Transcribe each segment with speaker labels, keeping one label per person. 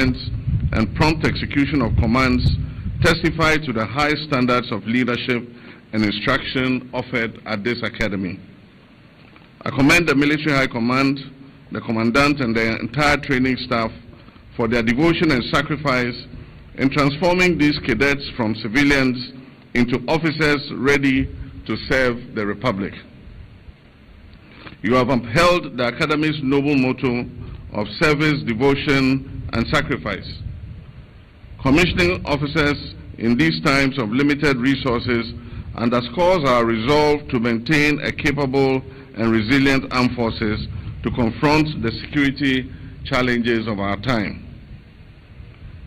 Speaker 1: judgment, and prompt execution of commands testify to the high standards of leadership and instruction offered at this academy. I commend the Military High Command, the Commandant, and the entire training staff for their devotion and sacrifice in transforming these cadets from civilians into officers ready to serve the Republic. You have upheld the Academy's noble motto of service, devotion, and sacrifice. Commissioning officers in these times of limited resources underscores our resolve to maintain a capable and resilient armed forces to confront the security challenges of our time.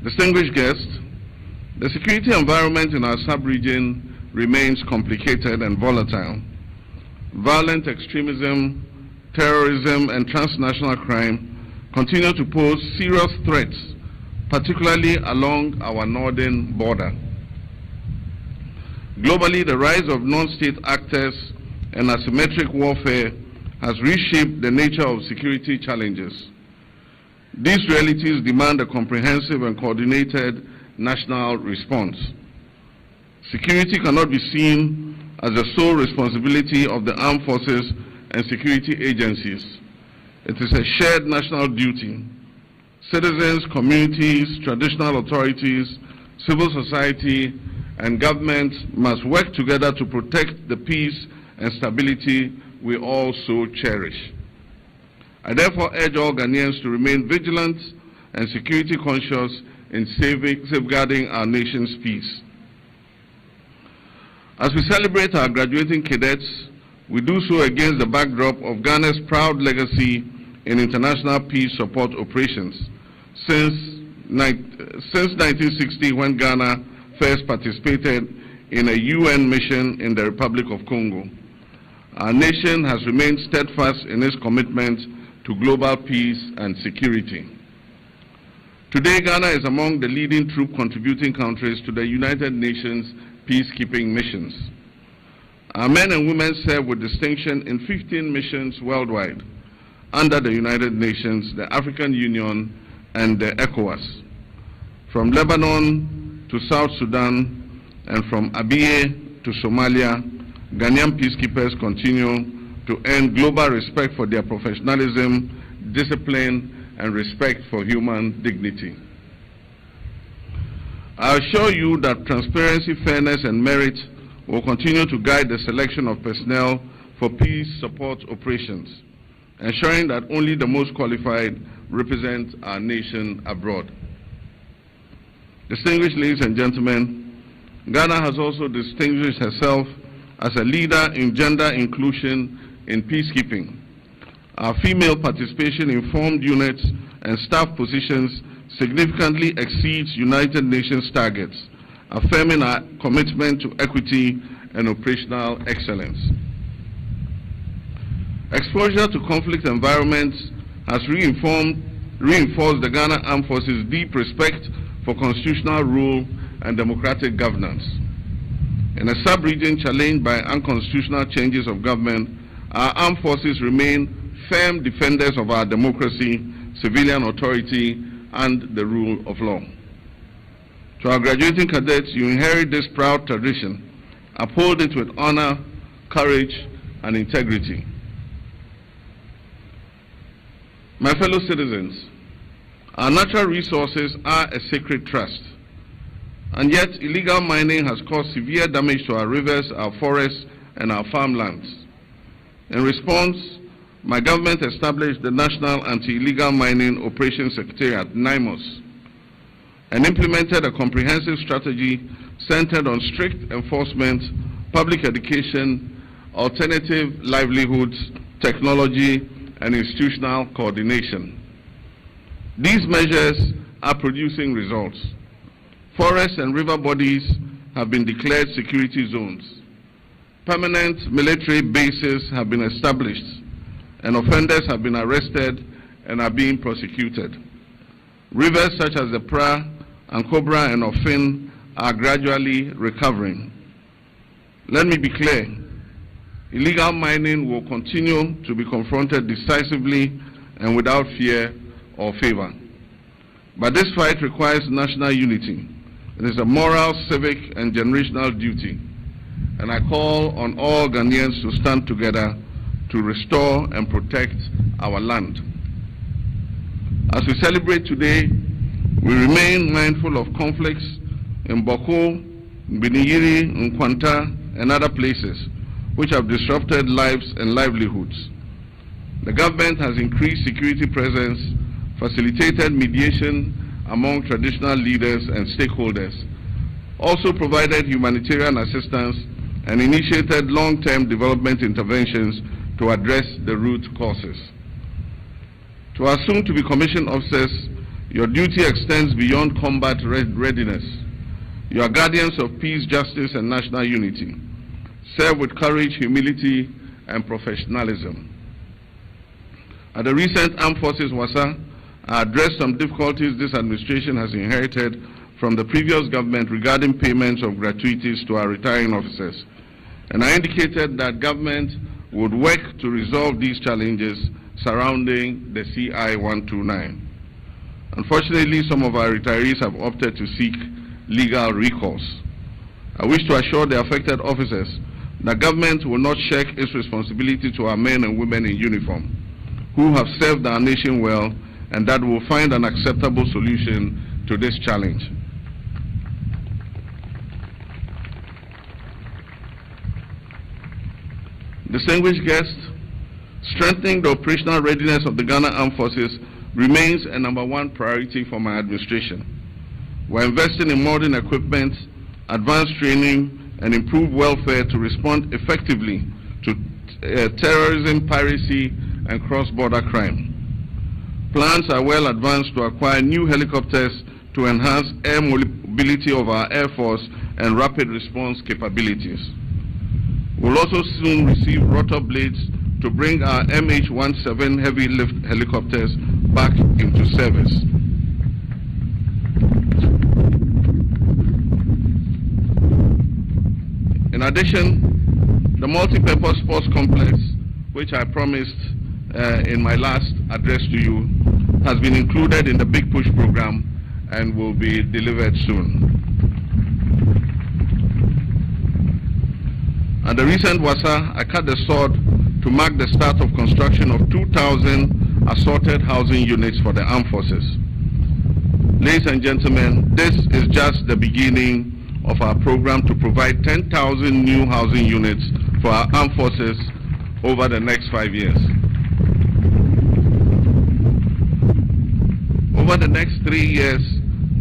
Speaker 1: Distinguished guests, the security environment in our sub-region remains complicated and volatile. Violent extremism, terrorism, and transnational crime continue to pose serious threats, particularly along our northern border. Globally, the rise of non-state actors and asymmetric warfare has reshaped the nature of security challenges. These realities demand a comprehensive and coordinated national response. Security cannot be seen as the sole responsibility of the armed forces and security agencies. It is a shared national duty. Citizens, communities, traditional authorities, civil society, and government must work together to protect the peace and stability we all so cherish. I therefore urge all Ghanaians to remain vigilant and security conscious in safeguarding our nation's peace. As we celebrate our graduating cadets, we do so against the backdrop of Ghana's proud legacy in international peace support operations. Since 1960, when Ghana first participated in a UN mission in the Republic of Congo, our nation has remained steadfast in its commitment to global peace and security. Today, Ghana is among the leading troop contributing countries to the United Nations peacekeeping missions. Our men and women serve with distinction in 15 missions worldwide under the United Nations, the African Union, and the ECOWAS. From Lebanon to South Sudan and from Abyei to Somalia, Ghanaian peacekeepers continue to earn global respect for their professionalism, discipline, and respect for human dignity. I assure you that transparency, fairness, and merit will continue to guide the selection of personnel for peace support operations, ensuring that only the most qualified represent our nation abroad. Distinguished ladies and gentlemen, Ghana has also distinguished herself as a leader in gender inclusion in peacekeeping. Our female participation in formed units and staff positions significantly exceeds United Nations targets, affirming our commitment to equity and operational excellence. Exposure to conflict environments has reinforced the Ghana Armed Forces' deep respect for constitutional rule and democratic governance. In a sub-region challenged by unconstitutional changes of government, our armed forces remain firm defenders of our democracy, civilian authority, and the rule of law. To our graduating cadets, you inherit this proud tradition. Uphold it with honor, courage, and integrity. My fellow citizens, our natural resources are a sacred trust, and yet illegal mining has caused severe damage to our rivers, our forests, and our farmlands. In response, my government established the National Anti-Illegal Mining Operations Secretariat, NIMOS, and implemented a comprehensive strategy centered on strict enforcement, public education, alternative livelihoods, technology, and institutional coordination. These measures are producing results. Forests and river bodies have been declared security zones. Permanent military bases have been established, and offenders have been arrested and are being prosecuted. Rivers such as the Pra, Ankobra, and Ofin are gradually recovering. Let me be clear. Illegal mining will continue to be confronted decisively and without fear or favor. But this fight requires national unity. It is a moral, civic, and generational duty. And I call on all Ghanaians to stand together to restore and protect our land. As we celebrate today, we remain mindful of conflicts in Boko, Biniyiri, Nkwanta, and other places which have disrupted lives and livelihoods. The government has increased security presence, facilitated mediation among traditional leaders and stakeholders, also provided humanitarian assistance, and initiated long-term development interventions to address the root causes. To our soon-to-be commissioned officers, your duty extends beyond combat readiness. You are guardians of peace, justice, and national unity. Serve with courage, humility, and professionalism. At the recent Armed Forces Wasa, I addressed some difficulties this administration has inherited from the previous government regarding payments of gratuities to our retiring officers. And I indicated that government would work to resolve these challenges surrounding the CI 129. Unfortunately, some of our retirees have opted to seek legal recourse. I wish to assure the affected officers that government will not shirk its responsibility to our men and women in uniform who have served our nation well, and that will find an acceptable solution to this challenge. Distinguished guests, strengthening the operational readiness of the Ghana Armed Forces remains a #1 priority for my administration. We're investing in modern equipment, advanced training, and improved welfare to respond effectively to terrorism, piracy, and cross-border crime. Plans are well advanced to acquire new helicopters to enhance air mobility of our Air Force and rapid response capabilities. We'll also soon receive rotor blades to bring our MH-17 heavy lift helicopters back into service. In addition, the multi-purpose sports complex, which I promised in my last address to you, has been included in the Big Push program and will be delivered soon. At the recent Wasa, I cut the sword to mark the start of construction of 2,000 assorted housing units for the armed forces. Ladies and gentlemen, this is just the beginning of our program to provide 10,000 new housing units for our armed forces over the next 5 years. Over the next 3 years,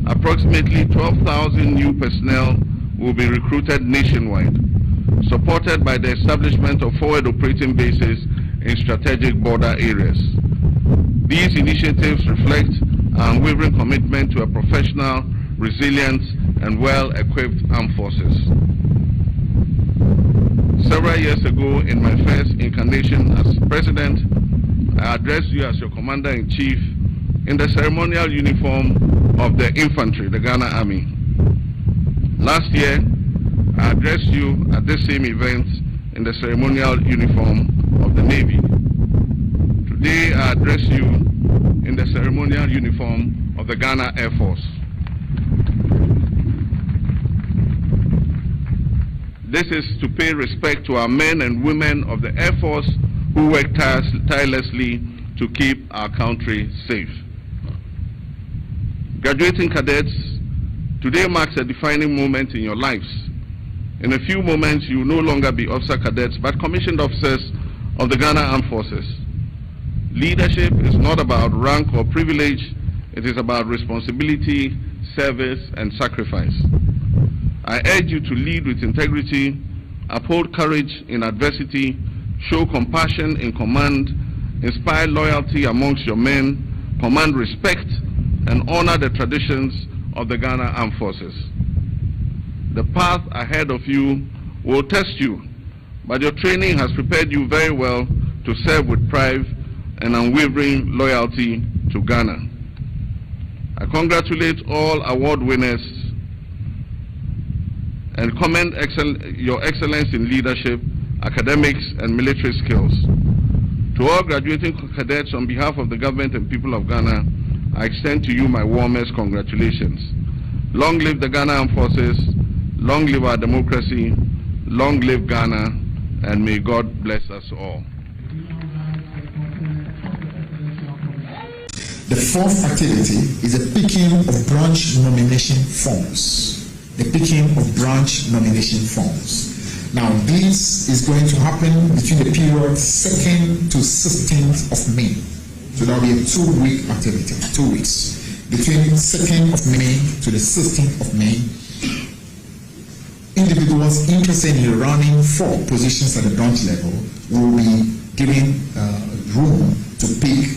Speaker 1: approximately 12,000 new personnel will be recruited nationwide, supported by the establishment of forward operating bases in strategic border areas. These initiatives reflect our unwavering commitment to a professional, resilient, and well-equipped armed forces. Several years ago, in my first incarnation as president, I addressed you as your commander-in-chief in the ceremonial uniform of the infantry, the Ghana Army. Last year, I addressed you at this same event in the ceremonial uniform of the Navy. Today, I address you in the ceremonial uniform of the Ghana Air Force. This is to pay respect to our men and women of the Air Force who work tirelessly to keep our country safe. Graduating cadets, today marks a defining moment in your lives. In a few moments, you will no longer be officer cadets, but commissioned officers of the Ghana Armed Forces. Leadership is not about rank or privilege, it is about responsibility, service, and sacrifice. I urge you to lead with integrity, uphold courage in adversity, show compassion in command, inspire loyalty amongst your men, command respect, and honor the traditions of the Ghana Armed Forces. The path ahead of you will test you, but your training has prepared you very well to serve with pride and unwavering loyalty to Ghana. I congratulate all award winners and commend your excellence in leadership, academics, and military skills. To all graduating cadets, on behalf of the government and people of Ghana, I extend to you my warmest congratulations. Long live the Ghana Armed Forces, long live our democracy, long live Ghana, and may God bless us all.
Speaker 2: The fourth activity is the picking of branch nomination forms. The picking of branch nomination forms. Now, this is going to happen between the period 2nd to 16th of May. So that will be a 2-week activity, 2 weeks. Between 2nd of May to the 16th of May, individuals interested in running for positions at the branch level will be given room to pick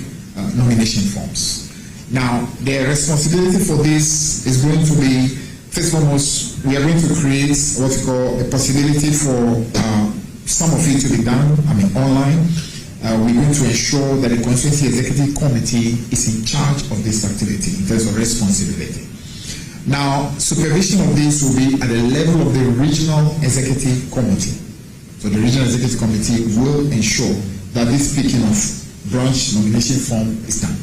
Speaker 2: nomination forms. Now, the responsibility for this is going to be, first and foremost, we are going to create what we call a possibility for some of it to be done, online. We're going to ensure that the Constituency Executive Committee is in charge of this activity in terms of responsibility. Now, supervision of this will be at the level of the Regional Executive Committee. So the Regional Executive Committee will ensure that this picking of branch nomination form is done.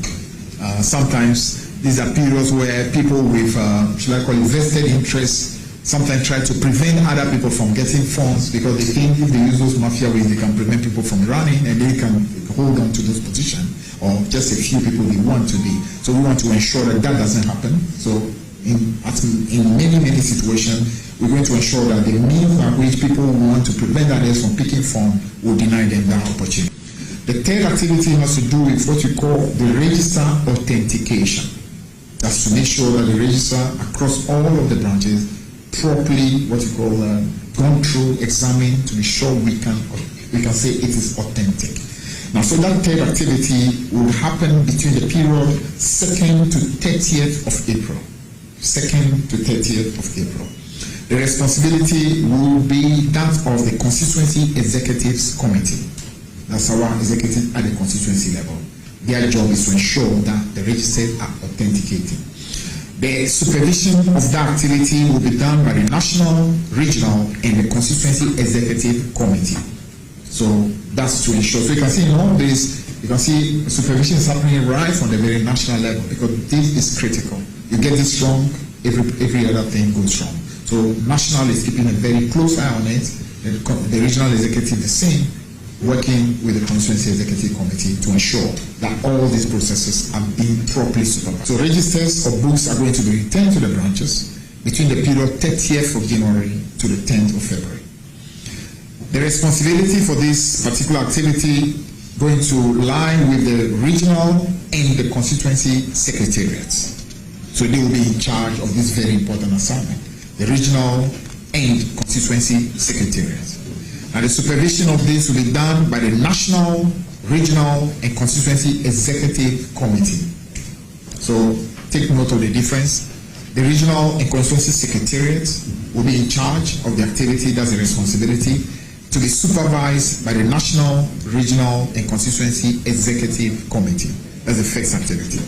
Speaker 2: Sometimes these are periods where people with, should I call it, vested interests sometimes try to prevent other people from getting funds because they think if they use those mafia ways, they can prevent people from running and they can hold on to those positions, or just a few people they want to be. So we want to ensure that that doesn't happen. So in many situations, we're going to ensure that the means by which people who want to prevent others from picking funds will deny them that opportunity. The third activity has to do with what we call the register authentication. That's to make sure that the register across all of the branches properly, what we call, gone through, examined to be sure we can say it is authentic. Now, so that third activity will happen between the period 2nd to 30th of April. 2nd to 30th of April. The responsibility will be that of the Constituency Executives Committee. That's our executive at the constituency level. Their job is to ensure that the registers are authenticated. The supervision of that activity will be done by the National, Regional, and the Constituency Executive Committee. So that's to ensure. So you can see in all this, you can see supervision is happening right from the very national level because this is critical. You get this wrong, every other thing goes wrong. So national is keeping a very close eye on it. The regional executive the same, working with the Constituency Executive Committee to ensure that all these processes are being properly supervised. So registers of books are going to be returned to the branches between the period 30th of January to the 10th of February. The responsibility for this particular activity going to lie with the regional and the constituency secretariats. So they will be in charge of this very important assignment, the regional and constituency secretariats. And the supervision of this will be done by the National, Regional, and Constituency Executive Committee. So take note of the difference. The Regional and Constituency Secretariats will be in charge of the activity, that's the responsibility, to be supervised by the National, Regional, and Constituency Executive Committee. That's the first activity.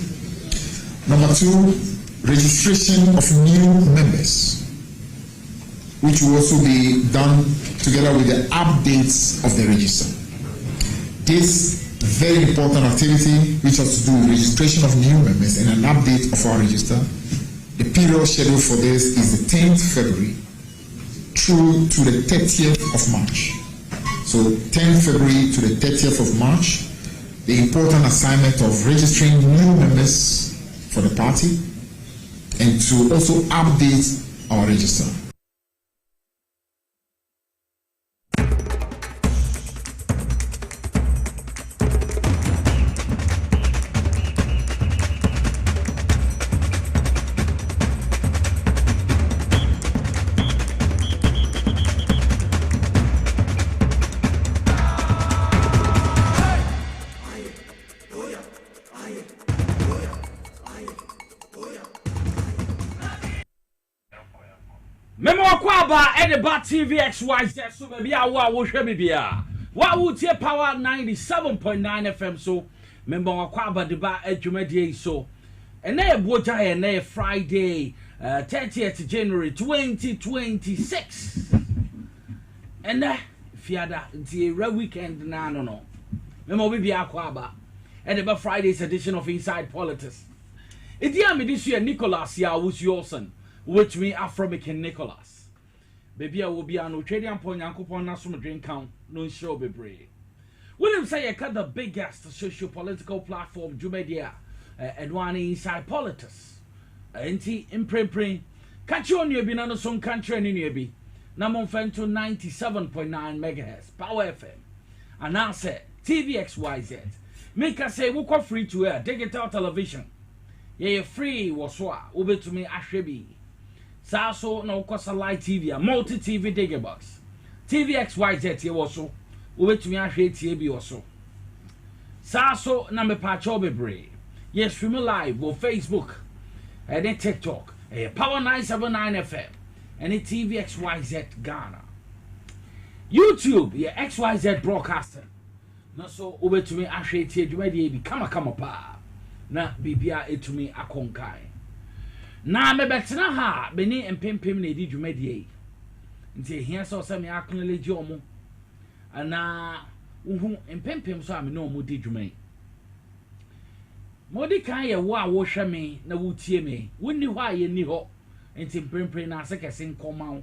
Speaker 2: Number 2, registration of new members, which will also be done together with the updates of the register. This very important activity, which has to do with registration of new members and an update of our register, the period scheduled for this is the 10th February through to the 30th of March. So 10th February to the 30th of March, the important assignment of registering new members for the party and to also update our register.
Speaker 3: Memo Kwaba Edeba TV XYZ so maybe I will show me bia. What would your power 97.9 FM so Memo Kwaba deba edwumadi so. And na boja and na Friday 30th January 2026. And na fiada the weekend na no. Memo bibia Kwaba Edeba Friday's edition of Inside Politics. Idi am this year Nicholas ya was yourson which me Afro-American Nicholas. Baby I will be an Australian point yankopon na so drink count no show bebre. William say I cut the biggest socio-political platform Jumedia and one inside politics. Enti imprepre catch on you bin on some country ni you be. Na mon fen to 97.9 megahertz Power FM. And now say TVXYZ. Make us say we call free to air digital television. Yeah, free was what over to me Ashrebi. Saso no cost a light TV, a multi TV digibox. TVXYZ here also over to me Ashrebi TV also. Saso na me pacho bebre. Yes, stream live on Facebook and then TikTok. Power 979 FM and the TVXYZ Ghana. YouTube, yeah, XYZ broadcasting. Na so over to me Ashrebi TV be come pa. Na bibia etumi akonkai na me betena ha beni empempem na edi dwumadie nti hia so se me acknowledge omo ana uhu empempem so ame na omo di dwumai modi kan ye wo a wo hwe me na wo tie me wonni ho a ye ni ho nti mpempem na asekese nkomawo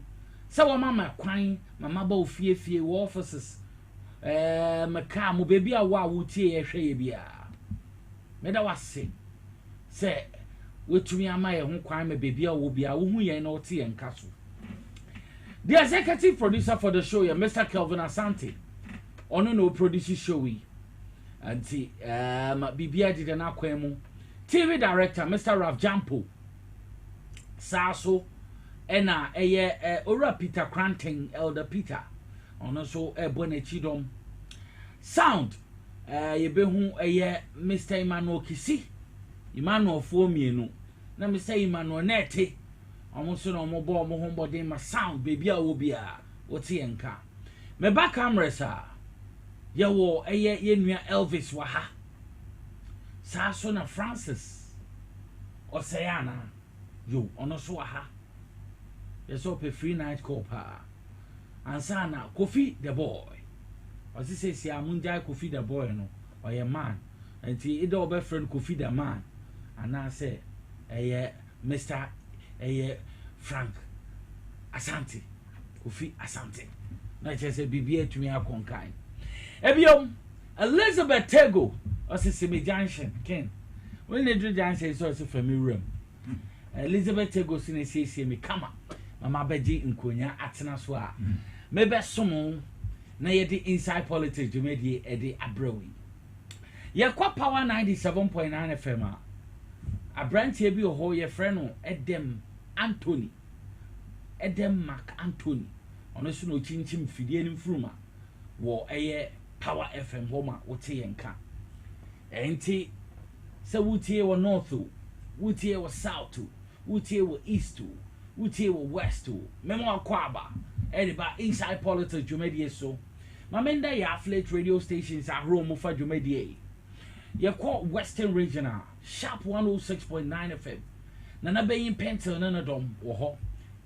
Speaker 3: se wo mama kwan mama ba ofie wo offices meka mo bebia wo a wo tie ye hwe ye bia meda wase se wetumi amaye ho kwan me bebia wo bia wo hu yen na ote yen kaso. The executive producer for the show is Mr. Kelvin Asante. Ono no produce show we. Anti bibia did na kwemu. TV director Mr. Ralph Jampo. Saso ena Ora Peter Cranting Elder Peter. Ono so Bonechidom. Sound yebehu Mr. Emmanuel Kisi Emmanuel Fomienu na Mr. Emmanuel Nete almost no mo bo mo hombode ma sound baby a wo bia wote enka me back cameras ye wo ye nua Elvis wa ha sa so na Francis Osayana yo ono so wa ha ye so pe free night call pa ansa na Kofi the boy. As he says, Munjai Kofi the boy, no, or a man, and he do be friend Kofi the man, and I say, Mr. Frank Asante, Kofi Asante. Not just a BBA to me, I conkai. Ebiom Elizabeth Tego, or Simi Junction, Ken. When they do Junction, is also from me room. Elizabeth Tego, say, me come up, Mama Beji in Kunya, Atanaswa. Maybe someone. Na yedi inside politics jumedi edi abrewi ye kwa Power 97.9 FM abrantie bi ho ye frɛ Edem Anthony Edem Mark Anthony ono so no chinchim fidie ni mfuruma wo Power FM ho ma wote yenka enti se wutie wo north wutie wo south wutie wo east wutie wo west memo akwaba Ediba inside politics jumedi so mamenda ya affiliate radio stations are home for jumedi ye call Western Regional Sharp 106.9 FM nana beyin pencil nana dom wo ho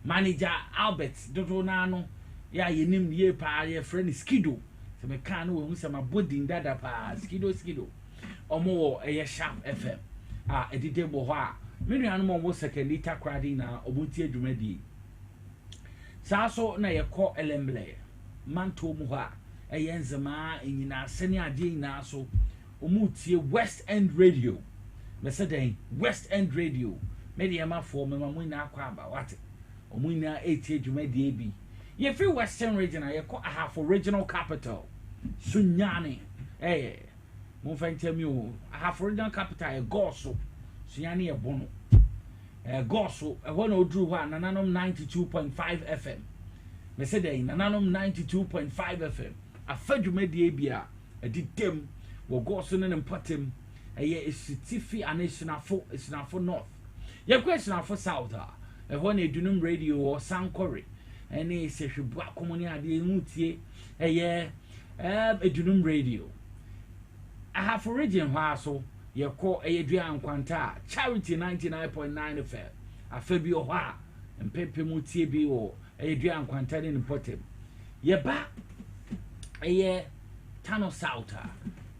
Speaker 3: manager Albert Dodonano ya yenim ye pa ye friend Skido se me kan no hu se ma bodin dada pa Skido omo wo Sharp FM edide bo ho a me nuanu mo wo second liter crowding na obuti jumedi Saso na yeko elemble manto mu ha eyenzema enyina sene ade nyina so omutie West End Radio meseden West End Radio media ma for me ma na akwa aba wate omunya etie dwumade bi ye free Western Region yeko half original capital sunyane mo fantem yo half original capital e goso sunyane e bono Goso, when Odru Nananom 92.5 FM. Mesede Nananom 92.5 FM. A federal media a did them will go soon and put him a year is Tiffy and it's not for North. Your question for South. When a Dunum radio or Sound Corey, and a session black community mutie a year a Dunum radio. I have origin so. You call Adrian Quanta, Charity 99.9 FM, a Fabio Ha, and Pepe Mutie or Adrian Quanta in Potem. Ye back a year, Tano Sauta,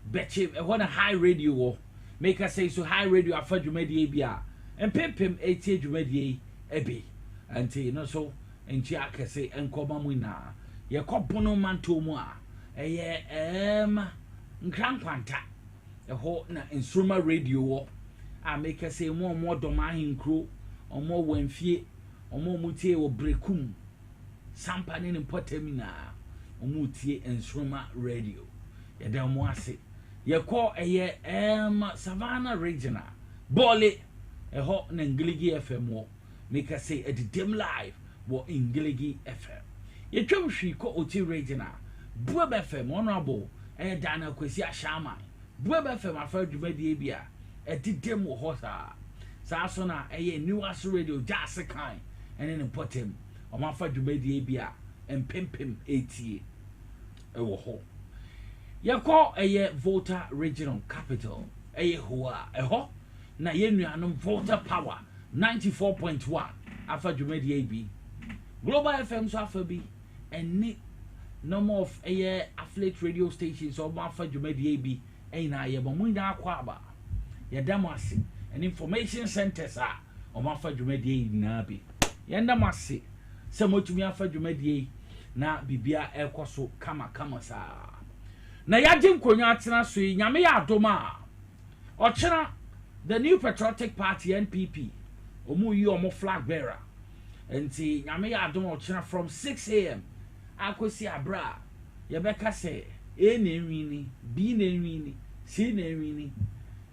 Speaker 3: Betchy, what a high radio, make us say so high radio, I thought you made the ABR, empempem etie dwumadie ebi anti no so enchi akese enkoma mu na ye kopono manto mu a eye nkrankwanta eho na instrument radio wo a make say mo dom ahinkro omo wamfie omo mutie wo brekum sampa ne potamina omo tie instrument radio ye da mo ase ye ko eye Savannah Regional Bole eho na Ngiligi FM wo make say edidem live wo Ngiligi FM ye twam hwi ko Oti Regional Buab FM honorable Dana Kwesi Ashama Buab FM afa dwumadie bia edidem wo ho sa so na New As Radio jase kan ene ne potem o ma fa dwumadie bia empempem etie ewo ho yako Volta Regional Capital hoa eho na yenuanom Volta Power 94.1 afa dwumadie bi Global FM so afa bi ene no more of affiliate radio stations or ma fa dwumadie bi na ye bo mu na akwa aba ye damase and information centers o ma fa dwumadie na bi ye ndamase se motumi afa dwumadie na bibia ekoso kama sa na yaje nkonya atena so yi nyame ya adoma ochena the New Patriotic Party NPP omu yi omo flag bearer enti nyame ya adoma ochena from 6 a.m. akosi abra ye beka se e na enwini b na enwini c na enwini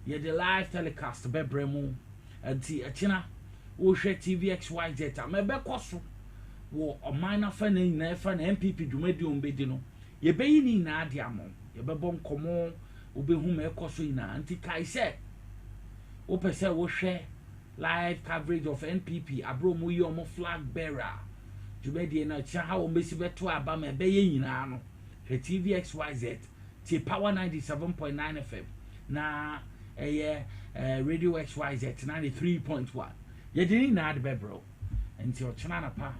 Speaker 3: ye the live telecast bebremu enti achena wo hwe TVXYZ amebekoso wo omina fa na nyina fa na NPP dwumadi ombedi no ye beyi ni na ade amon ye bebo nkomo obehu me ekoso ina anti kai se wo pese wo hwe live coverage of NPP abro mu yi omo flag bearer dwumadi na cha ha wo mesi beto aba me beye nyina no hwe TVXYZ ti Power 97.9 FM na Radio XYZ 93.1 ye dini na ade bebro enti o chena na pa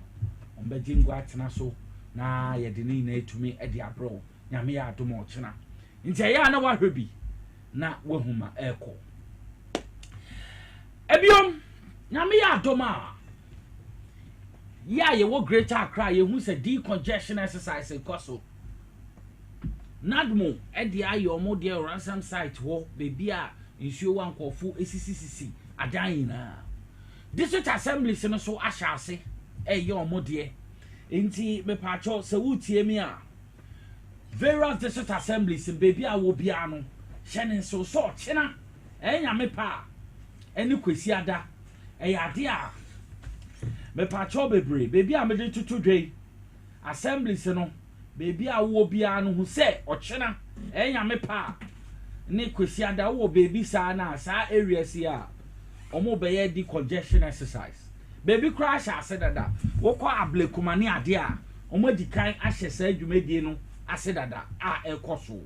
Speaker 3: ombejingwa atena so na ye dini na etumi edi abro nyame ya adomo chena nti ya na wahwe bi na wahuma eko ebiom nyame ya adoma ya ye wo Greater Accra ye hu se decongestion exercise koso nadmo edi ayo mo de ransom site wo bebi a nsuo wankofu esisisisi adan na district assembly se so ahyase eyo mo de enti me pacho se wutie mi a various district assemblies bebi a wo bia no hye so chena nyame pa eni kwesi ada ade a me pacho bebre bebi a me de tutu dwe assemblies no bebi a wo bia no hu se ochena nyame pa ni kwesi ada wo bebi sa na sa areas ya omo beye di congestion exercise baby crash asedada wo kwa ablekumani ade a omo di kan ahye sa adwumadie no asedada a ekoso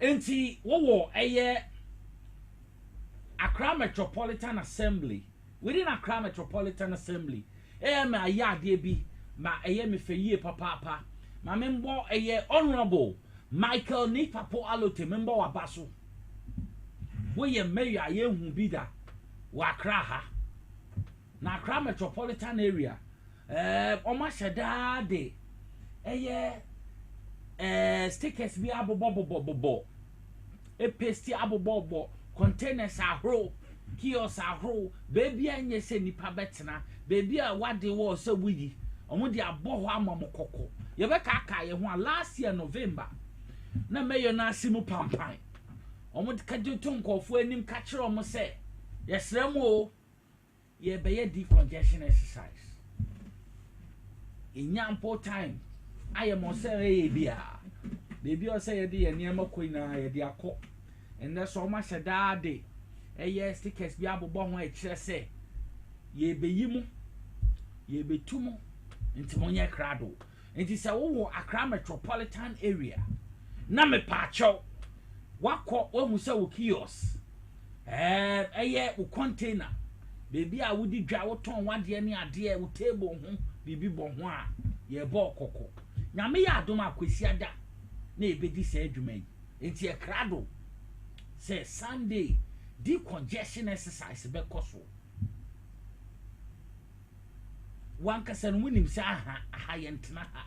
Speaker 3: enti wo Accra Metropolitan Assembly within Accra Metropolitan Assembly me ayade bi ma me feyie papa ma membo honorable Michael Nipapo Alote member wa baso wo mayor hu bida wa Accra ha na Accra Metropolitan area oma sheda de stickers bi abobobobobo paste abobobo containers ahro kiosks ahro baby anye se nipa betena baby a wade wo se wuyi omo de aboho amamokoko ye be kaka ye ho last year November na mayor na asimu pampan omo de kaje tonkofo anim ka kire omo se yesrem o ye be ye decongestion exercise inyampo time aye mo se ye bia baby o se ye de ye niam koina ye de akọ enne so ma sheda de stickers bi abobo ho e kire se ye beyimu ye betumu nti monye krado nti se wo Accra Metropolitan area na me pacho wakọ wahu se wo kiosk wo container baby a wodi dwa wo ton wade ne ade wo table ho bibi bo ho a ye bo kokko nyame ya adom akwesi ada na ebedi se adwuma yi nti e krado say Sunday decongestion exercise be koso one kasa no wonim say aha yentena ha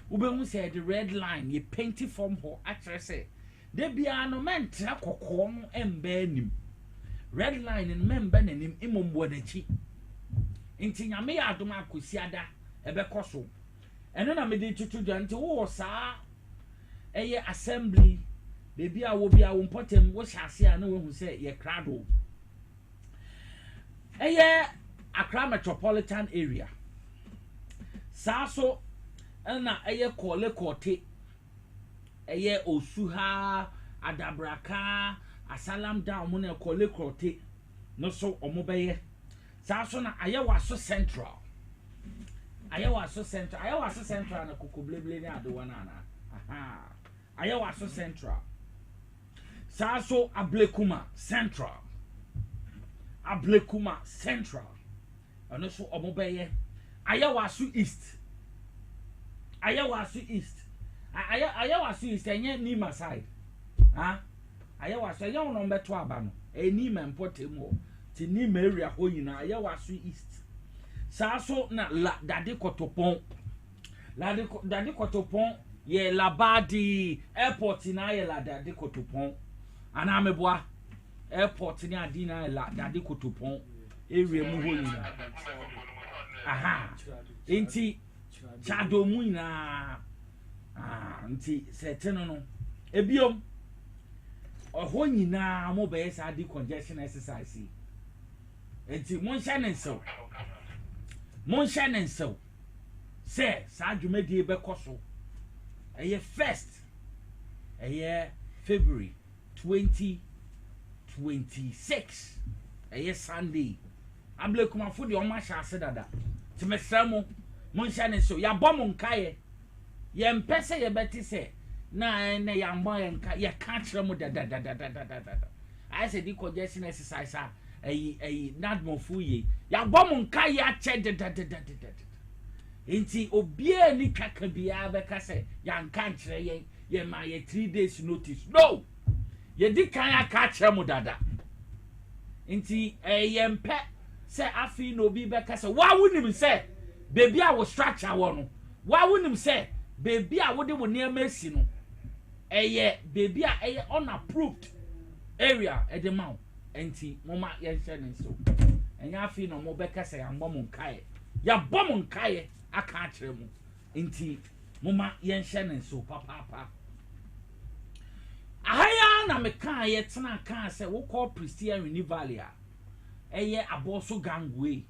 Speaker 3: ubemu say the red line ye painti form ho akere say de bia no mentra kokko no emba anim red line in member nanim imombo nachi nti nyame ya adom akosiada ebe koso eno na me de tutu dwante wo saa eye assembly baby a wo bia wo potem wo hyase a na wo hu say ye krado eye Accra metropolitan area saso na eye kole kote eye osuha adabraka asalam down mo na kole kote no so omobeye saso na ayewaso central na kokobleble ni adowa na aha ayewaso central saso ablekuma central ano so omobeye ayawasu east ayawasu east enye nima side ha ayawasu enye wono mbeto aba no nima mpotemu ti nima area ho nyina ayawasu east saso na la dade kotopon ye labadi airport na ye la dade kotopon ana meboa airport ni adina la dade kotopon area mu ho nyina aha enti chado mu nyina enti seteno no ebiom oho nyina mo be sa di congestion exercise enti mon shanenso say sa dwumadi be koso eye first eye February 2026 eye Sunday ablekuma fo de o ma sha ase dada ti mesamo mon shanenso ya bom nkaye ye mpese ye beti se na ya mbo ye nka ye ka kire mu dada I said the congestion exercise ayi nadmofu ye ya bom nkaye a che dada enti obie ni kaka bia be ka se ya nka kire ye ma ye 3 days notice no ye di kan ya ka kire mu dada enti ye mpe se afi no bi be ka se wa wunim se baby a wo structure wo no wa wunim se baby a wo de wo niam asi no baby a unapproved area e de maw enti moma ye hye ne so enya afi no mo be ka se ya mbom nkae ya bom nkae aka akire mu enti moma ye hye ne so papa ahaya na me kan ye tena kan se wo call Christian Valley eye aboso gangway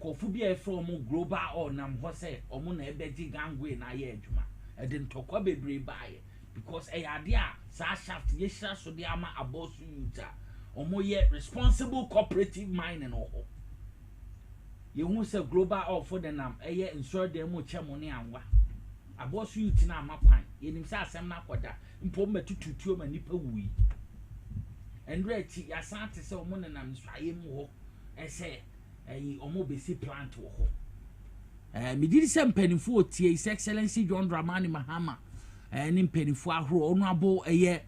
Speaker 3: kofu bia from global or nam ho se omo na ebeji gangway na ye adwuma e de ntokwa bebre baaye because ade a sa shaft ye hira so de ama aboso yuta omo ye responsible cooperative mining ho ye hu se global or for the nam eye ensure dem mo chemo ne anwa aboso yuti na amapan ye nim se asem na koda mpo matututuo ma nipa wuyiendre ti asante se omo na nam swaye mu ho ese omo besi plant wo ho me did some penifo tie His Excellency John Dramani Mahama ni penifo ahoro onu abo eye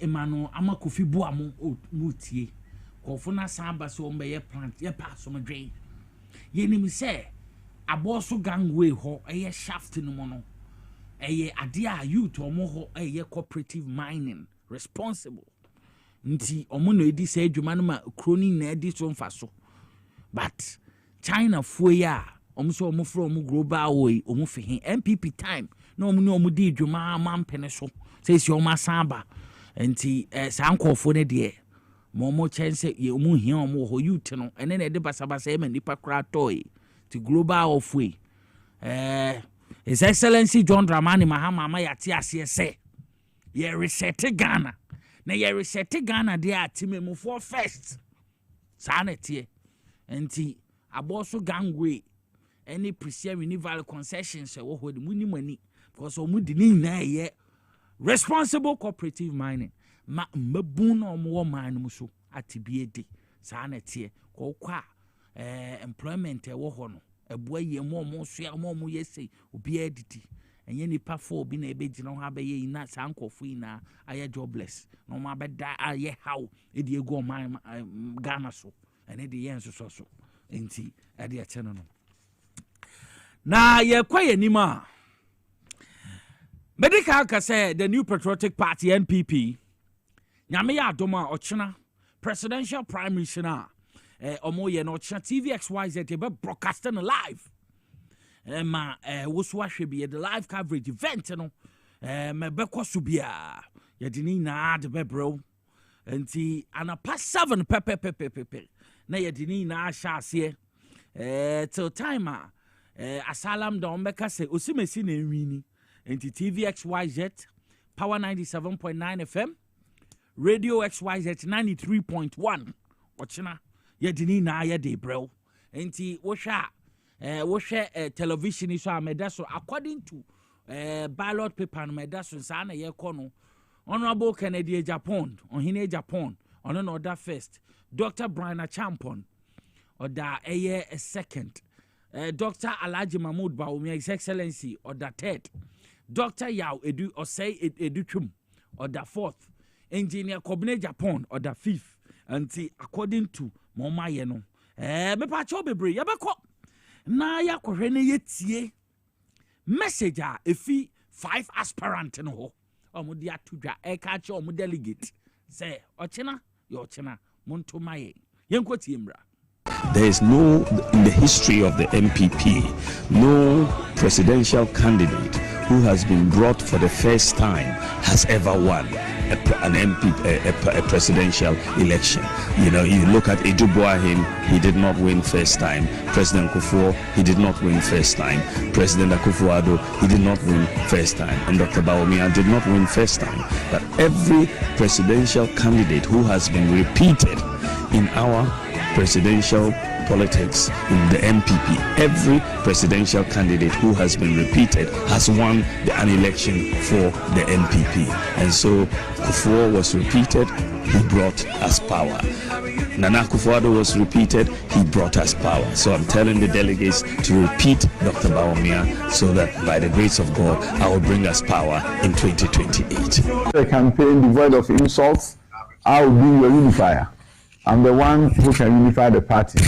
Speaker 3: Emmanuel Amakofi Boamo mu tie kofo na samba so ombe ye plant ye pa so medwen ye nim se aboso gangway ho eye shaft no mo no eye ade a youth omo ho eye cooperative mining responsible nti omo no edi se adwuma no ma kroni na edi so mfaso but China foya omso omofro omu global way omu fihin MPP time na omu ni omu di dwuma mampene so say si omu asamba enti sankofo ne de momo chense ye omu hia omu ho youth no ene na de basabasa e manipa kra toy ti global of way His Excellency John Dramani Mahama ma yate ase se ye reset Ghana na ye reset Ghana de atimemu for first sanete enti aboso gangway any Christian Valley concessions wo ho de munimani because omudi ni na ye responsible cooperative mining ma mabun no mo man mu so atibiede saa na tie ko kwa employment wo ho no eboa ye mo so ya mo yesi obi editi ɛnyɛ nipa fo bi na ɛbɛgyina hɔ abɛyɛ ina saa nkɔfo ina ayɛ jobless na ɔmo abɛda ayɛ how ɛde egu ɔman Ghana so ɛne de yɛn nso so nti ɛde ɛkyɛ no na yɛkɔ yɛ nim a medical ka sɛ the New Patriotic Party NPP nyame yɛ adom a ɔkyena presidential primary na ɔmo yɛ no ɔkyena TVXYZ yɛbɛ broadcast no live ma woso ahwɛ bi the live coverage event no mɛbɛkɔ so bia yɛde ne nyinaa de bɛbrɛw nti anapa 7 pɛpɛpɛpɛpɛ na yɛde ne nyinaa hyɛ aseɛ till time a asalam da ɔmbɛka sɛ osimesi na enwini nti TVXYZ Power 97.9 FM Radio XYZ 93.1 ɔkyena yɛde ne nyinaa yɛde brɛw nti wohwɛ television so a meda so according to ballot paper no meda so saa na yɛkɔ no Honorable Kennedy Japan ɔhene Japan ɔno na ɔda first Dr. Brian Champon ɔda a second Dr. Alhaji Mahmoud Bawumia His Excellency ɔda third Dr. Yao Edu Osei Edutwum ɔda fourth Engineer Kobne Japan ɔda fifth anti according to mama yɛ no mepa cho bebre yɛbɛkɔ na yakɔhwɛ ne yɛtie message a efi 5 aspirant no ho ɔmo de atodwa ɛka kyɛ ɔmo delegate sɛ ɔkyena yɛ ɔkyena monto maye yɛnkɔ tie mbra.
Speaker 4: There is no, in the history of the MPP, no presidential candidate who has been brought for the first time has ever won a presidential election. You know, you look at Edu Boahin, he did not win first time. President Kufuor, he did not win first time. President Akufo-Addo, he did not win first time. And Dr. Bawumia did not win first time. But every presidential candidate who has been repeated in our presidential politics in the MPP, every presidential candidate who has been repeated has won an election for the MPP. And so Kufuor was repeated, he brought us power. Nana Akufo-Addo was repeated, he brought us power. So I'm telling the delegates to repeat Dr. Bawumia so that by the grace of God, I will bring us power in 2028.
Speaker 5: The campaign devoid of insults, I will be your unifier. I'm the one who can unify the party.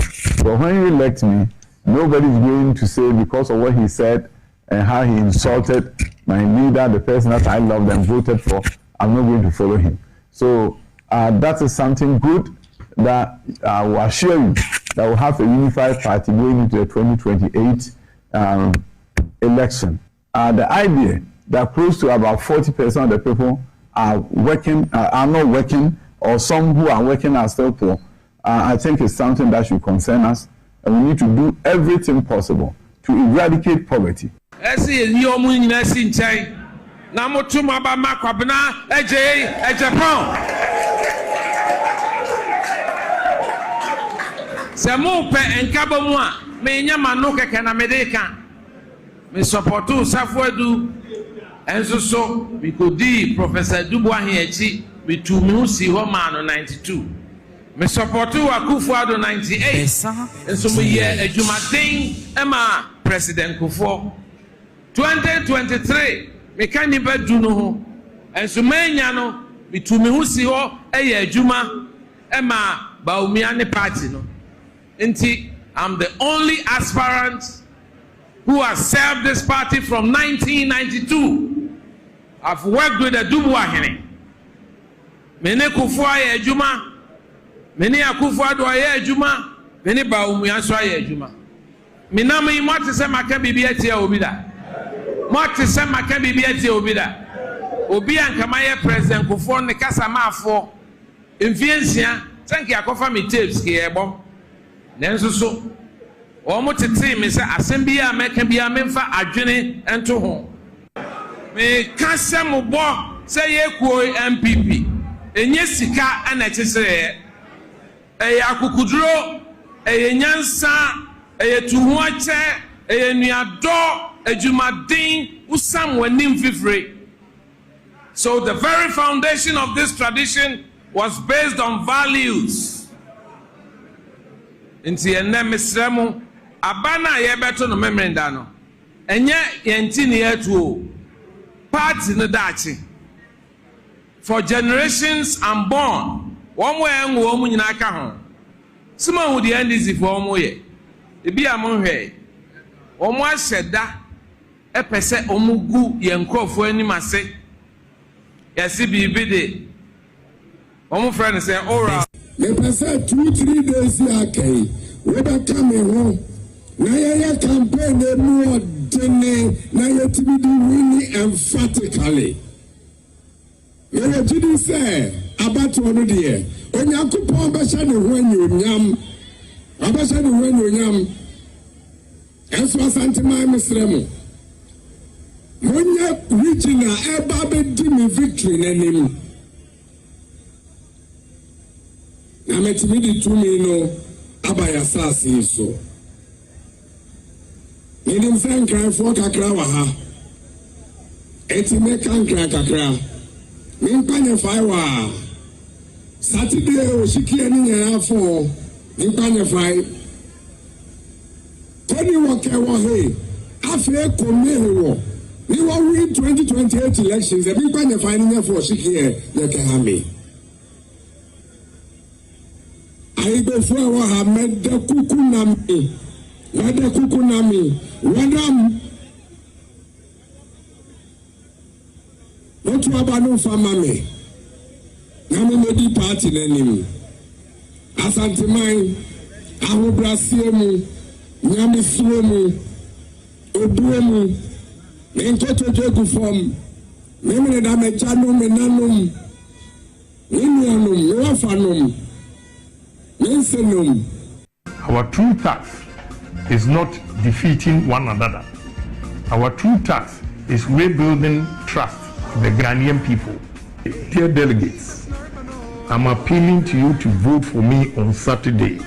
Speaker 5: But when you elect me, nobody's going to say because of what he said and how he insulted my leader, the person that I loved and voted for, I'm not going to follow him. So that is something good that I will assure you that we'll have a unified party going into the 2028 election. The idea that close to about 40% of the people are working, are not working, or some who are working are still poor, I think it's something that should concern us, and we need to do everything possible to eradicate poverty.
Speaker 6: Professor Dubois me to me see ho man 92 me support Akufo-Addo 98 and so me adwumaden ema President Kufuor 2023 me kan ni badu no ho and so manya no me to me see ho adwuma ema Bawumia ne party no nti I'm the only aspirant who has served this party from 1992. I've worked with the Dubois mene Kufuor aye adwuma mene Akufo-Addo aye adwuma mene Bawumia so aye adwuma menam yi mo te se maka bibia tie obi da mo te se maka bibia tie obi da obi ankama ye President Kufuor ne kasa maafo mfiensia sanki akofa me tapes ke ebo nenso so o mo tete me se asem bia meka bia memfa adwene ento ho me kasa mo bo se ye kuo MPP enye sika ana kyesere akukuduro nyansa tuhu ache nuado adwumaden usam wanim fifre. So the very foundation of this tradition was based on values. Inti enne mesremu abana yebeto no memrenda no enye yenti ne yetu party no dachi for generations unborn womo enwo womo nyina ka ho sima hu the NDC for womo ye ebi amonhwe womo ahyeda epese omugu ye nkrofo ani mase yesi bibi de womo friend say ora
Speaker 7: me pese 2-3 days akai we be come ho na ye campaign e mu odene na ye tibi di win emphatically me jidi say abato no de onyankopon be sha ne ho anyonyam abasha ne ho anyonyam enso asantima mesremo monya regional eba be di me victory nanim na metimi di tumi no abaya sase so nidim san kran fo kakra wa ha eti me kan kran kakra min panye fai wa Saturday o shikia ni nyana fo min panye fai koni wo ke wo he afi ko me wo ni wo win 2028 elections e min panye fai ni nyafo shikia ye ke ha me I go for a mede kukunami, wadam. What you abano famame? Nami medi party nenim. Asantimai, ahu brasiemu, nyami suemu, obuemu, menkoto jogu form. Memene dame chanum menanum, ninianum, wafanum.
Speaker 8: Our true task is not defeating one another. Our true task is rebuilding trust in the Ghanaian people. Dear delegates, I'm appealing to you to vote for me on Saturday.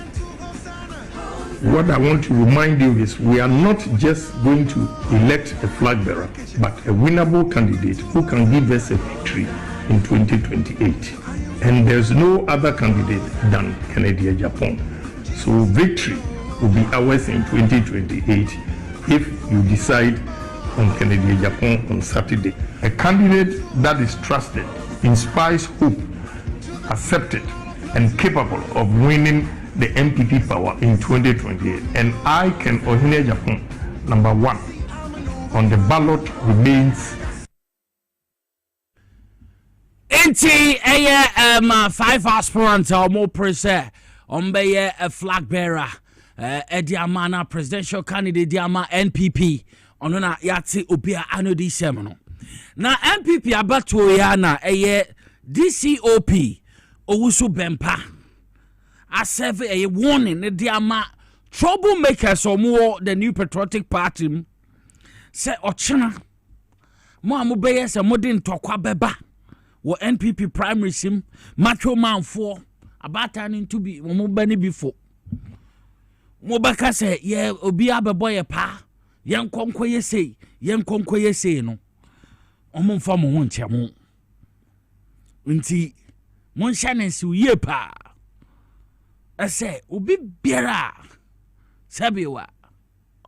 Speaker 8: What I want to remind you is we are not just going to elect a flag bearer, but a winnable candidate who can give us a victory in 2028. And there's no other candidate than Kennedy Agyapong. So victory will be ours in 2028 if you decide on Kennedy Agyapong on Saturday. A candidate that is trusted, inspires hope, accepted, and capable of winning the MPP power in 2028. And I can Ohene Agyapong, number 1, on the ballot remains.
Speaker 3: Enti 5 aspirants or more pressure on be a flag bearer Ediamana presidential candidate Diama NPP onona yati obia anodi semno na NPP abato ya na DCOP owusu bempa a serve a warning Diama troublemakers or more the New Patriotic Party say ochina mo amubeye se modern tokwa beba wo NPP primary sim macho man for abata ni to be mo bani before mo baka say ye obi abebo ye pa ye nkonko ye sei no omo mfa mo ho nchemo nti mo nhanensi ye pa ese obi biara sabiwa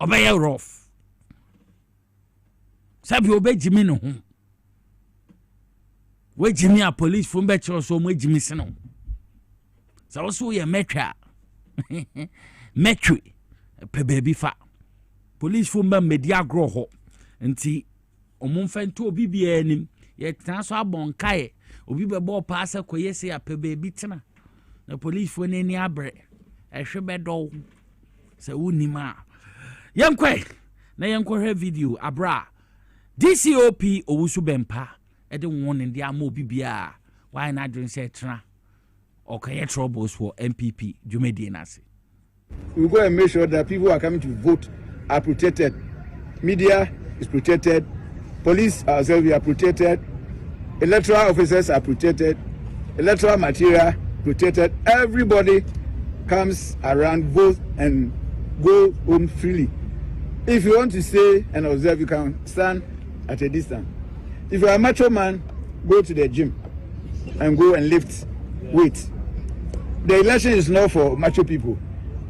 Speaker 3: obeye rough sabi obejimi no ho we Jimmy a police from Betcher so we Jimmy Sino. So also ye metra metri pe baby fa. Police from media grow ho. Nti omumfento obi bia anim ye tanso abon kae obi be bo pass akoye se a pe baby tena. Na police fo nani abre ehwe bedo se unima. Yankwe na yankwe video abra DCOP owusu bempa ede won in dia mo bibia why na dwen say tra okay troubles for MPP Jumedi Nasi.
Speaker 5: We go and make sure that people who are coming to vote are protected. Media is protected. Police ourselves we are protected. Electoral officers are protected. Electoral material protected. Everybody comes around, vote and go home freely. If you want to stay and observe, you can stand at a distance. If you are a macho man, go to the gym and go and lift weight. The election is not for macho people.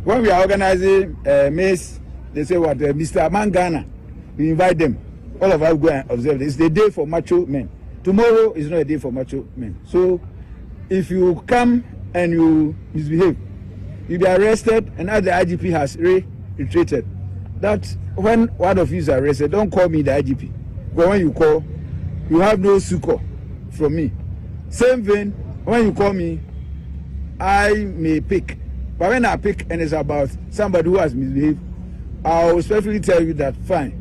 Speaker 5: When we are organizing maize, they say what Mr. Mangana
Speaker 9: We invite them. All of us go and observe. It's the day for macho men. Tomorrow is not a day for macho men. So if you come and you misbehave, you'll be arrested, and as the IGP has retreated, that when one of you is arrested, don't call me the IGP. But when you call, you have no succor from me. Same vein, when you call me, I may pick. But when I pick and it's about somebody who has misbehaved, I will respectfully tell you that fine,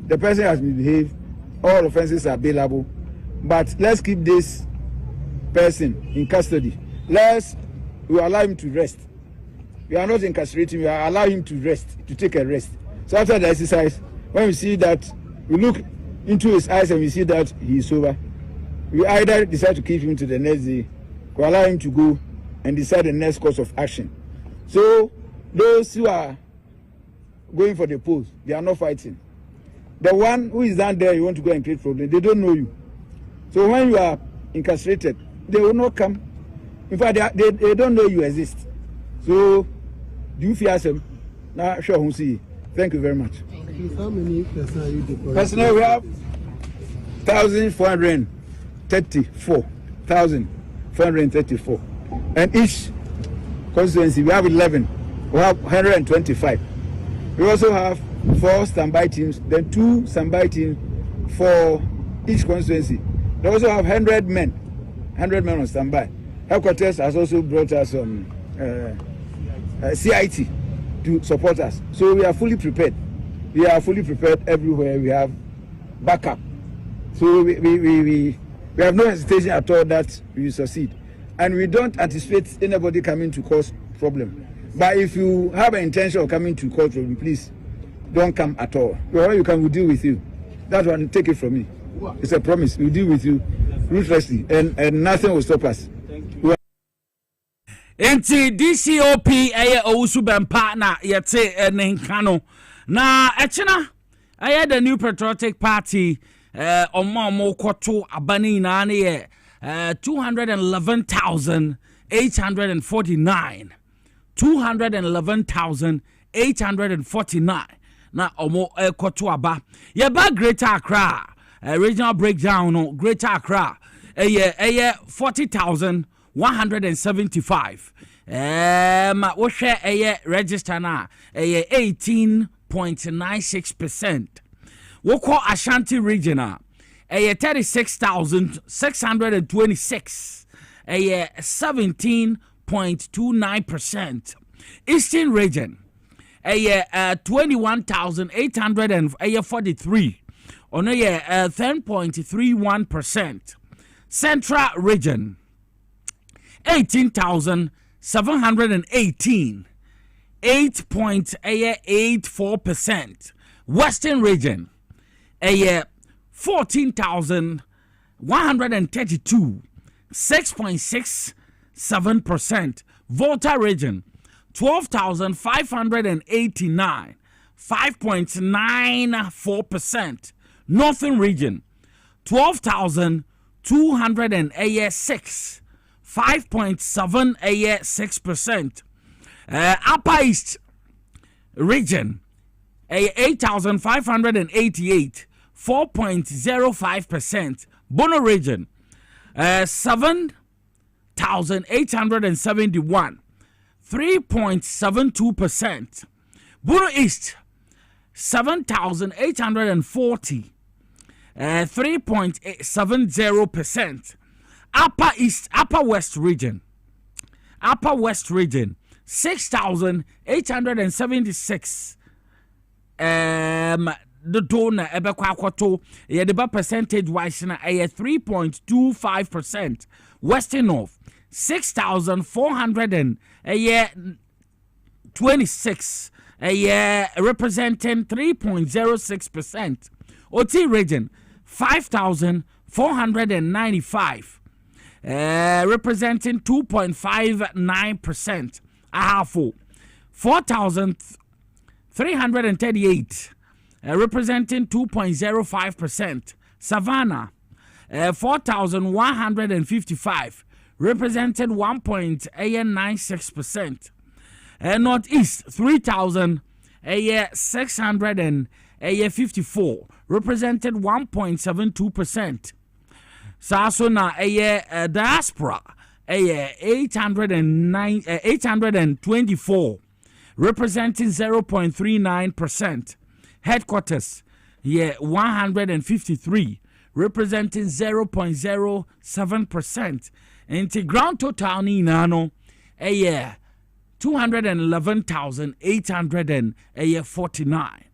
Speaker 9: the person has misbehaved, all offenses are bailable, but let's keep this person in custody. We allow him to rest. We are not incarcerating, we are allowing him to rest, to take a rest. So after the exercise, when we see that, we look into his eyes and we see that he is sober, we either decide to keep him to the next day, or allow him to go and decide the next course of action. So those who are going for the polls, they are not fighting. The one who is down there, you want to go and create problem, they don't know you. So when you are incarcerated, they will not come. In fact, they don't know you exist. So do you fear them? Now, sure, we'll see. Thank you very much.
Speaker 7: How many personnel are you deploying?
Speaker 9: Personnel, we have 1,434. 1,434. And each constituency, we have 11. We have 125. We also have 4 standby teams, then 2 standby teams for each constituency. They also have 100 men on standby. Headquarters has also brought us some CIT to support us. So we are fully prepared. We are fully prepared everywhere. We have backup. So we have no hesitation at all that we will succeed. And we don't anticipate anybody coming to cause problem. But if you have an intention of coming to cause problem, please don't come at all. Wherever you come, we'll deal with you. That one, take it from me. It's a promise. We'll deal with you ruthlessly, and nothing will stop us.
Speaker 3: Enti DCOP Owusu Bempa na yete nenkano na echina the New Patriotic Party omo kwoto abani na ne 211,849 211,849 na omo kwoto aba ye ba Greater Accra regional breakdown no Greater Accra 40,175 wo hwe register na 18.96%. wo call Ashanti region 36,626 17.29%. Eastern region 21,843 on 10.31%. Central region 18,718 8.84%. Western region 14,132 6.67%. Volta region 12,589 5.94%. Northern region 12,206 5.76%. Upper East region 8,588 4.05%. Bono region 7,871 3.72%. Bono East 7,840 3.70%. Upper West region 6,876 the donor ebekwa kwato ye the percentage wise na 3.25%. Western North 6,426 representing 3.06%. OT region 5,495 representing 2.59%. Ahafo 4,338 representing 2.05%. Savannah 4,155 representing 1.96%. Northeast 3,680 54, represented 1.72%. So na diaspora 824, representing 0.39%. Headquarters 153, representing 0.07%. And the ground total ni nano 211,849.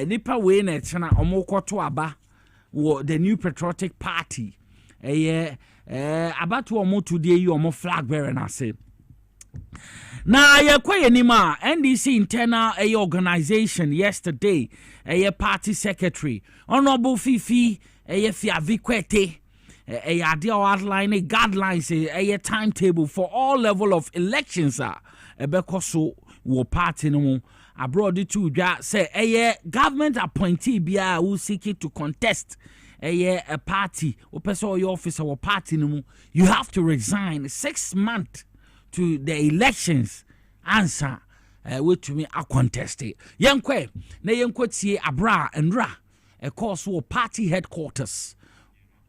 Speaker 3: Nipa we na chana omokoto aba wo the New Patriotic Party. About omo today you omo flag bearer na say. Na ye nima NDC internal organization yesterday party secretary Honorable Fifi Fiavikwete ade outline guidelines timetable for all level of elections ebekoso wo party no abroad to say government appointee bia who seek to contest a party or person or your officer or party no you have to resign 6 months to the elections answer which me a contested yankwe na yankwotie abra ndra a course wo party headquarters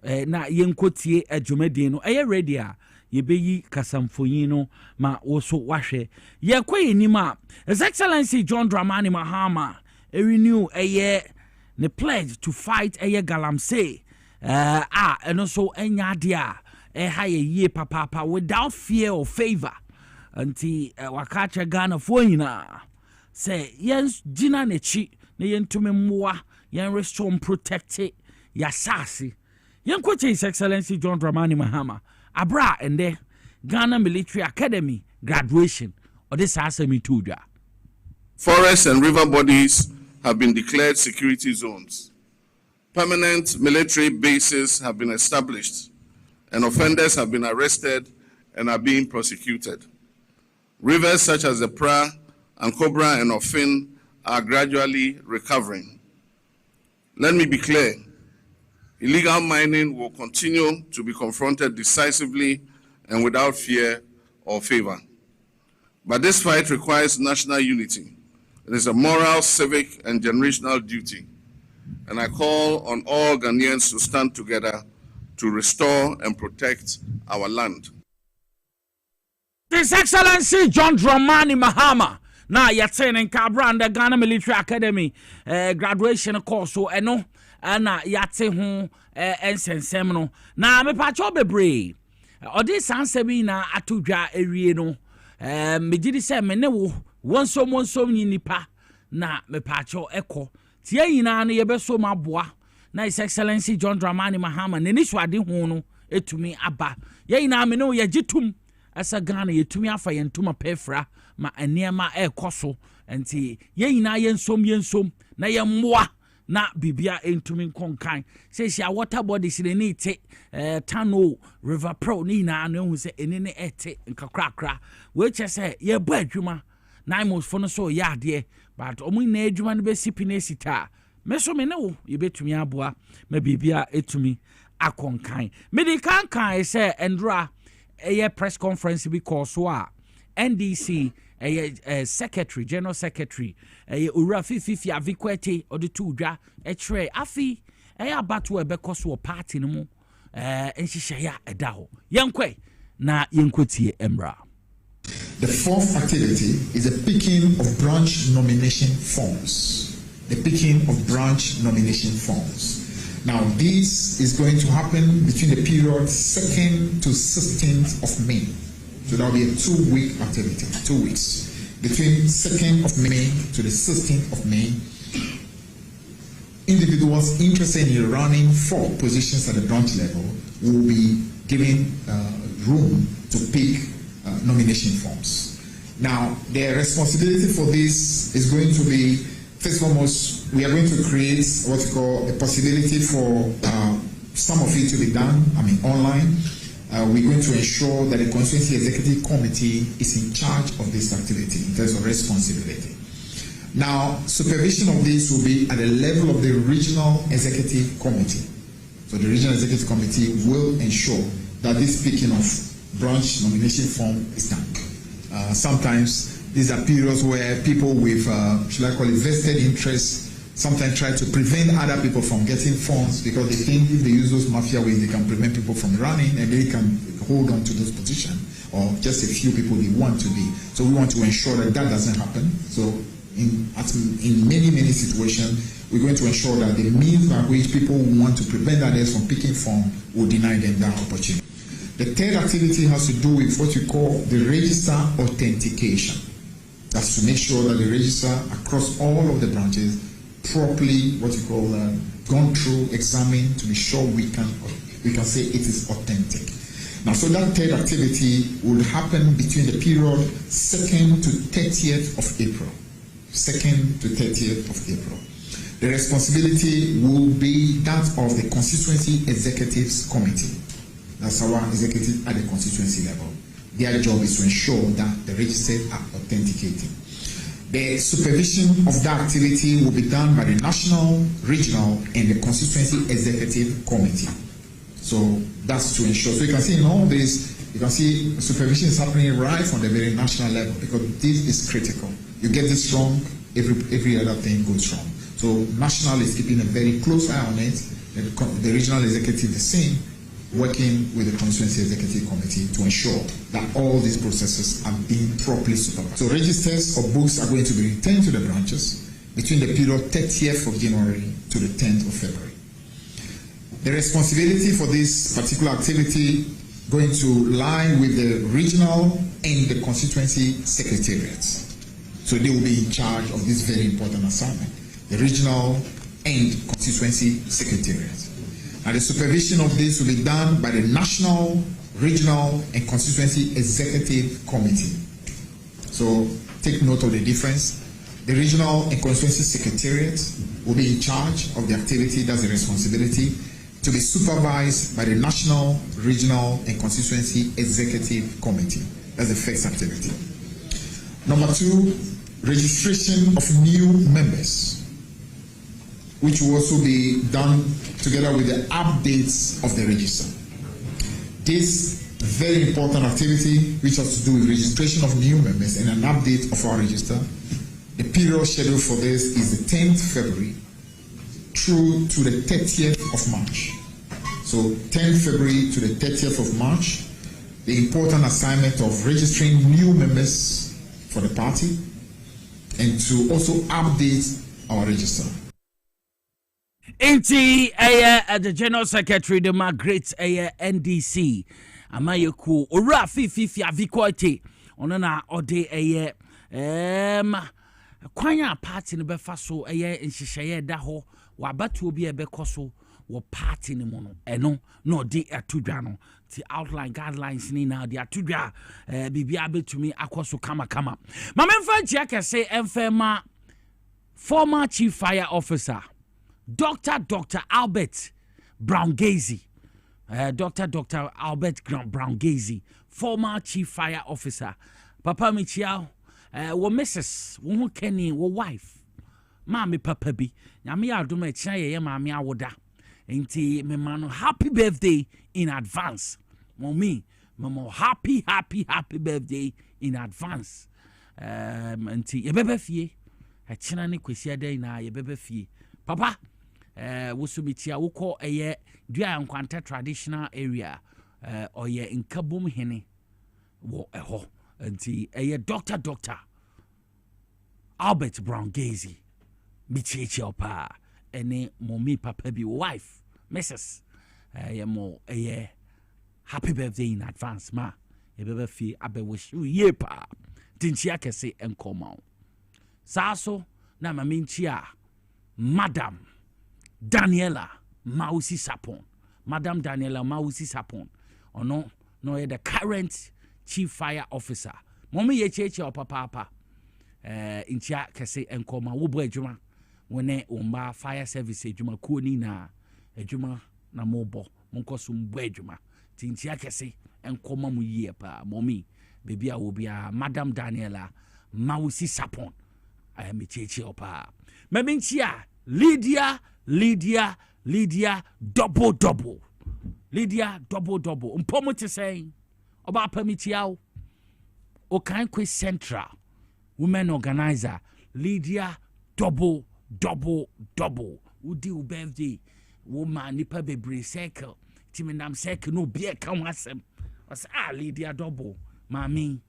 Speaker 3: na yankwotie adwumadi no ready a yebeyi kasamfoyin no ma woso wahwe yakwe nima His Excellency John Dramani Mahama renew the pledge to fight galamsey and also enya dia ye papa without fear or favor anti wakacha Ghana foyina say yens jina nechi ne yentume mwa yen restore protect yasasi yenkwoche His Excellency John Dramani Mahama abra and the Ghana Military Academy graduation or this asemi tuja.
Speaker 1: Forests and river bodies have been declared security zones. Permanent military bases have been established, and offenders have been arrested and are being prosecuted. Rivers such as the Pra and Cobra and Ofin are gradually recovering. Let me be clear. Illegal mining will continue to be confronted decisively and without fear or favor. But this fight requires national unity. It is a moral, civic, and generational duty. And I call on all Ghanaians to stand together to restore and protect our land.
Speaker 3: His Excellency John Dramani Mahama. Now, you're saying in Cabra and the Ghana Military Academy graduation course, so no. Ana yate ho ensensem na me pacho bebre odi sansemi na atodwa ewie no me gidi se me ne wo wonsom nipa na me pacho eko tie yina no ye beso maboa na His Excellency John Dramani Mahama ne niswade ho no etumi aba ye yina me ne ye gitum asa Ghana yetumi afa ye ntoma pefra ma eniema ekoso enti ye yina ye nsom na ye mmoa na bibia entumi konkan say sia water bodies ne need Tano River Pro ni na no hu say enene ete nkakrakra we che say ye ba adwuma na imo fo no so ya ade but omu na adwuma no be sipine sita me so me ne wo ye betumi aboa ma bibia etumi akonkan me di kankan say endra press conference because so NDC secretary, general secretary, Ura Fifi Fiavikwete or the Tudra, tre afi, abatu bekoso party no mo, and she share a dao. Yankwe, na yankwetie embra.
Speaker 2: The fourth activity is the picking of branch nomination forms. The picking of branch nomination forms. Now, this is going to happen between the period 2nd to 16th of May. So that will be a 2-week activity, 2 weeks. Between 2nd of May to the 16th of May, individuals interested in running for positions at the branch level will be given room to pick nomination forms. Now, their responsibility for this is going to be, first and foremost, we are going to create what we call a possibility for some of it to be done, online. We're going to ensure that the Constituency Executive Committee is in charge of this activity in terms of responsibility. Now, supervision of this will be at the level of the Regional Executive Committee. So the Regional Executive Committee will ensure that this picking of branch nomination form is done. Sometimes these are periods where people with, should I call it, vested interest sometimes try to prevent other people from getting funds because they think if they use those mafia ways, they can prevent people from running and they can hold on to those positions or just a few people they want to be. So we want to ensure that that doesn't happen. So in many, many situations, we're going to ensure that the means by which people who want to prevent others from picking funds will deny them that opportunity. The third activity has to do with what we call the register authentication. That's to make sure that the register across all of the branches properly, what we call gone through, examined to be sure we can say it is authentic. Now, so that third activity will happen between the period 2nd to 30th of April. 2nd to 30th of April. The responsibility will be that of the Constituency Executives Committee. That's our executive at the constituency level. Their job is to ensure that the registers are authenticated. The supervision of that activity will be done by the National, Regional, and the Constituency Executive Committee. So that's to ensure. So you can see in all this, you can see supervision is happening right from the very national level because this is critical. You get this wrong, every other thing goes wrong. So national is keeping a very close eye on it. The regional executive the same, working with the Constituency Executive Committee to ensure that all these processes are being properly supervised. So registers or books are going to be returned to the branches between the period 30th of January to the 10th of February. The responsibility for this particular activity going to lie with the regional and the constituency secretariats. So they will be in charge of this very important assignment, the regional and constituency secretariats. Now, the supervision of this will be done by the National, Regional, and Constituency Executive Committee. So, take note of the difference. The Regional and Constituency Secretariat will be in charge of the activity, that's the responsibility, to be supervised by the National, Regional, and Constituency Executive Committee. That's the first activity. Number 2, registration of new members, which will also be done together with the updates of the register. This very important activity, which has to do with registration of new members and an update of our register, the period scheduled for this is the 10th February through to the 30th of March. So 10th February to the 30th of March, the important assignment of registering new members for the party and to also update our register.
Speaker 3: Inti the General Secretary the Margaret NDC Amayeku Ora Fifi Avikote onana ode kwanya party ne befa so nhihye da ho wabatu obi ebekoso wo party ne mu no eno no de atudwa no ti outline guidelines ni na de atudwa bibia betumi akoso kama mamemfa ntia kese emfema former chief fire officer Dr. Albert Brown-Gazy, Dr. Albert Brown-Gazy, former chief fire officer. Papa Michiao, wo Mrs. wo Kenny, wo wife. Mami papa bi. Nyame adoma echa ye mami awoda. Enti me mano happy birthday in advance. Mommy, mama happy birthday in advance. Enti ye bebe fie. Echina ni kwesi ade na ye bebe fie. Papa wosubitia woko eye dua nkwanta traditional area oye nkabum hene wo eho nti eye Dr. Albert Brown-Gazy bichichi opa ene mommy papa bi wife Mrs. Ye mo eye happy birthday in advance ma ye bebe fi abe wish you ye pa tinchi akese enkoma saso na maminchia Madam Daniela Mausi Sapon. Madam Daniela Mausi Sapon. Ono no the current chief fire officer. Momi ye cheche o papa. Incha kese enkoma wo bo adwuma. Wone umba fire service adwuma ko ni na adwuma na mobo. Monko so mbo adwuma. Tincha kese enkoma mu yie pa. Momi bebia wo bia Madam Daniela Mausi Sapon. I am cheche opa. Meminchia Lydia double. Lydia double. Mpomo te say oba permitiao o kan kwe central women organizer Lydia double Udi u birthday woman nipa bebre circle timinam circle no be a kan wasem was Lydia double mami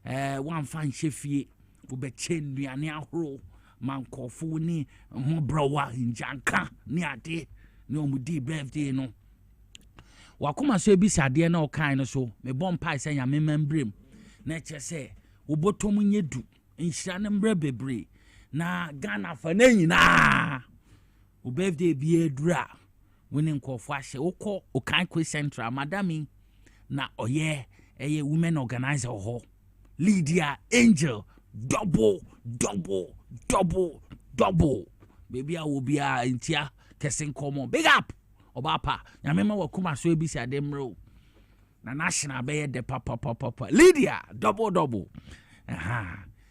Speaker 3: one fan chefie wo be chen nuane ahoro mankofo ni mo brawa njanka ni ade ni omudi birthday no wakoma so ebisade na okan no so me bompa se nya membrem na che se obotom nyedu nhira ne mbra bebre na Ghana fa na nyina o birthday bi edura woni nkofo ahye wokọ Okankwe Central madami na oye women organizer ho Lydia Angel double baby a wo bia ntia kesen komo big up obapa nyamema wakuma so ebisi ademro na national be de papa Lydia double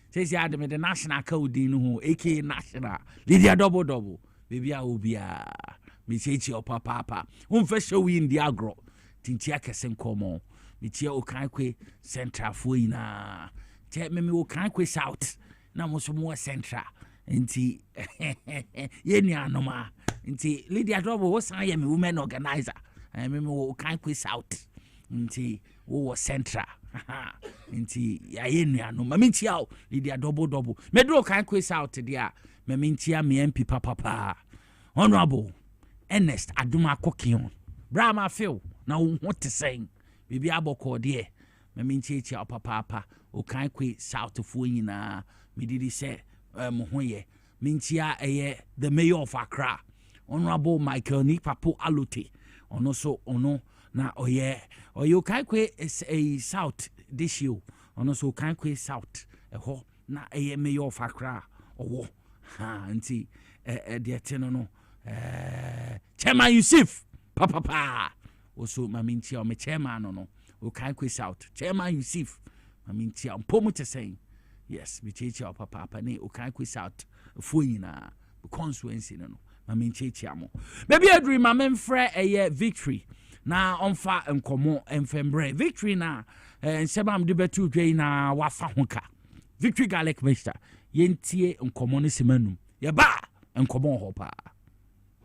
Speaker 3: says ya the national code no AK national Lydia double baby a wo bia me chechi opapa umfa show in the agro tintia kesen komo me tia Okankwe Central fo ina te me Okankwe South na mo Central nti yeni anoma nti Lydia double wo san ye me women organizer me Okankwe South nti wo Central nti ya yeni anoma me tia Lydia double me do Okankwe South dia me tia me MP papa Honorable Ernest Aduma Kokion Brahma feel na what to saying bibi aboko de me nchechi papa Okankwe South fo nyina me didi say mo hoye mintia the mayor of Accra Honorable Michael Nipapo Alote ono so ono na oye Okankwe is a South this year ono so Okankwe South ho na mayor of Accra owo ha nti de teno no Chairman Yusuf papa also mamintia o me chairman no Okankwe South Chairman Yusuf mamintia mpomu te saying yes me chechi papa ne Okankwe South fo nyina constituency no maminchechi amo baby adri mamemfre Victory na onfa enkomo enfembre Victory na nsebam de betu dwei na wafa hoka Victory garlic mixture yentie enkomo ne semanum ye ba enkomo ho pa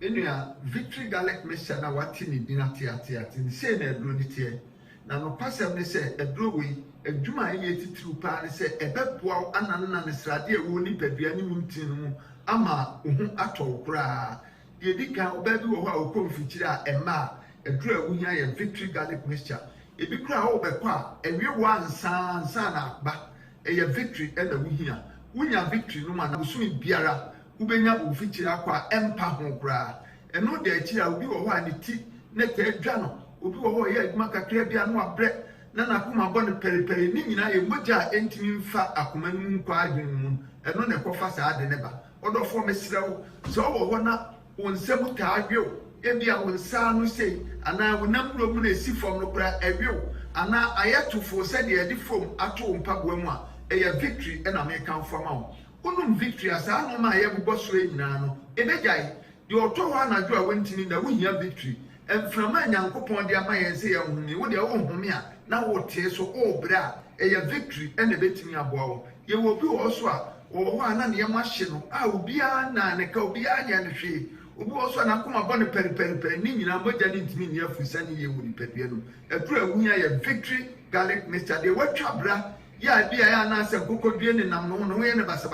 Speaker 10: enua Victory garlic mixture na wati ni dinatiate ni se na edro ni tie na no pasem ne se edro wi adwuma ye titru pa ne se ebeboa ananna ne srade e wo ni padua ni mumtin mu ama ohu atowkura ye dika obabi wo ho a okomfikiri a ema edro awunya ye Victory garlic mixture ebi kura ho obekọ a ewie wo ansa na ba ye Victory e na wunya Victory no ma na busumi biara ubenya ofikiri akwa empa ho kura eno de achi a obi wo ho a ne ti ne ka adwa no obi wo ho ye adwuma kakra bia no abre na nakuma bɔ ne periperi ni nyina ye mogya entimi mfa akoma nu nkwa adwen mu eno ne kofa saa de ne ba odofo mesrew so wo ho na wonsem ta adwew ebia wonsa no sei ana wonamro mu na esifom no kura ewew ana ayetofo se de edi fom ato mpaboa mu a eye Victory e na me kan fama wo onum Victory asa no ma ye bobɔ so nyina no ebegyae de oto ho anadwo a wantini na wohia Victory emframa nyankopon de ama yense ye hunni wo de wo home a na wo tie so obra eye Victory ene betimi aboa wo ye wo bi wo so a wo ho ana ne yema hye no a obi a na ne ka obi a nya ne hwe obi wo so na koma bɔ ne periperi ni nyina mogya ne ntimi ne afusa ne ye wo ni padua no edura awunya ye Victory garlic mixture de watwa bra ya bia ya na se kokodue ne nam no ye ne basa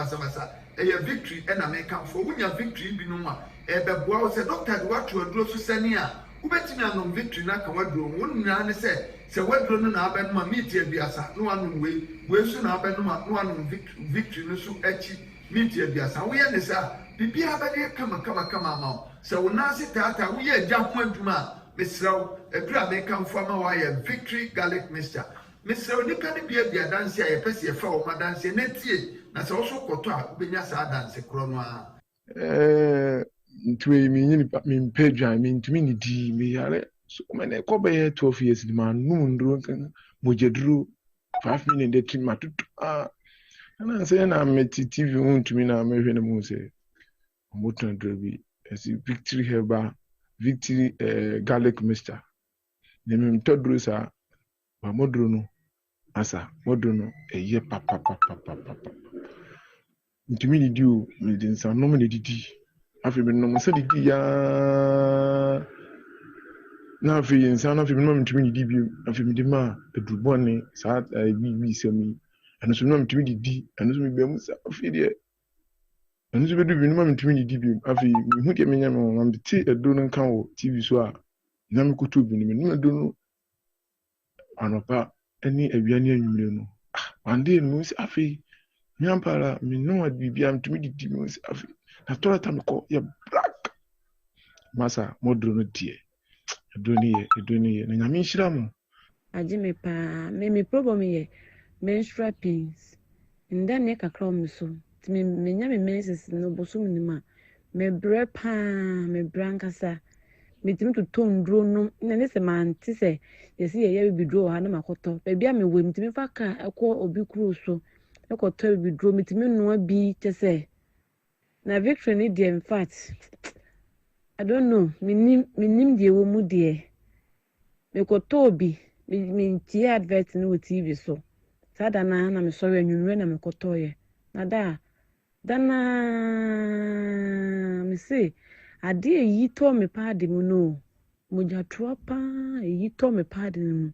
Speaker 10: eye Victory ena me kan fo wunya Victory bi no a ebeboa wo se doctor de wato aduro so sani a ubetimi anom Victory na ka waduro wonnaa ne se waduro no na abenu ma meat abiasa no anom we so na abenu ma no anom Victory no so achi meat abiasa wo ye ne sa bibia abade kama ma se wona se tata wo ye agya ho adwuma mesraw adura me kan fo ma wa ye Victory garlic mixture mesraw ni ka ne bia danse a ye pese ye fa o ma danse na tie na se wo so koto a benya sa danse kro no a
Speaker 11: ntwe mi nyini mi mpedwa mi ntumi ni di mi yare so mene ko be 12 years di man nu ndro kan mojeduru 5 minutes de trim matutu ana se na meti TV ntumi na mehwe ne mu se moto ndro bi esi Victory herba Victory garlic mixture ne mi mtoduru sa ba moduru no asa moduru no eye papa ntumi ni di o mi din sa no me di Afi me no se didi ya na afi nsa na afi me no ntumi didi bi afi me di ma edubone sa bi semi eno so no ntumi didi eno so me be mu sa afi de eno so be du bi no ntumi didi bi afi me hu de me nya me am ti edo no kan wo TV so a na me kutu bi me no edo no anopa eni awiane anwumre no ande no si afi nyampara me no adibia ntumi didi me si afi na tola ta me ko ye black masa modro no die edoni na nyame nhira mo
Speaker 12: aje me pa me problem ye menstrual pains nda ne kakra me so me nya me menses no bosom ni ma me bre pa me brankasa me timi to tondro no na ne se man ti se yesi ye bidro ha na makoto ba bia me we me timi fa ka ekọ obi kuro so ekoto bidro me timi no bi tese na victory ni dey in fact I don't know minim die wo mu de me ko tobi me tie advert no TV so sada na me so anwunwe na me ko toye na dana me say ade yi to me padi mu no mo ja tropa yi to me padi mu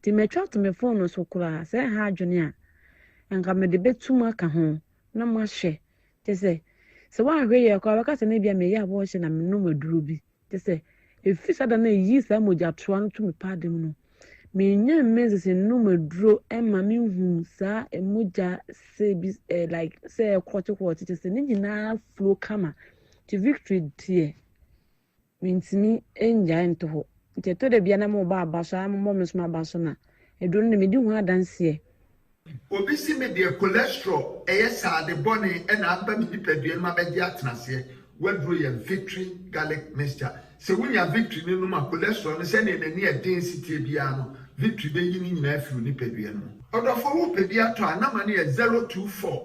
Speaker 12: ti me twa to me phone so kura say ha adwene a enka me de betuma ka ho na mo ahye te say so one way ya kwa wakati na bia me ya bo hye na me no maduro bi te say efi sada na yi sa moja toa no to me pade mu no me nya mezese no maduro e ma me hu sa emoja se bi like say kwoti te say ni na flow kama to victory tie mintimi enja ento ho te to de bia na mo ba abaso mo me so abaso na eduro ne me di hu adanse
Speaker 10: obi si me de cholesterol sa de bone na aba mi dipadua ma be dia tenase waduro ye victory garlic mixture se wunya victory ni no ma cholesterol no se ne nani e density bia no victory be yi ni nyina afi ni padua no odofo wo padua to anama ne 024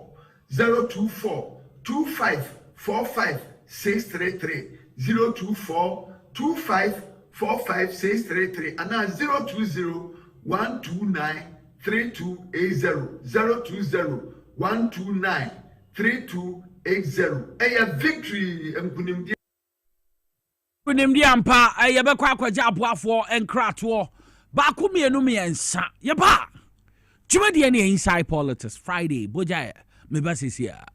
Speaker 10: 25 45 633 024 25 45 633 ana 020 129 3280 020 129 3280 eya victory
Speaker 3: kunimdi ampa ye be kwa kwaja aboafo enkrato ba ku mienu miensa ye ba twede ne inside politics Friday boja me ba sisia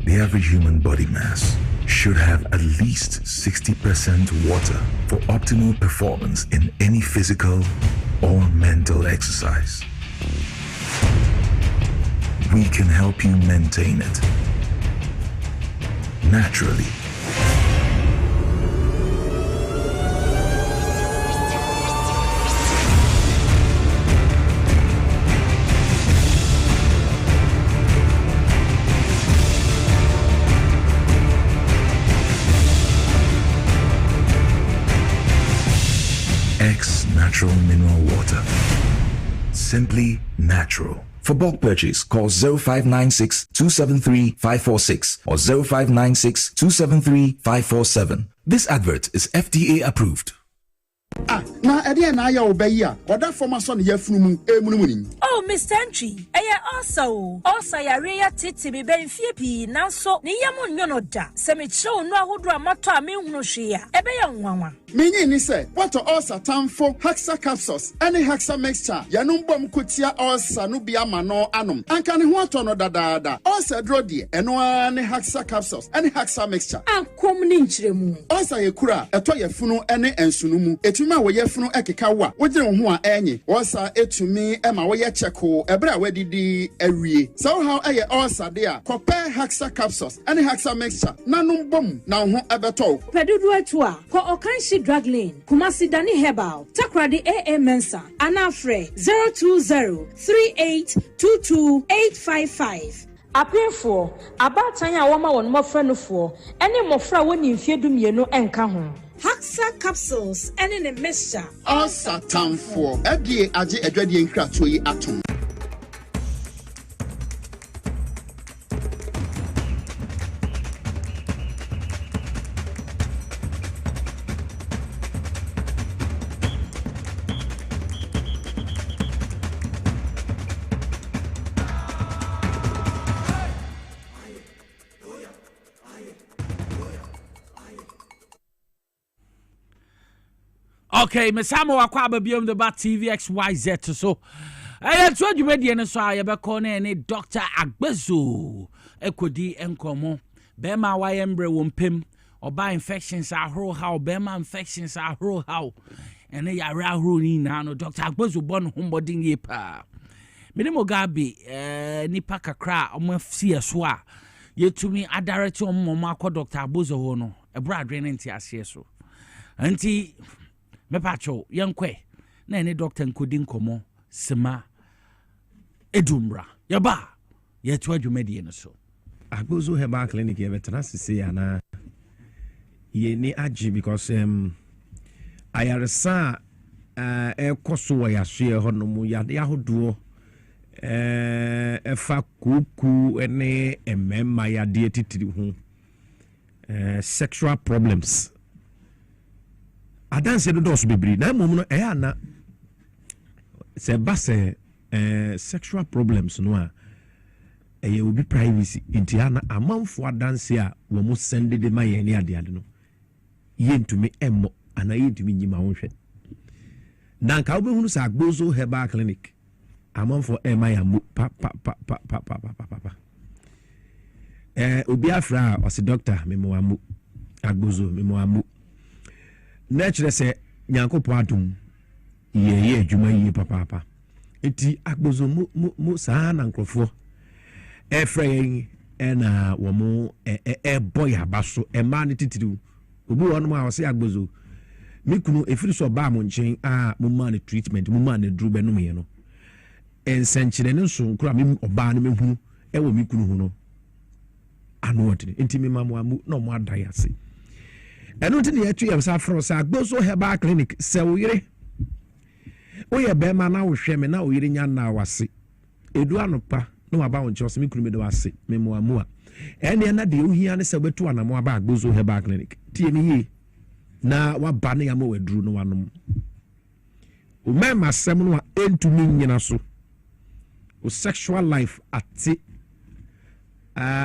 Speaker 13: The average human body mass should have at least 60% water for optimal performance in any physical or mental exercise. We can help you maintain it naturally. X Natural Mineral Water. Simply natural. For bulk purchase, call 0596 273 546 or 0596 273 547. This advert is FDA approved.
Speaker 14: Na ede na ya obayi a oda forma so ne yafunu mu emunumuni.
Speaker 15: Oh, Mr. Entry, also yare ya titi be benfie pi nanso ne yam nwono da. Se me chew no ahodo amato a me hunu hwe a ebe ya nwanwa.
Speaker 14: Menyi ni se what ulcer tamfo Hexa capsules any Hexa mixture yanum bom kotia ulcer no bia ma no anom. Anka ne ho ato no dadaada. Ulcer dro de eno ne Hexa capsules any Hexa mixture.
Speaker 15: Ankom ni nkyeremu.
Speaker 14: Ulcer ye kura eto yafunu ene ensunu mu. Etuma wo yafunu ekeka wa. Wogire ho a enye. Ulcer etumi ema wo ye cheko ebre a wadidi awie. So how eye ulcer de a compare Hexa capsules any Hexa mixture nanum bom na ho ebeto.
Speaker 15: Pedudu etu a ko okanshi drug lane Kumasi Dani Herbal Takradi AA Mensa Anafre 020-3822-855 apinfo abatan a woma won mofra no fo ene mofra woni mfie dumienu enka ho Haxa capsules ene ne mixture
Speaker 14: Asa tamfo edie age adwadie nkratoyi yi atom.
Speaker 3: Okay, Mesamo Aquaba beyond the Bat TVXYZ so. I told you median so I ever call any Dr. Agbezo Ekodi Enkomo Bema Yembre Wumpim or by infections are how Bema infections are how and they are Rahuni now Dr. Agbezo born homebody yepa. Minimo Gabi Nipa Kakra Omfsi Aswa ye to me a director Mama Dr. Agbezo Hono a brad draining so. Auntie me pacho yankwe na ene doctor nkodi nkomo sema edumra yaba yetu adwumedie no so
Speaker 16: Agbezo Herbal Clinic ye betena sisi ana ye ni agi because ayaresa ekoso wa yahwe hono ya hodo efa kuku ene emema ya de titiri ho sexual problems adanse do dos bebri na mom no ana se base sexual problems no a obi privacy inti ana amanfo adanse a wo mo sende de maye ni ade no yentumi emmo ana yentumi nyima wonhwe na nka obehunu sa Agbezo Herbal Clinic amanfo emaya mu pa obi afra o se doctor memo amu Agbezo memo amu nature say nyankopo adum ye adwuma yi papa enti Agbezo mu saa na nkrofo efre ena wo mu boy abaso ma ne titiri obi wonu ma say Agbezo mikunu efiri so ba mo nchen mo ma ne treatment mo ma ne dru benum ye no ensenchire ne nso nkura me oba ne mehu wo mikunu hu no anu odine enti me mamu amu no mo adai ase enu nti ne yatu yam sa fro sa Agbezo Herbal Clinic se uyire oye be ma na wo hwe me na uyire nya na wase edu anopa no aba won chose me kunu me do wase me mo amu a ene na de ohia ne se betu anamo aba Agbezo Herbal Clinic tie ni ye na wa ba ne ya mo wadru no wanom o mema sem no a entumi nyina so o sexual life ati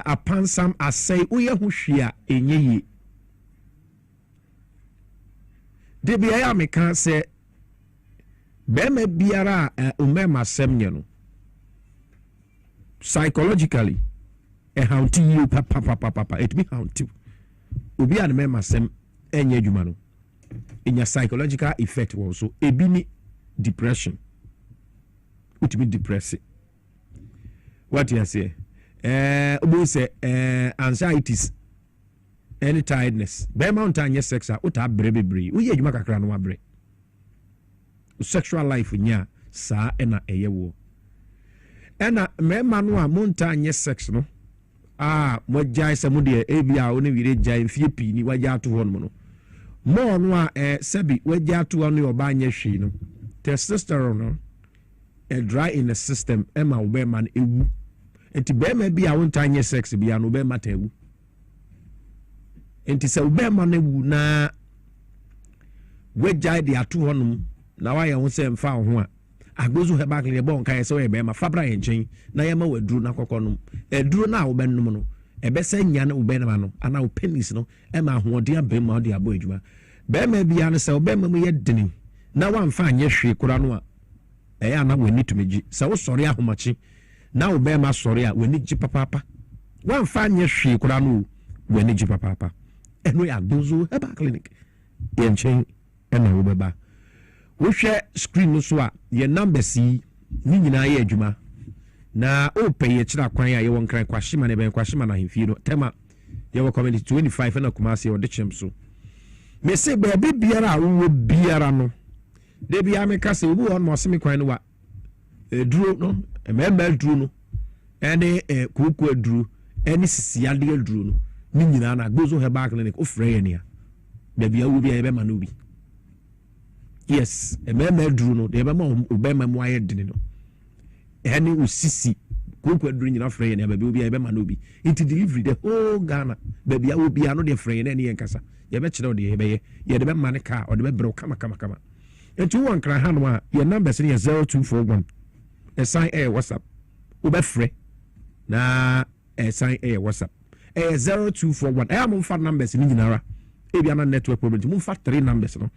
Speaker 16: apansam asai uye hu hwia enye yi de bia ya meka se be ma biara umema semnye no psychologically how to you papa it be how to obi an mema sem enye adwuma no enya psychological effect also ebi ni depression utimi depress what you say obi say anxieties any tiredness be mountain yes sex uta brebebre uye adwuma kakra no abre sexual life nya sa ena eyewo ena mema no a mountain yes sex no mo jai se mo de ebia oni wire jai fie pi ni waja to hon mo no mo no a sebi waja to ono oba nya hwi no testosterone no dry in the system ema obe man ewu enti be ma bia won tanye sex bia no be mata ewu enti se obe man ewu na waja de ato honum na wa ye ho se mfa ho a Agbezo Herbal Clinic bon kan se we be ma fabra ye nchen na ye ma wadru na kokonum edru na wo benum no ebe se nya na wo benama no ana wo penis no e ma hoode abe ma de abo adwuma be ma bia no se wo be ma mu ye deni na wa mfa anye hwe kura no a ya na wani tumeji se wo sori ahomachi na wo be ma sori a wani ji papa wa mfa anye hwe kura no wani ji papa eno ya Agbezo Herbal Clinic ye nchen e na wo beba wo hwe screen so a ye number si ni nyina ye adwuma na o pay ye kira kwan ya ye won kran kwahima ne ben kwahima na hemfie no tema ye wo community 25 na Kumasi o de chem so me se be biara wo biara no de bia me ka se obu on mo se me kwan no wa duro no ememba duro no ene kuku aduru ene sisiade aduru no ni nyina na Agbozo Herbal Clinic ofre ye nia baby awu bia ye be ma no bi yes emema aduru no de be ma obema mu aye dini no ene usisi kuku aduru nyina ofre ye nia baby obi ye be ma no bi it delivery the whole Ghana baby awu bia no de frɛ ye na ne nkasa ye be kyerɛ de ye be ye de be ma ne car o de be bro kama enti wo nkra ha no a ye numbers ne 0241 sign WhatsApp ubefre na sign WhatsApp 0241 am fa numbers ni nyinara e bia na network problem mu fa 3 numbers no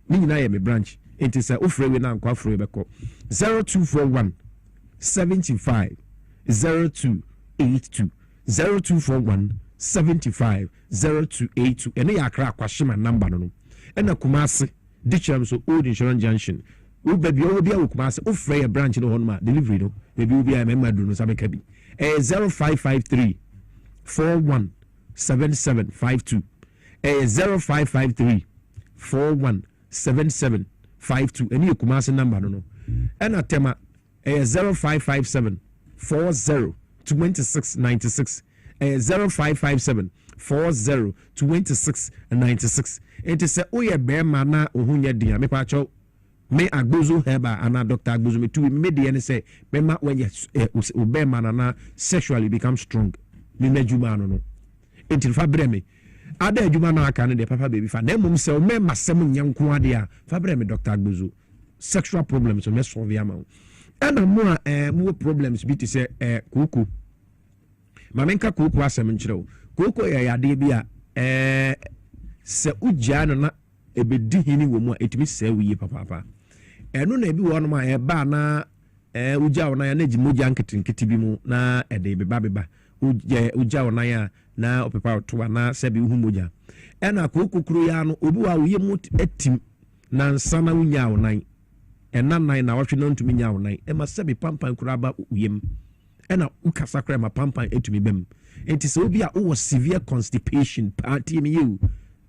Speaker 16: ni nyina ye me branch enti say ofre we na nkwa afre be ko 0241 75 0282 0241 75 0282 ene ya akra akwashima number no ena Kumasi Dicham so Old Insurance Junction baby obi a Kumasi ofre your branch no honma delivery no baby obi a member do no sabeka bi 0553 41 7752 0553 41 7752 eni Kumasi number no ena tema 0557 40 2696 0557 40 2696 it is oye bema na ohunya dia me pa cho me Agbozo Herbal ana Dr. Agbozo me to me dey say bema when bema na sexually become strong me na juma no entil fa bre me ada juma na aka ne de papa baby fa na mum se o me masem nyanko ade a fa bre me Dr. Agbozo sexual problems o me solve ya ma ana mo mo problems bi to say kuku mamenka kuku asem nkyerɛ kuku ya ade bi a se ugya no na ebedi hini wo mu a etimi se wiye papa eno na ebi wo no ma eba na ugya wo na ya na gimoja nketinketi bi mu na ede beba ugya wo na ya na opepa to na se bi hu moja ena kokokuru ya no obi wa wiye mu etim na nsa na unya wo nan ena nan na wahwe no ntumi nya wo nan e ma se bi pampan kuraba uyem ena ukasa kra ma pampan etumi bem enti se obi a wo severe constipation party me you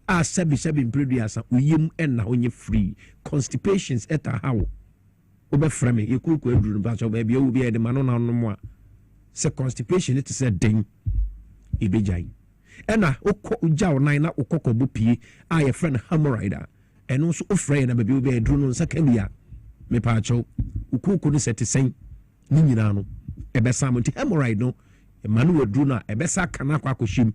Speaker 16: a sebi impreduasa uyim enna onye free constipations eta how obefra me yekuku aduru ba so ba bia obi e de mano na no mo a se constipation it is a den ibejai enna okọ ugya onan na okọkọ pie a ye friend hemorrhoid eno so ofra na ba bia obi e duru no sakamia me pa cho ukuku ni setisen ni nyina no ebesa mo ti hemorrhoid no e manu aduru na ebesa kana kwa akoshim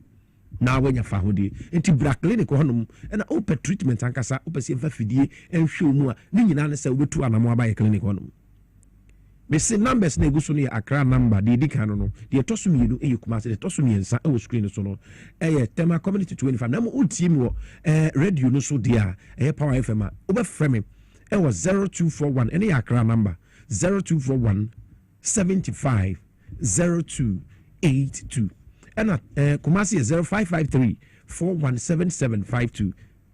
Speaker 16: na wanya fa hodie enti bra clinic honum na open treatment ankasa opese fa fidie enhwe mu a ni nyina ne se obetu anamo abaye clinic honum me se numbers na eguso ne Accra number de dika no de tosum yenu Kumasi de tosum yensa e wo screen so no Tema community 25 na mo ultim wo radio no so dia Power FM a obefrɛ me was 0241 ene Accra number 0241 75 0282 and Kumasi is 0553 417752.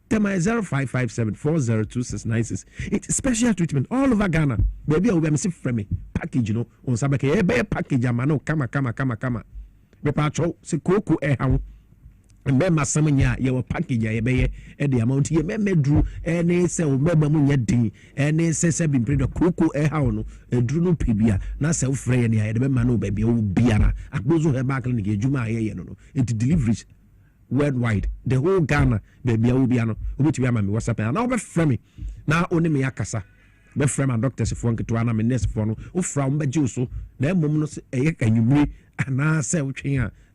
Speaker 16: Tema is 0557 402696. It's special treatment all over Ghana. Baby, I will be frame package, you know, on Sabake, a package, amano, kama. Repacho, se koko how. And then my summon your package, at the amount here, drew, and they say, remember mun yet, and they say, been pretty cocoa, how no, a druno pibia, not self free, and I had a man, baby, oh, Biana, Agbozo Herbal Clinic, Juma, no, it delivers worldwide, the whole Ghana, baby, oh, Biano, which we are my WhatsApp, and I'll be frame now only me akasa. Be frame and doctors if one to an amines for no, from Bejuso, then moments a can you me, and I say,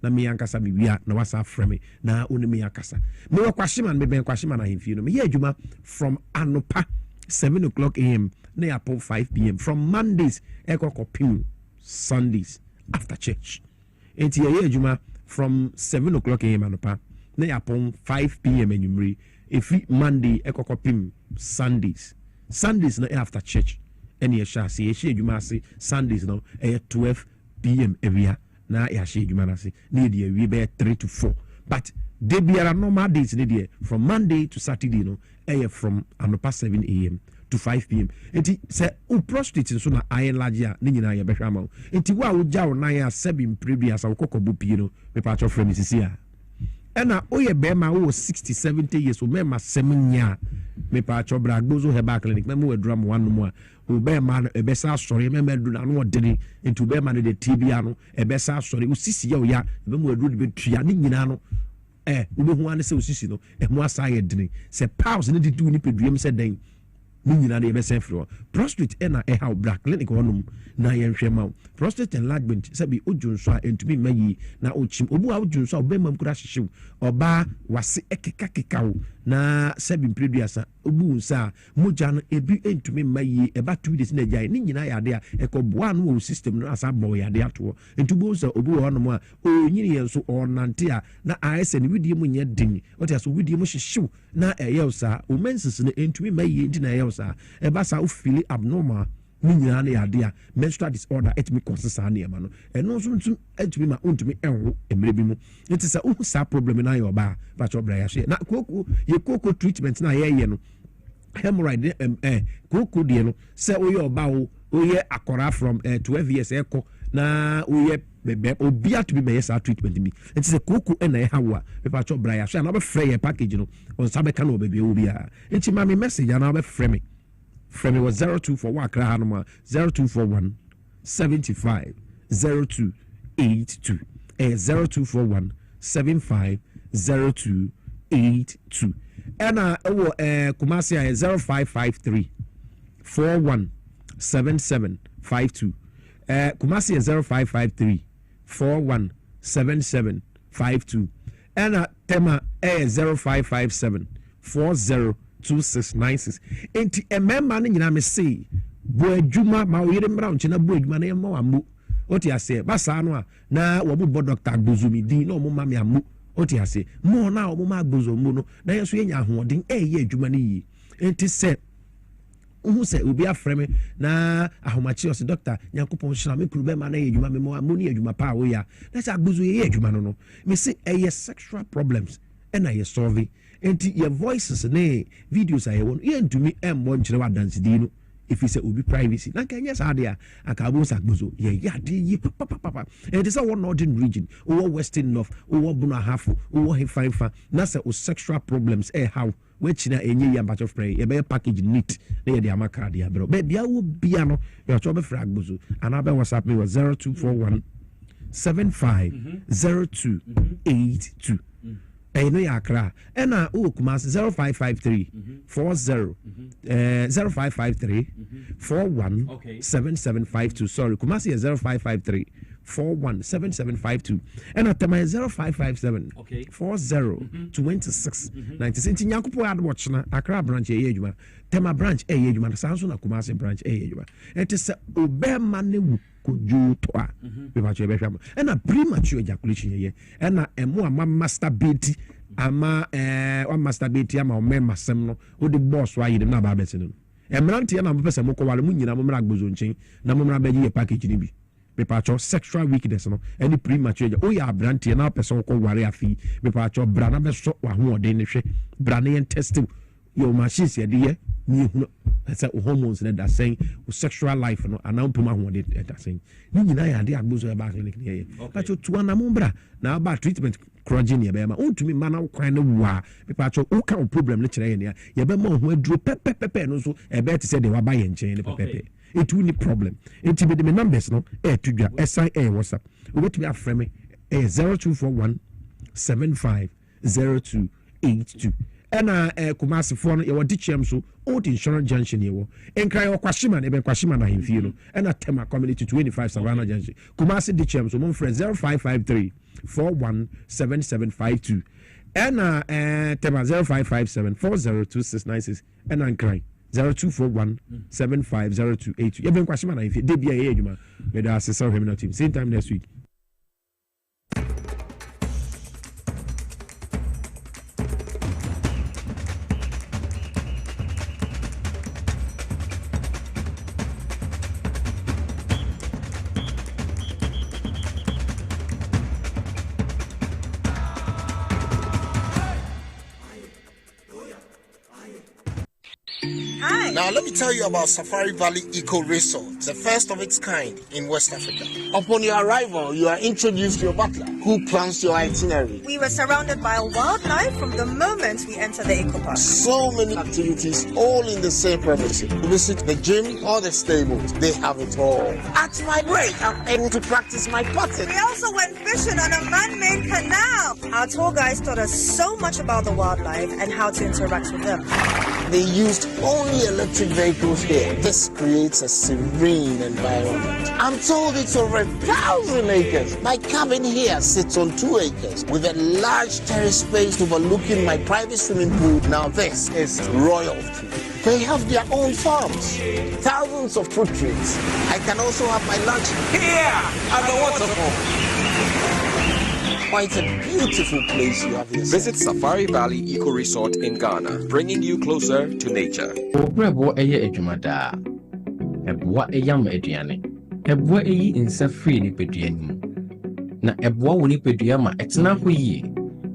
Speaker 16: na me ankasa bibia na wasa frame na oni me akasa me wakwashima me ben kwashima na himfie no me ye adwuma from anopa 7 o'clock am na ya 5 p.m. from Mondays ekokopim Sundays after church enti ye adwuma from 7 o'clock am anopa na ya 5 p.m. enwumre efi Monday ekokopim Sundays na after church eni ye sha se ye adwuma se Sundays no 12 p.m. every na ya she adwuma na se na dey we be 3 to 4 but they be are normal days ne dey from Monday to Saturday no from anopa 7 a.m. to 5 p.m. enti say o prostitute so na iron large a ne nyina ye behwa ma enti wa wo ja wo nan a 7 previous a kokobo pie no me pa cho frame sisi a ena oye be ma wo 60 70 years o me ma semnya me pa cho bra Agbozo Herbal Clinic me mo wadura mo wanu mo a obema no ebesa sori memedu na no odere into obema no de tibia no ebesa sori usisi ya oya ebemu adu de betua ne nyina no ubehu ane se usisi no emu asa ye dene se pause ne didu ni peduem se den ni nyina na ebesa fro prostate na how black clinic honum na ye nhwe ma prostate enlargement se bi ojunso a entumi mayi na ochim obu a ojunso a obema mkura hyehyew oba wase ekeka na se bi mpreduasa obu nsa moja no ebi entumi mayi eba 2 days na jai ni nyina ya de a ekoboa no wo system no asa bo ya de ato entubo nsa obu honum a onyini yenso onante a na ayese ne widie mu nye din otia so widie mu hyehyew na eyelsa o menses no entumi mayi ndi na eyelsa eba sa o feel abnormal ni nyina na yade a menstrual disorder etimi consesa na ema no eno so ntum etimi ma ontumi enwo emre bi mu it is a sa problem na your ba cho bra ya hye na koko treatment na ye no hemorrhoid koko de no se oye oba o oye akora from 12 years eko na oye bebe obi to be me sa treatment bi it is a koko na e hawa pe cho bra ya hye na be free your package no on sabe kan obi obi a enti ma me message na be free me from it was 0241 Krahanoma 0241 75 0282 0241 75 0282 and Kumasi 0553 41 7752 Kumasi 0553 41 7752 and Tema 0557 40 2696 enti ememma no nyina me sei bo adwuma ma oyere mra nche na bo adwuma na yema wamu oti ase basa no a na wo bo doctor Gbozumi din na omma me amu oti ase mo na omma Gbozumi no na yeso yenya ahoden ye adwuma no yi enti se uhu se obi afreme na ahomachi ose doctor Nyankopon hira me kuru be ma na ye adwuma me mo amu ni adwuma pa wo ya na se Gbozumi ye adwuma no me se sexual problems and I solve enti your voices ne videos I want ye ntumi embo nkyere wa dance di no if you say obi privacy na kan yes ade a akabo sakbozo ye ade yi papa and this one northern region or western north or Buna Hafu or Hefanfa na say o sexual problems how which na enye ya batch of pray e be package neat na ye de amaka de abro be bia wo bia no your chobe fragbozo and abe WhatsApp me was 0241 750282 no yakra ena o Kumasi 0553 40 0553 41 7752 sorry Kumasi 0553 41 7752 ena tema 0557 40 26 90 Nyankopon ad watch na Accra branch e adwuma tema branch e adwuma sanso na Kumasi branch e adwuma enti se obema ne wu koju to a be ba che be hwam na premature ejaculation ye na emo ama masturbate ama o masturbate ama o memasem no o de boss wa yidem na ba bese no emrante na mpese moko wale munyina momra Gbozo nchen na momra ba ye package ni bi be pa cho sexual weakness no any premature o ya abrante na person ko ware afi be pa cho bra na be so wa ho ode ne hwe bra na yen test your machines ye de ni hu say hormones that saying sexual life no and now puma ho de that saying ni nyina ya de Gbozo e ba clinic ne ye but to na mombra na ba treatment crudging ye be ma untumi ma na kwan na wa be pa cho o kan problem ne kire ye ne ye be ma ho aduro pepepepe no so e be te say de wa ba ye nchen ne pepepe it will need problem it be the numbers no to dwa SI WhatsApp we bet me aframe 0241 75 0282 ena Kumasi fo no ye wodi chem so old insurance junction ye wo enkran yo kwashima na kwashima na himfie no ena tema community 25 Savannah junction Kumasi di chem so mon friend 0553 417752 ena tema 0557 402696 ena enkran 0241 750282 ye ben kwashima na himfie de bia ye adwuma me da asesa hwem team same time next week.
Speaker 17: Hi, Now, let me tell you about Safari Valley Eco Resort, the first of its kind in West Africa. Upon your arrival, you are introduced to your butler, who plans your itinerary.
Speaker 18: We were surrounded by wildlife from the moment we entered the eco park.
Speaker 17: So many activities, all in the same premises. Visit the gym or the stables, they have it all. At my break, I'm able to practice my putting.
Speaker 18: We also went fishing on a man-made canal. Our tour guides taught us so much about the wildlife and how to interact with them.
Speaker 17: They used only electric vehicles here. This creates a serene environment. I'm told it's over 1,000 acres. My cabin here sits on 2 acres with a large terrace space overlooking my private swimming pool. Now this is royalty. They have their own farms, thousands of fruit trees. I can also have my lunch here at the waterfall. Quite a beautiful place you have here.
Speaker 19: Visit Safari Valley Eco Resort in Ghana, bringing you closer to nature.
Speaker 20: Obrebo eye ejumada. Ebwa eyam eduane. Ebwa eyi insa free ni peduani. Na ebwa woni pedua ma etena ho yi.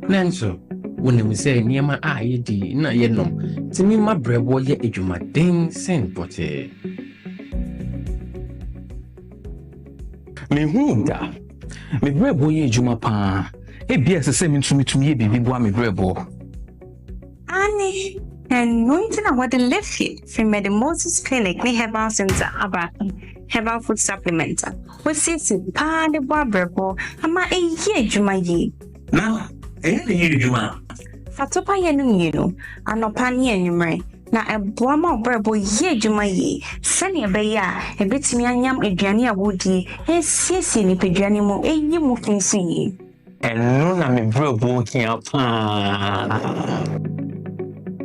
Speaker 20: Nanso wonim se niema a yedi na yenom. Timi ma brebo ye ejumaden sen pote.
Speaker 21: Mehunda. Me brebo ye juma pa. Ebia se me tumi ye bibi boa me brebo.
Speaker 22: Ani, and nointing a what the left here from the Moses Clinic, we have our center about herbal food supplement. We see pa de boa brebo, ama e ye juma ye.
Speaker 21: Na, ye juma.
Speaker 22: Fatopa ye no, anopa ni enyumre. Na eboa ma brebo ye juma ye. Sani ebeya, ebetimi anyam aduane a wodi, esiesie ni peduane mo eyi mo finsi ye.
Speaker 21: Eno na me brebo kia pa.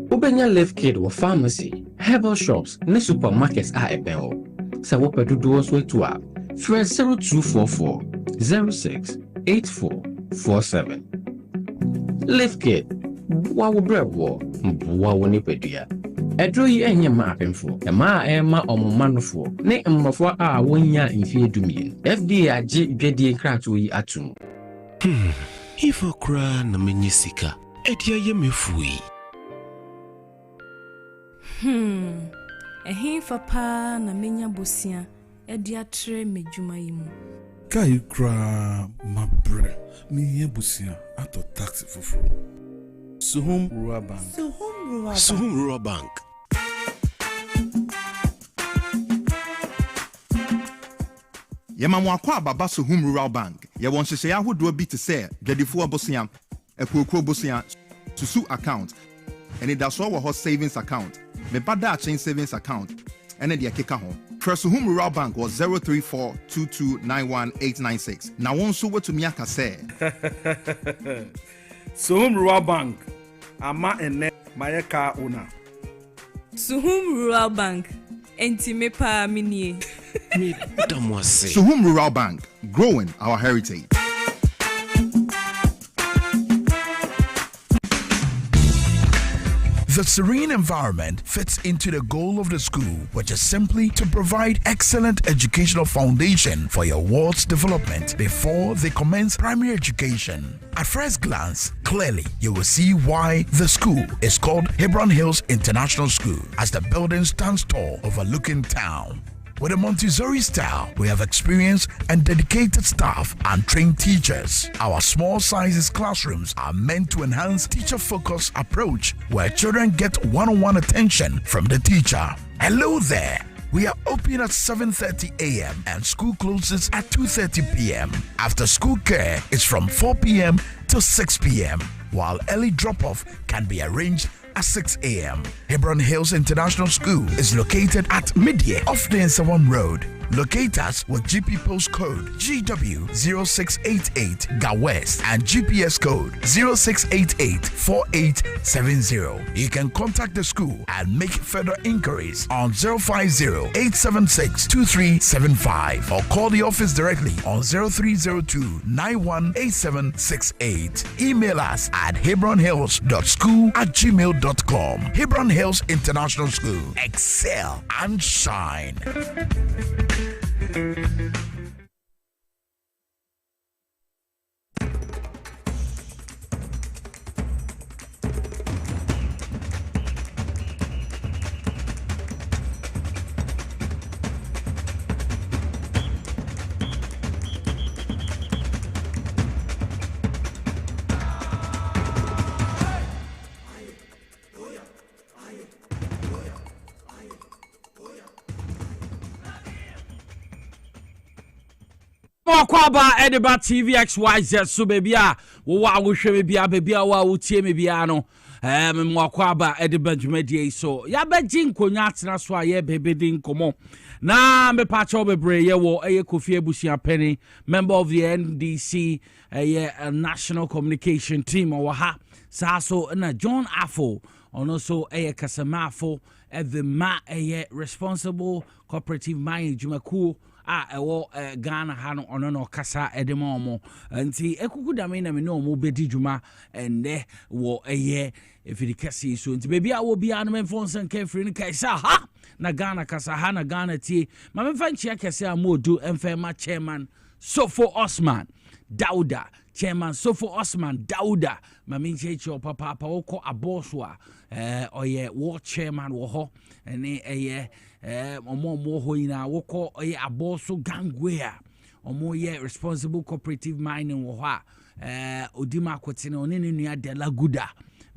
Speaker 20: Ubenya Live Kid or pharmacy, herbal shops, ne supermarkets are ebeo. Sa wope dudu oswe tuwa. Fresh 0244 06 8447. Live Kid, wawu brebo, wawu ni pedia. Edro yi enye ma apemfo, ema ema omomanofo, ne mmofo a wonya mfie dumien. FDA age dwedie krato yi atum.
Speaker 23: If okra na menyisika, edia ye mefui.
Speaker 24: Ehin fa na menya bosia, edia tre medwuma yi mu.
Speaker 25: Kai kra mabre, mi ye bosia ato taxi fufu. Suhum Rural Bank.
Speaker 23: Suhum Rural Bank.
Speaker 26: Yemamwa kwa baba Suhum Rural Bank. Ye won hye ahodo bi te se dwadifo abosia, ekokro bosia, susu account. And it does all savings account. Me bada chain savings account. And then the keka ho. Suhum Rural Bank was 03422919896. Now one so what to me aka say.
Speaker 25: Suhum Rural Bank. Ama ene mayeka una.
Speaker 24: Suhum Rural Bank. Enti me pa minie.
Speaker 26: Suhum Rural Bank, growing our heritage.
Speaker 27: The serene environment fits into the goal of the school, which is simply to provide excellent educational foundation for your ward's development before they commence primary education. At first glance, clearly you will see why the school is called Hebron Hills International School, as the building stands tall overlooking town. With a Montessori style, we have experienced and dedicated staff and trained teachers. Our small sizes classrooms are meant to enhance teacher-focused approach where children get one-on-one attention from the teacher. Hello there. We are open at 7:30 a.m. and school closes at 2:30 p.m. After school care is from 4 p.m. to 6 p.m., while early drop-off can be arranged at 6 a.m. Hebron Hills International School is located at Midye off the Nsawam Road. Locate us with GP postcode GW0688 GA West and GPS code 06884870. You can contact the school and make further inquiries on 050-876-2375 or call the office directly on 0302-918768. Email us at hebronhills.school@gmail.com. Hebron Hills International School. Excel and shine.
Speaker 3: Kwaba Ediba TVXYZ so baby a wo wa wo hwe me bia baby a wo tie me bia no Kwaba Ediba dwumadie so ya beji nkonya atena so a ye bebedi nkomo na me pa cho bebre ye wo Kofi Abusia Penny, member of the NDC National Communication Team or ha sa so na John Afo ono so Kasamafo the ma responsible cooperative mind jumaku ewo Ghana ha no ono no kasa edema omo nti ekuku dame na me no omo bedi dwuma ende wo efidikasi so nti baby a wo bia no memfon san ka free ni kaisa ha na Ghana kasa ha na Ghana tie ma memfa nchia kese amodu emfema chairman Sofo Osman Dauda chairman Sofo Osman Dauda ma minche cho papa woko aboswa oye wo chairman wo ho ene omo ho ina woko oye aboso gangwea omo ye responsible cooperative mining wo ha odima kwotene onene nua de la guda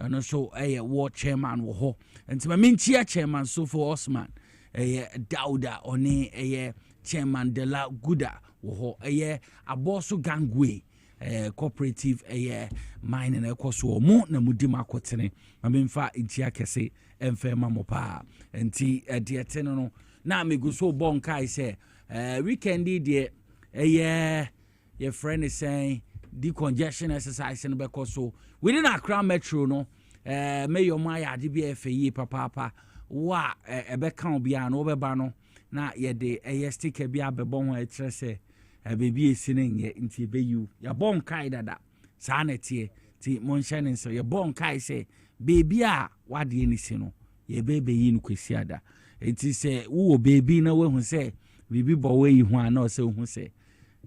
Speaker 3: no so wo chairman wo ho enti ma minchia chairman Sofo Osman Dauda one chairman de la guda wo ho aboso gangwe cooperative mining ekoso mo na mudima kwotene ma memfa ntia kese emfema mo pa enti de etene no na meguso bon kai say weekend de your friend is saying decongestion exercise no because so within Accra Metro no may your my adibia fe papa wa ebe kan obia no obeba no na ye de sticker bia bebon ho etre say baby esinin ye nti be you ya bon kai dada sa na tie ti monshane so ye bon kai say baby a wade ni si no ye bebe yi no kwesi ada enti say wo baby na we hu say bibi bo we yi hu ana say hu say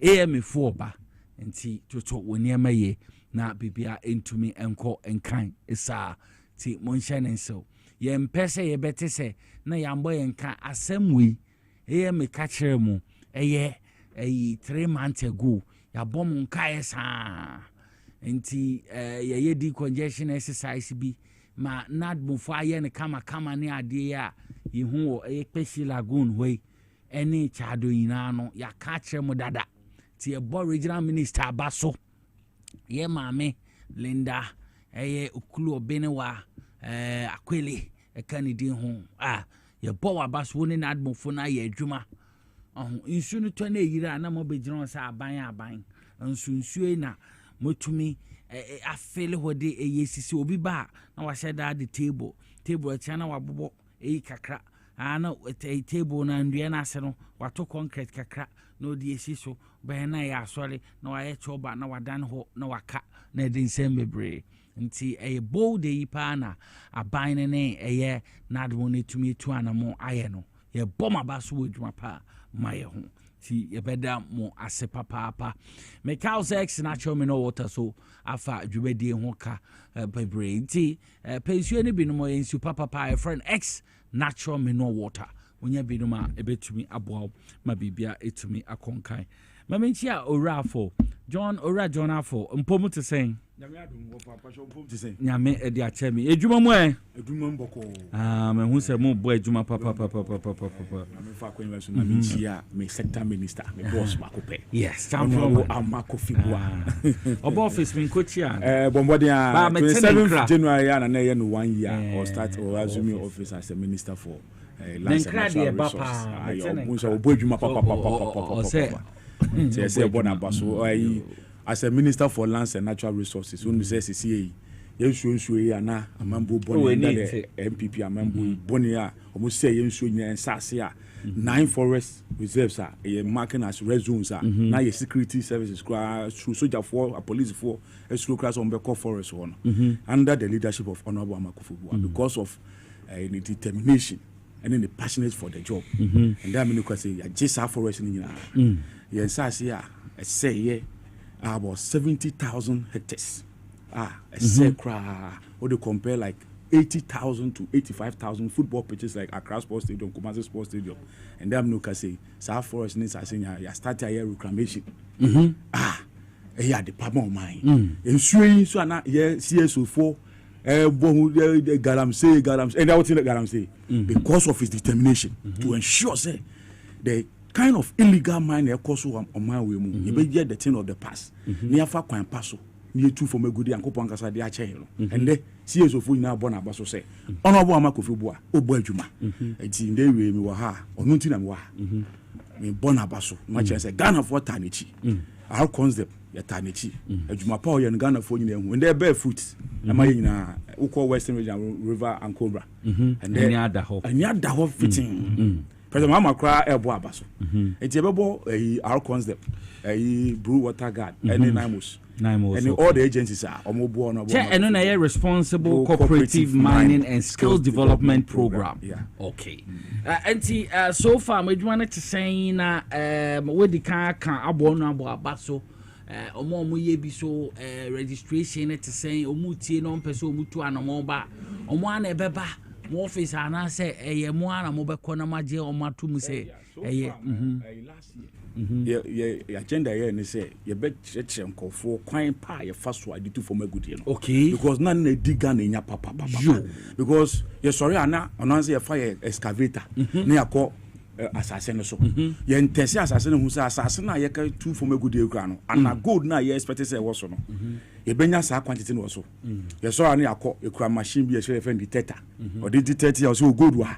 Speaker 3: am4 ba enti toto woni amaye na baby a entumi enko enkan isa ti monshane so ye mpese ye bete say na yambo yenka asemwi me ka kire mu 3 months ago ya bom nkae sa enti ye decongestion exercise bi ma nadmufo aye ne kama ne ade ya yehu wo Peshi Lagoon hoi eni chado ina no ya ka kire mu dada ti regional minister abaso ye maame Linda okulu obenewa akwele kanidi ho ye bo abaso ne nadmufo na ye adwuma insu no to na yira na mo begiro sa aban nsu na motumi afele hode yesisi obi ba na wa sheda the table atia na wabobo kakra na table na ndua na ase no wato concrete kakra na odi esiso ba na ya asore na wa ye choba na wadan ho na waka na edin sembebre nti bold yipa na aban ne na adwo ne tumi tu anamo aye no ye boma baso wodwuma pa maye ho ti ye beda mo ase papa Mekals X natural mineral water so afa dwubedie ho ka bebre nti pensuo ne binom yensu papa friend X natural mineral water wonya binom a ebetumi aboa ma bibia etumi akonkan mamenchia orafo John afo mpomu te sen nyame adom wo papa sho mpomu te sen nyame edi achemi edwuma mu edwuma mboko me hu se mu bo edwuma papa me fa kwenwa so na menchia me sector minister me boss makope yes champion amakofi boa obo office me kochia bombodi a 27th January na ye no 1 year or start or assume office as a minister for land and natural resources ayo so obo edwuma papa say born abaso as a minister for lands and natural resources when say CCA yensuo ana amambo boni na MPP amambo boni a almost say yensuo nya ensase a 9 forest reserves are marking as red zones na your security services through soldier for police for through class on Beko forest one under the leadership of Honorable Amakofi because of the determination and then the passionate for the job and that mean you say just forest in yes, I say about 70,000 hectares. I say what they compare like 80,000 to 85,000 football pitches like Accra Sports Stadium, Kumasi Sports Stadium, and them no can say South Forest needs I say ya start a reclamation. Department of mine. And so na CSO4 Galamsey and I would say Galamsey because of his determination to ensure say the
Speaker 1: kind of illegal mine ekoso on my way mu you be get the thing of the past near fa kwan paso near two from a good yankopon kasa de ache no and the CS of na born abaso say honorable amakofi boa obo adwuma enti nde we mi wo ha onu nti na mi wa me born abaso ma che say Ghana for tanichi our concept ya tanichi adwuma pa o ye Ghana for nyina hu nde barefoot na ma nyina ukọ Western Region River and Cobra and then any other ho fitting President Mama Kra Ebo Abaso. It's a bebo our concept, a Blue Water Guard, and Nimos. And all the agencies are almost
Speaker 3: and then a responsible cooperative mining and skills development program.
Speaker 1: Yeah.
Speaker 3: Okay. And so far, we wanted to say na where the car can abona abaso. Omo mu ye bi so registration to say omutie no person omutu anomoba omo ana ebeba mo office ana say eye mo ana mo bekọ na maje o matum say eye
Speaker 1: last year agenda here ni say ye be chire nkofo kwan pa ye fa so aditu for magudie no
Speaker 3: okay
Speaker 1: because na na diga na nya papa because ye sorry ana ono say ye fa ye excavator na yakọ assassin no so ye ntese assassin hu say assassin na ye ka tu for magudie kra no ana gold na ye expect say wo so no ye benya sa quantity no so ye so ana yakọ ekura machine bi ye share friend detector or the detector you so gold wa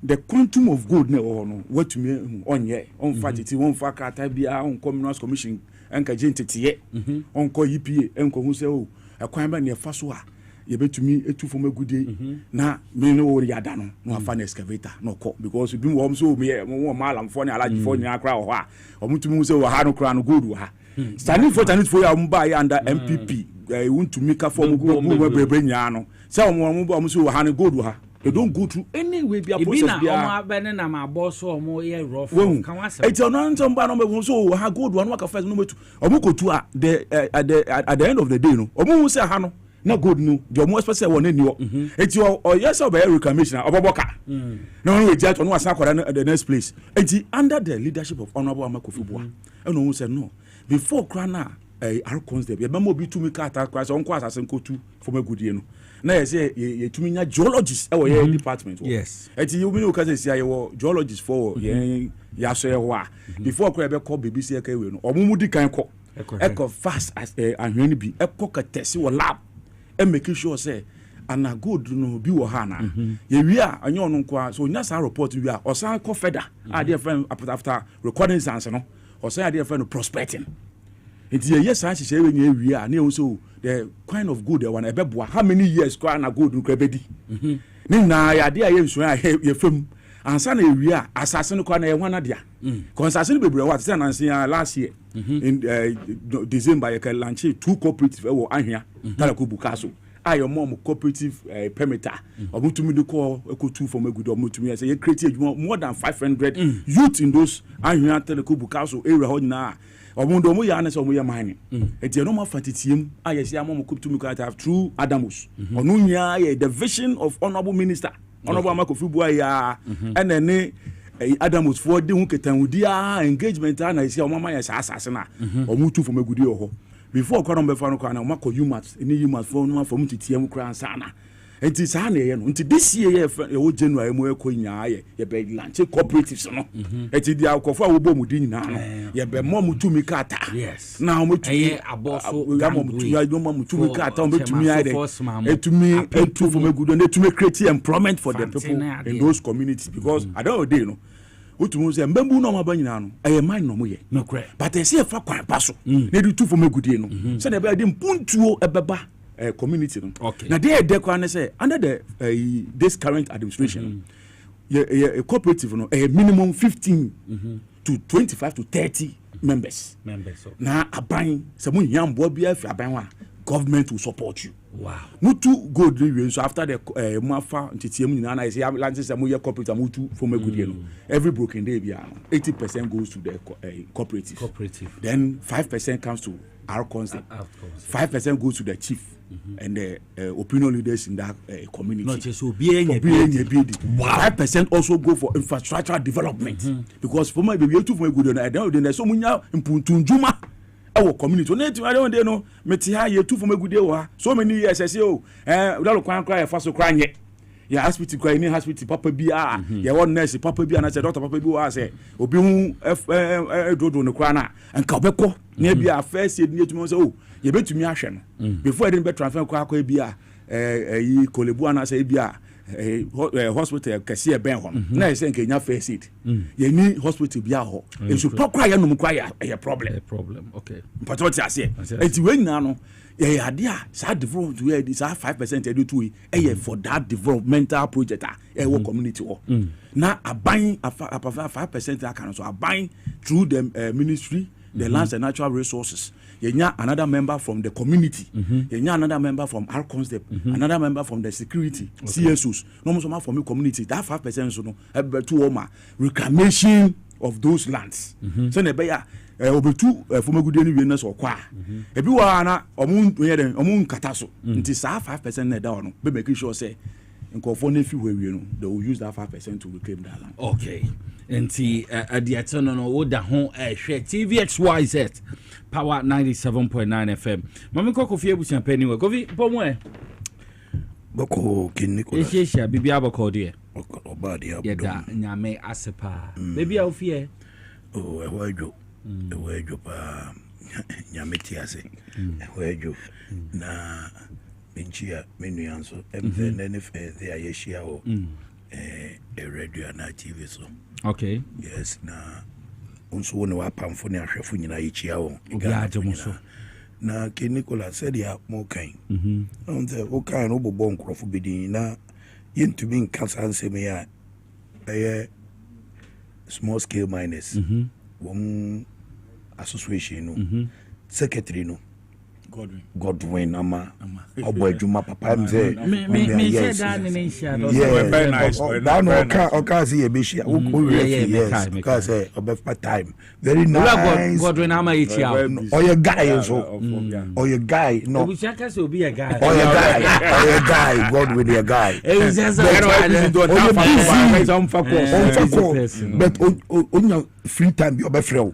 Speaker 1: the quantum of gold na no what to me onye on fatity won fa kata bia on communal commission enka gentete on ko EPA enko hu say o ekwan ba ne fa so a ye betumi etu fom agudie na me no wo yada no no afa na excavator no ko because bi wo so me wo malam fo ne alaji fo nya kra ho a o mutumi hu say wo ha no kra no gold wo ha standing for ya mba ya under MPP wuntumi ka fo mo bebre nya no say o mo so wo ha no gold wo ha. They don't go through any way be a process be
Speaker 3: a bene na ma boss o mo ye rough
Speaker 1: kan wa say eti ono nso mba no me so ha gold one waka first no metu omo kotu a at the end of the day no omo hu say ha no na gold no the omo expect say won ani o eti o yes o be reclamation oboboka no we jet ono asa kwara the next place eti under the leadership of honorable Amakofi Boa eno hu say no before krana our concept ye be mo bi tu mi ka ta kwa so onko assassin kotu for magudie no na ye say ye tumi nya geologists e wo ye department
Speaker 3: yes
Speaker 1: eti you mean o ka say sia ye wo geologists for ye ya so ye ho a before ko e be call BBC e ka we no omumudi di kan ko e ko fast as ahwene bi e ko ka test wo lab e make sure say ana good no bi wo ha na ye wi a anya ono nko so nya sa report wi a osan ko feda a dey friend after recording sans no osan a dey friend prospecting enti ye yes anche we nya wi a na e so the kind of good one ebeboa how many years kwa na good no krabedi ni na ya de aye nso ye fam ansa na ewi a assassin kwa na ye hwana dia assassin bebre what say na last year in December ye ka launch two cooperative e wo ahia tala ko bukaso ayo mom cooperative perimeter omutumi de ko ekotu from agudo omutumi say ye create more than 500 youth in those ahia tala ko bukaso area ho na omundo mu ya na so mu ya mine eti no ma fatitiem ayesi amom kuptumi ka have through Adamus onu nya ye the vision of honorable minister honorable Amakofi Boa ya enene Adamus for de hu ketanwudi engagement na esi omama ya asase na omutu fo magudi ho before kwa no be fa no kwa na omako humat eni humat for no for mutitiem kra ansana enti sa na ye no enti this year ye wo January mo ekọ nya ye be launch cooperatives no enti dia akofo a wo bo mu di nyina no ye be mo mutumi kata
Speaker 3: yes
Speaker 1: na mo tumi
Speaker 3: aboso
Speaker 1: ya mo mutumi ya mo mutumi kata mo tumi ya de etumi etu for megudo na etumi create employment for the people in those communities because I don't know no utumu say mbembu no ma ba nyina no eye man no mo ye but e say fa kwan pa so na di tu for megudie no say na be de mpuntuo ebeba community no
Speaker 3: okay.
Speaker 1: Now they can say under the this current administration a cooperative no a minimum 15 to 25 to 30 members
Speaker 3: okay.
Speaker 1: Na aban se mu nyambo bia fi aban wa government will support you
Speaker 3: wow
Speaker 1: mutu good so after the muafa ntitiemu nyina na say lances se mu ye cooperative mutu for magudie no every broken day bia 80% goes to the cooperative then 5% comes to our concept 5% goes to the chief and the opinion leaders in that community.
Speaker 3: Not just obeying 5%
Speaker 1: also go for infrastructural development because for my baby too for a good and then so munya impuntunjuma our community. I don't know meti ha ye too for a good day so many years I say we don't kwan cry for so crying ya hospital kwa ni hospital papa bi a ya won nurse papa bi a na say doctor papa bi wa say obi hu dodo ne kwa na anka obekọ na bi a first aid ni etumi say oh ye betumi ahwe no before e dey be transfer kwa bi a yi kolebu ana say bi a hospital kase ben ho na say nke nya first aid ye ni hospital bi a ho enso pokwa ya no kwa ya problem
Speaker 3: okay
Speaker 1: but what you say enti we nyina no yeah idea sa development we this 5% edu to for that developmental project work community na aban 5% aka so aban through the ministry the lands and natural resources yenya another member from the community yenya another member from our concept another member from the security CSOs no mo so from the community that 5% so no to oma reclamation of those lands so na be ya obetu fomagude ni wiena so kwa ebi wa na omun kata so nti sa 5% na da no be make sure say nkofo na fi hwe no they will use that 5% to reclaim that land.
Speaker 3: Okay, nti adiato no wo da ho hwe TVXYZ Power 97.9 FM mami koko fie busia pani we kofi pomwe
Speaker 2: boko kiniko
Speaker 3: eshisha bibia boko de
Speaker 2: obadi abu
Speaker 3: yeda nyame asepa bibia ofie
Speaker 2: ewejo pa nyame tiase ewejo na benchia menu yanso MNF they ayeshia o radio na TV so
Speaker 3: okay
Speaker 2: yes na unso woni wa pamfo ne ahwefo nyina yechia o na ke Nicola said ya mo kan on the okay no bobo nkrofo bidin na yentumi nkansa nseme ya small scale miners one association no secretary no Godwin ama obo adwuma papa mze
Speaker 3: me say that ne nsia no
Speaker 2: very nice that no oka see e be shia yes because say obefa time very nice
Speaker 3: Godwin ama ichia
Speaker 2: or your guy so or your guy no
Speaker 3: we shaka say obi a guy
Speaker 2: or your guy Godwin your guy
Speaker 3: e just
Speaker 2: but onya free time bi obefrɛ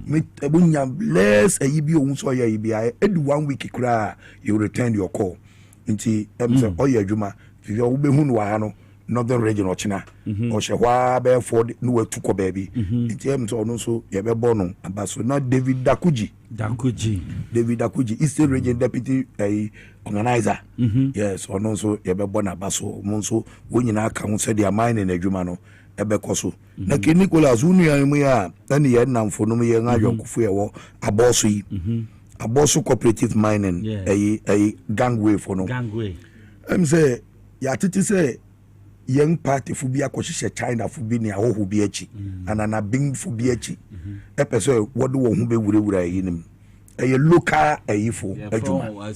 Speaker 2: me onya less ayi bi ohun so ya bi 1 week kura you return your call nti say oya adwuma fi wo be hu no wa no northern region ochina o she hwa be for no watu ko baabi nti say ono so ye be bo no abaso na David Dakuji Eastern Region Deputy organizer yes ono so ye be bo na abaso mo so wo nyina aka ho se dia mine na adwuma no ebe koso na ke Nicholas unu ya mu ya na ne ye namfo no ye ngadwonkofo ye wo aboso yi aboso cooperative mining gangway for no
Speaker 3: gangway
Speaker 2: say ya titi say young party fu bi akohye China fu bi ne ahoho bi achi anana bing fu bi achi epeso wodo wo hu be wura yi nim local ayifo adwuma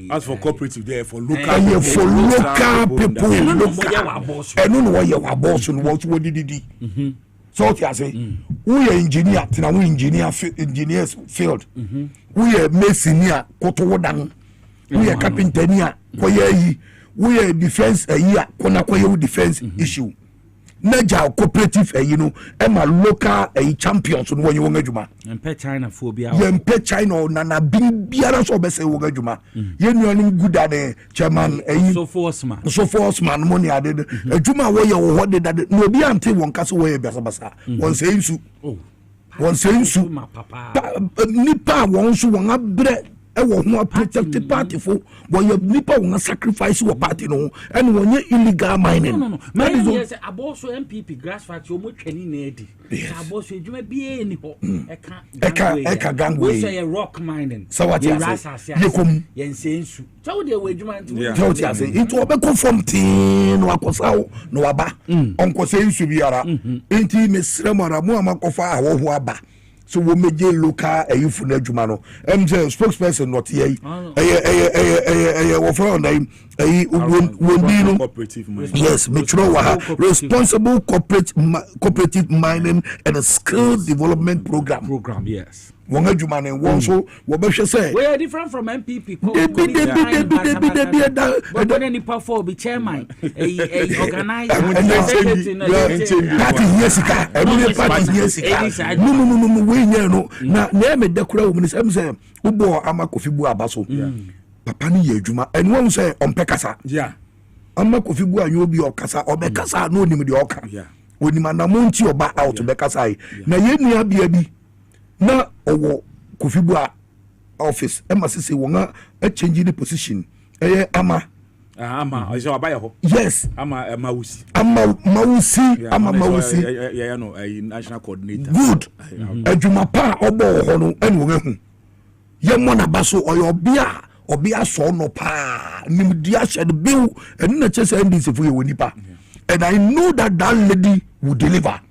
Speaker 1: as for cooperative there for local
Speaker 2: people eno no ye wa boss no wo didi so what you say we are engineer tina we engineers field we are masonia koto wodan we are carpenter nia koye we are defense kona koye defense issue naja cooperative no ema local champions no won won adwuma
Speaker 3: empe China phobia
Speaker 2: empe China na biara so be say won adwuma ye nuanim good ade chairman
Speaker 3: so force
Speaker 2: man money ade adwuma wo ye wo hode dade no obi ante won kase wo ye basa won say nsu nipa won so won abre ewo ho protected party for when you nipa won sacrifice your party no and when you illegal mining
Speaker 3: no mining yes aboso MPP grass factory omo twani na edi aboso edwuma bie ni ho
Speaker 2: eka gangway
Speaker 3: we say rock mining
Speaker 2: so what you say yekom
Speaker 3: yensensu so de we edwuma nti
Speaker 2: so what you say it will be conform tin no akosawo no aba onko sensu biara enti mesremara mu amakofa ahoho aba so we meje local ayifu na adwuma no say spokesperson not here we for on yes metro responsible cooperative mining and a skill development program
Speaker 3: yes
Speaker 1: won adwuma ne won so wo be hwe say
Speaker 3: we are different from MPP but when any perform be chairman organizer
Speaker 2: party yesika every party yesika no we nya no na me dekura wo say ubo ama kofi bu abaso papa ni ye adwuma and won say on pekasa ama Kofi Bu anyo bi okasa obekasa no nim de oka onim anamonti oba out bekasa yi na yenua bia bi na owo Kofi Bu office ema sese wonga a change the position ama
Speaker 1: ojo abaya ho
Speaker 2: yes
Speaker 1: ama mawusi
Speaker 2: yeah
Speaker 1: no national coordinator
Speaker 2: good adwuma pa obo ho no enu hu ye mo na baso obia so no pa nim dia shed bill and na chese NDC fu ye woni pa and I know that lady will deliver.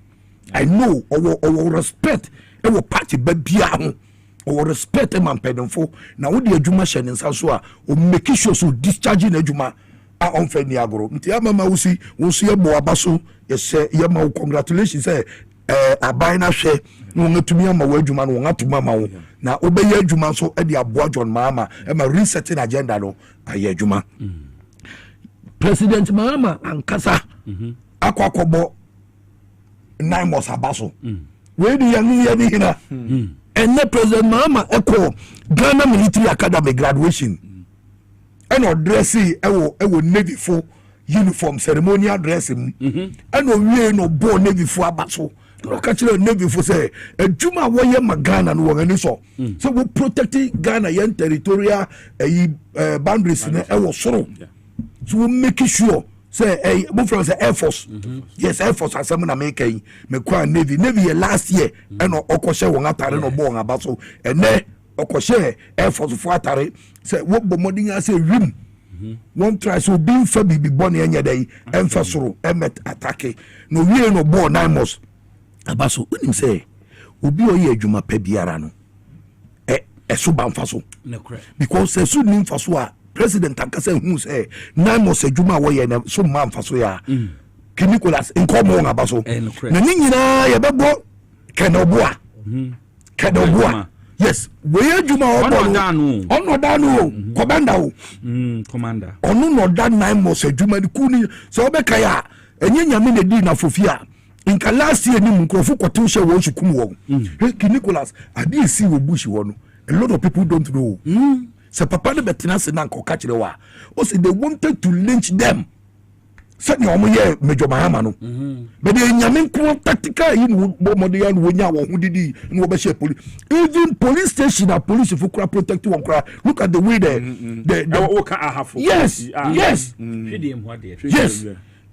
Speaker 2: I know our respect our party babia ho or respect man pedonfo na wo de adwuma hye ne nsa so a o make sure so discharge na adwuma a on fa ni agoro nti amama wusi wo so ye bo abaso ye se ye ma congratulations abai na hwe no ngatumi ama wo adwuma no ngatuma ma wo na obeye adwuma so e de aboa John Mahama e ma resetting agenda no aye adwuma President Mahama ankasa akwakobo 9 months abaso we di yan ni hina and the President Mahama echo Ghana Military Academy graduation and or dressing ewo Navy for uniform ceremonial dressing and we no born Navy for abaso no catch Navy for say Juma woye Ghana no wani so we protecting Ghana yan territorial boundaries na ewo soro so we make sure say move from the Air Force yes Air Force asem na make me kwa Navy last year and okoshe won atare no bo abaso ene okoshe Air Force for atare say wo bomodin say rim one try so bin fa bibi born enya dai emfa soro emet attack no wie no bo 9 months abaso unim say obi oye adwuma pa biara no so banfa so because so nim fa so a President akase hu say 9 months adwuma wo ye na so man fa so ya Nicholas nkomo ngabaso na ni nyina ye bebo Kenobua yes we adwuma ono danu commander ono no dan 9 months adwuma ni kuni so obeka ya enye nyame na di na fofia inka last year ni mkrofo kwato hye wo sukum wo Nicholas adi si wo bush wo no a lot of people don't know so papa de betina se na nko kachire wa o say they wanted to lynch them said no mo ye Major Mahama no but the nyame nko tactical yi no modern wonya wo hudidi no be share police even police station and police for protect one cry look at the way the yes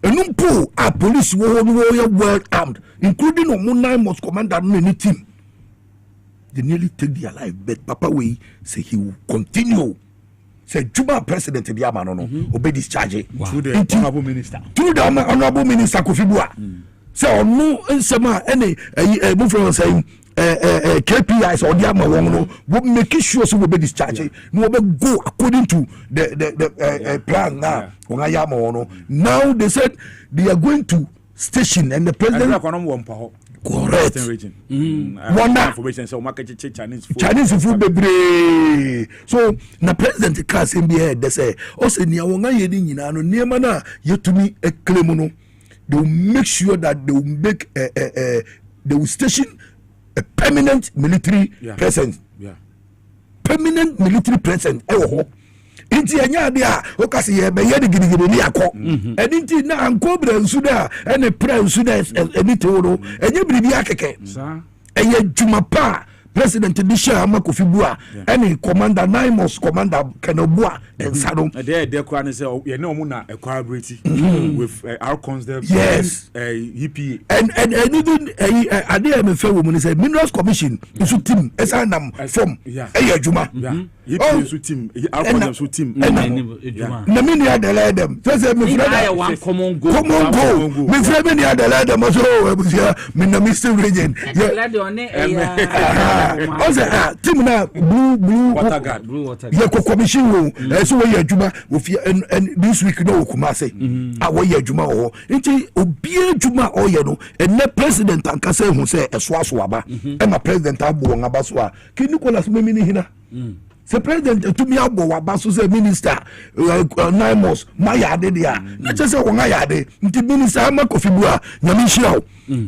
Speaker 2: enumpo a police wo well armed including on 9 months commander no any team. They nearly take their life, but Papa Way say he will continue. Say Juba President Diama no obey discharge through the honorable minister. Through the honorable minister Kofi Bua. Say no nsema any move from saying KPIs or Diama no will make sure so obey discharge. No obey go according to the plan now. Now they said they are going to station and the president correct wonder
Speaker 1: information so market
Speaker 2: Chinese food bebre so na president ka say be here they say o say nia won aye ni nyina no niema na yetumi eklemu no they will make sure that they will make they will station a permanent military presence permanent military presence inti anya dia o kasi ye be ye de gidigidi ni akọ edinti na anko bransu da ene pransu da enite woro enye biribi akeke eye jumapa president Bisha Kofi Bua ene commander 9 months commander Kenobua and Sado
Speaker 1: they kwa say ye na omu na collaborate with our concept
Speaker 2: yes
Speaker 1: EPA
Speaker 2: and even ade me fe wo mu say Minerals Commission isu team esanam from eye juma
Speaker 1: EPA isu team our concept isu team
Speaker 2: na me ya delay them say me friend
Speaker 3: one common go
Speaker 2: me friend me ya delay them so ebusia me na Mr. Region also team na blue water guard ye commission wo so we adwuma wo fi and this week no kuma say we adwuma wo nti obi adwuma o ye no and president ankasa hu say eso aso aba e ma president abo won aba so a ki Nicholas memini hina se president to me abo aba so say minister 9 months ma yade dia na che say won ayade nti minister ama Kofi Bua nyame hira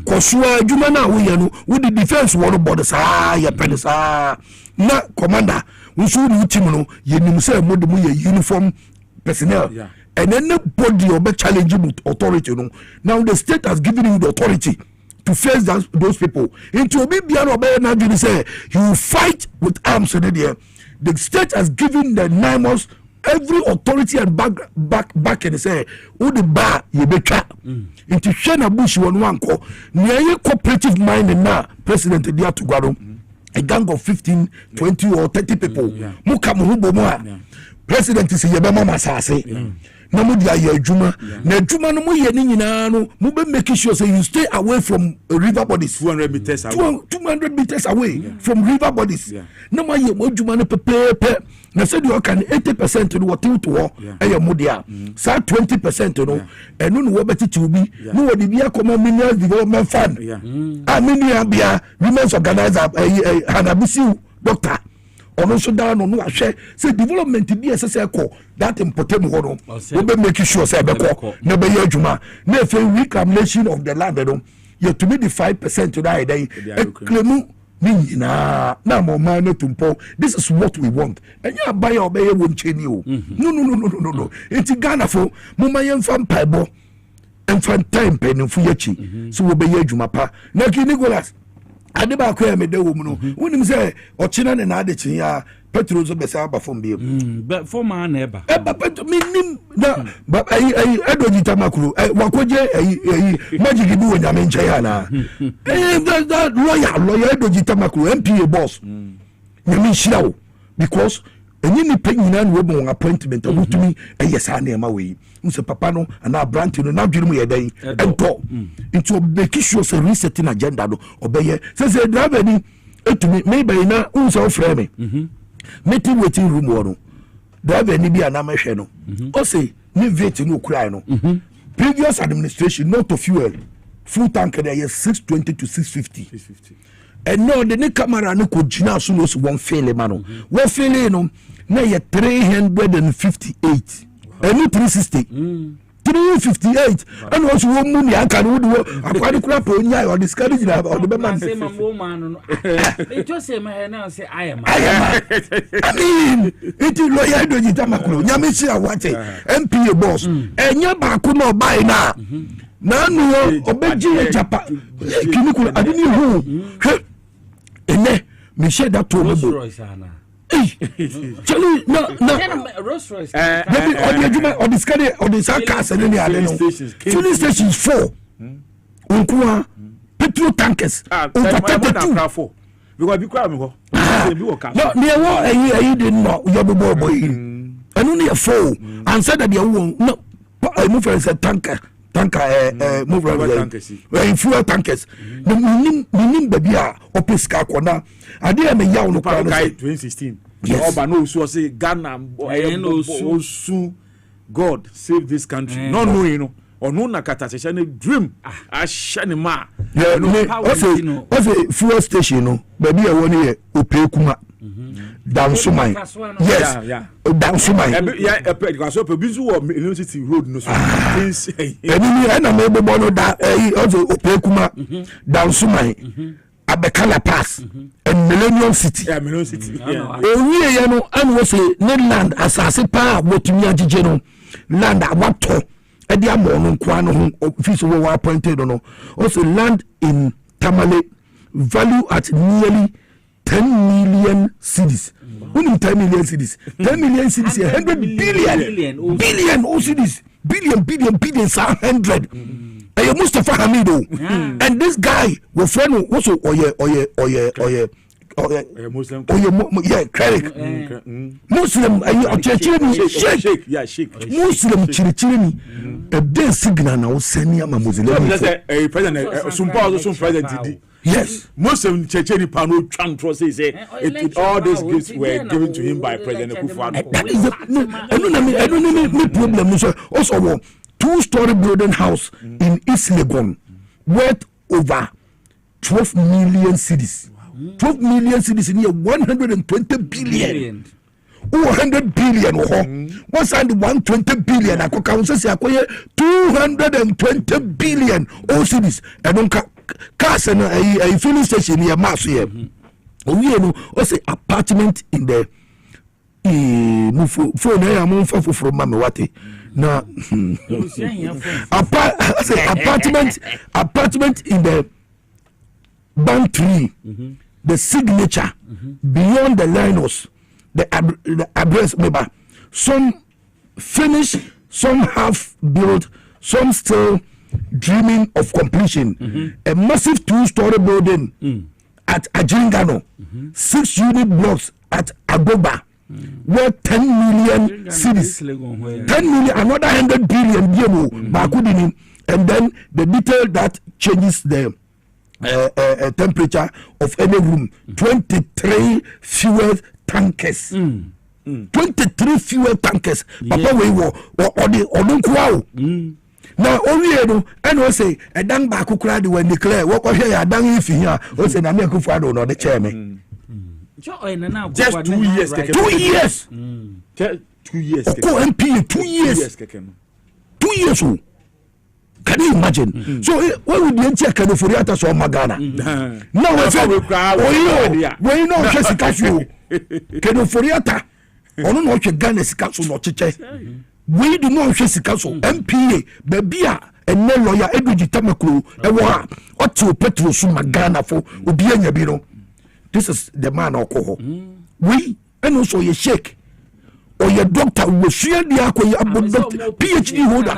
Speaker 2: kosua adwuma na wo ye no wo di defense wo no body sa ya penisa na commander nso ni team no ye nim say mo de mo ye uniform personnel and anybody obe challenge with authority no. Now the state has given you the authority to face those people. Into obi bia no obe na dwene say you fight with arms in there. The state has given the 9 months every authority and back and say who the bar you betcha into Shana Bush one call near cooperative mind na president there to go a gang of 15 20 or 30 people muka muhubo mo president is yebema masase na mo dia ye adwuma na adwuma no mo ye ni nyina no mo be make sure say you stay away from river bodies
Speaker 1: 200 meters away
Speaker 2: 200 meters away from river bodies na mo ye mo adwuma no pepepe na said you can 80% no what to wo e mo dia sa 20% no enu no wo betiti obi no wo de bia common minerals development fund mineral bia women's organizer Hanabisi doctor ono so down no ahwe say development bi esese ko that important ho no we be make sure say be ko na be ya adwuma na efe reclamation of the land no you to be the 5% to that day claim ni na mo man no tumpo. This is what we want and you buy your be won cheni o no it's Ghana for mo man yemfa mpaibo emfa time penfu yachi so we be ya adwuma pa na ki Nicholas ade ba kwa me de wo mu no wonim say ochina ne na ade chin ya petrol so be say aba fom bi
Speaker 3: but for man eba
Speaker 2: minim na ba ai edoji tamakuru wakoje magic bi wonya me nche ya na that lawyer edoji tamakuru MPA boss nyame shirawo because enyi ni pe nyina no bo appointment obutumi eyesa na ema we nse papa no ana branch no na dwiri mu ye dan ento into make sure say resetting agenda no obeye say driver ni etumi me be na unse ofre me meeting waiting room wo driver ni bi ana mahwe no o say ni vet no kura no previous administration not to full tank there is 620 to 650 and no the camera no could jina so no one fail man we fail no na ye 358 and 360 358 and also one money I can do akwani kura po nya or discourage na or the man
Speaker 3: say man no it just say my now say I am
Speaker 2: I mean it lawyer do jita makuro nyame si awate MPA boss enya ba ko no buy na na no obeji japa kini kula adini hu ene me share that to me Charlie, no.
Speaker 3: Rolls Royce.
Speaker 2: Maybe on the scale on the sarcasm and the filling stations 4. Unkuwa petrol tankers.
Speaker 1: Over 32. Because be quiet me ho.
Speaker 2: No, near what I didn't know your boy. And only a 4 and said that you won't no I move as a tanker move around fuel tankers no minim babia opeska kona ade me yaw no kwa
Speaker 1: 2016 oba no so say Ghana no so God save this country no you know onu na katasesha ne dream ashane ma
Speaker 2: no fuel station no baby e woni e opekuma down Sumai. Yes. Down Sumai.
Speaker 1: Yeah, because so Bizu University Road no so.
Speaker 2: And na me be bono da also Opekuma down Sumai. Abekala Pass and Millennium City.
Speaker 1: Yeah, Millennium City.
Speaker 2: We ya no an wo say land asase pa botumi agije no land awato e dia mo no kwa no office wo appointed no. Also land in Tamale value at nearly 10 million cedis. Only 10 million cedis. 10 million cedis, 100 billion cedis. Billion, 100. And Mustafa Hamido. And this guy, your friend, also,
Speaker 1: Muslim.
Speaker 2: Cleric. Muslim, Sheikh. Muslim, Chirichini. A day signal now, senior Muslim.
Speaker 1: A president, some president.
Speaker 2: Yes,
Speaker 1: Muslim Checheni Pano Chang Trust say all these gifts were given to him by President Akufo-Addo.
Speaker 2: That is I don't know problem. Also, 2-story building house in East Legon worth over 12 million cedis. 12 million cedis in here, 120 billion. 100 billion what's and 120 billion akoka say akoye 220 billion cities and on cars and a filling station here mass here we no o say apartment in the phone I am from mama wate Now, apartment in the band 3, the signature beyond the liners, the address maybe some finished, some half built, some still dreaming of completion. A massive 2-story building at Ajingano, 6-unit blocks at Agoba, worth 10 million cities, 10 million, another 100 billion yen, and then the detail that changes the temperature of any room, 23 fuel tankers. 23 fuel tankers. Papa we were or now only and we say a dang back who cried when declare what was here dang if here was an American father or the chairman.
Speaker 3: Just 2 years.
Speaker 2: 2 years.
Speaker 1: 2 years.
Speaker 2: MP 2 years. 2 years. Can you imagine? So what would you check for the others or Magana? No, we know Jessica. Can you for the other? Or no, Ghana is council not check. We do not Jessica, MPA, Babia, and no lawyer, Edward Tamaklu, and what to Petro Magana for Ubianya Biro. This is the man alcohol. We and also you shake. Or your doctor will share the PhD holder.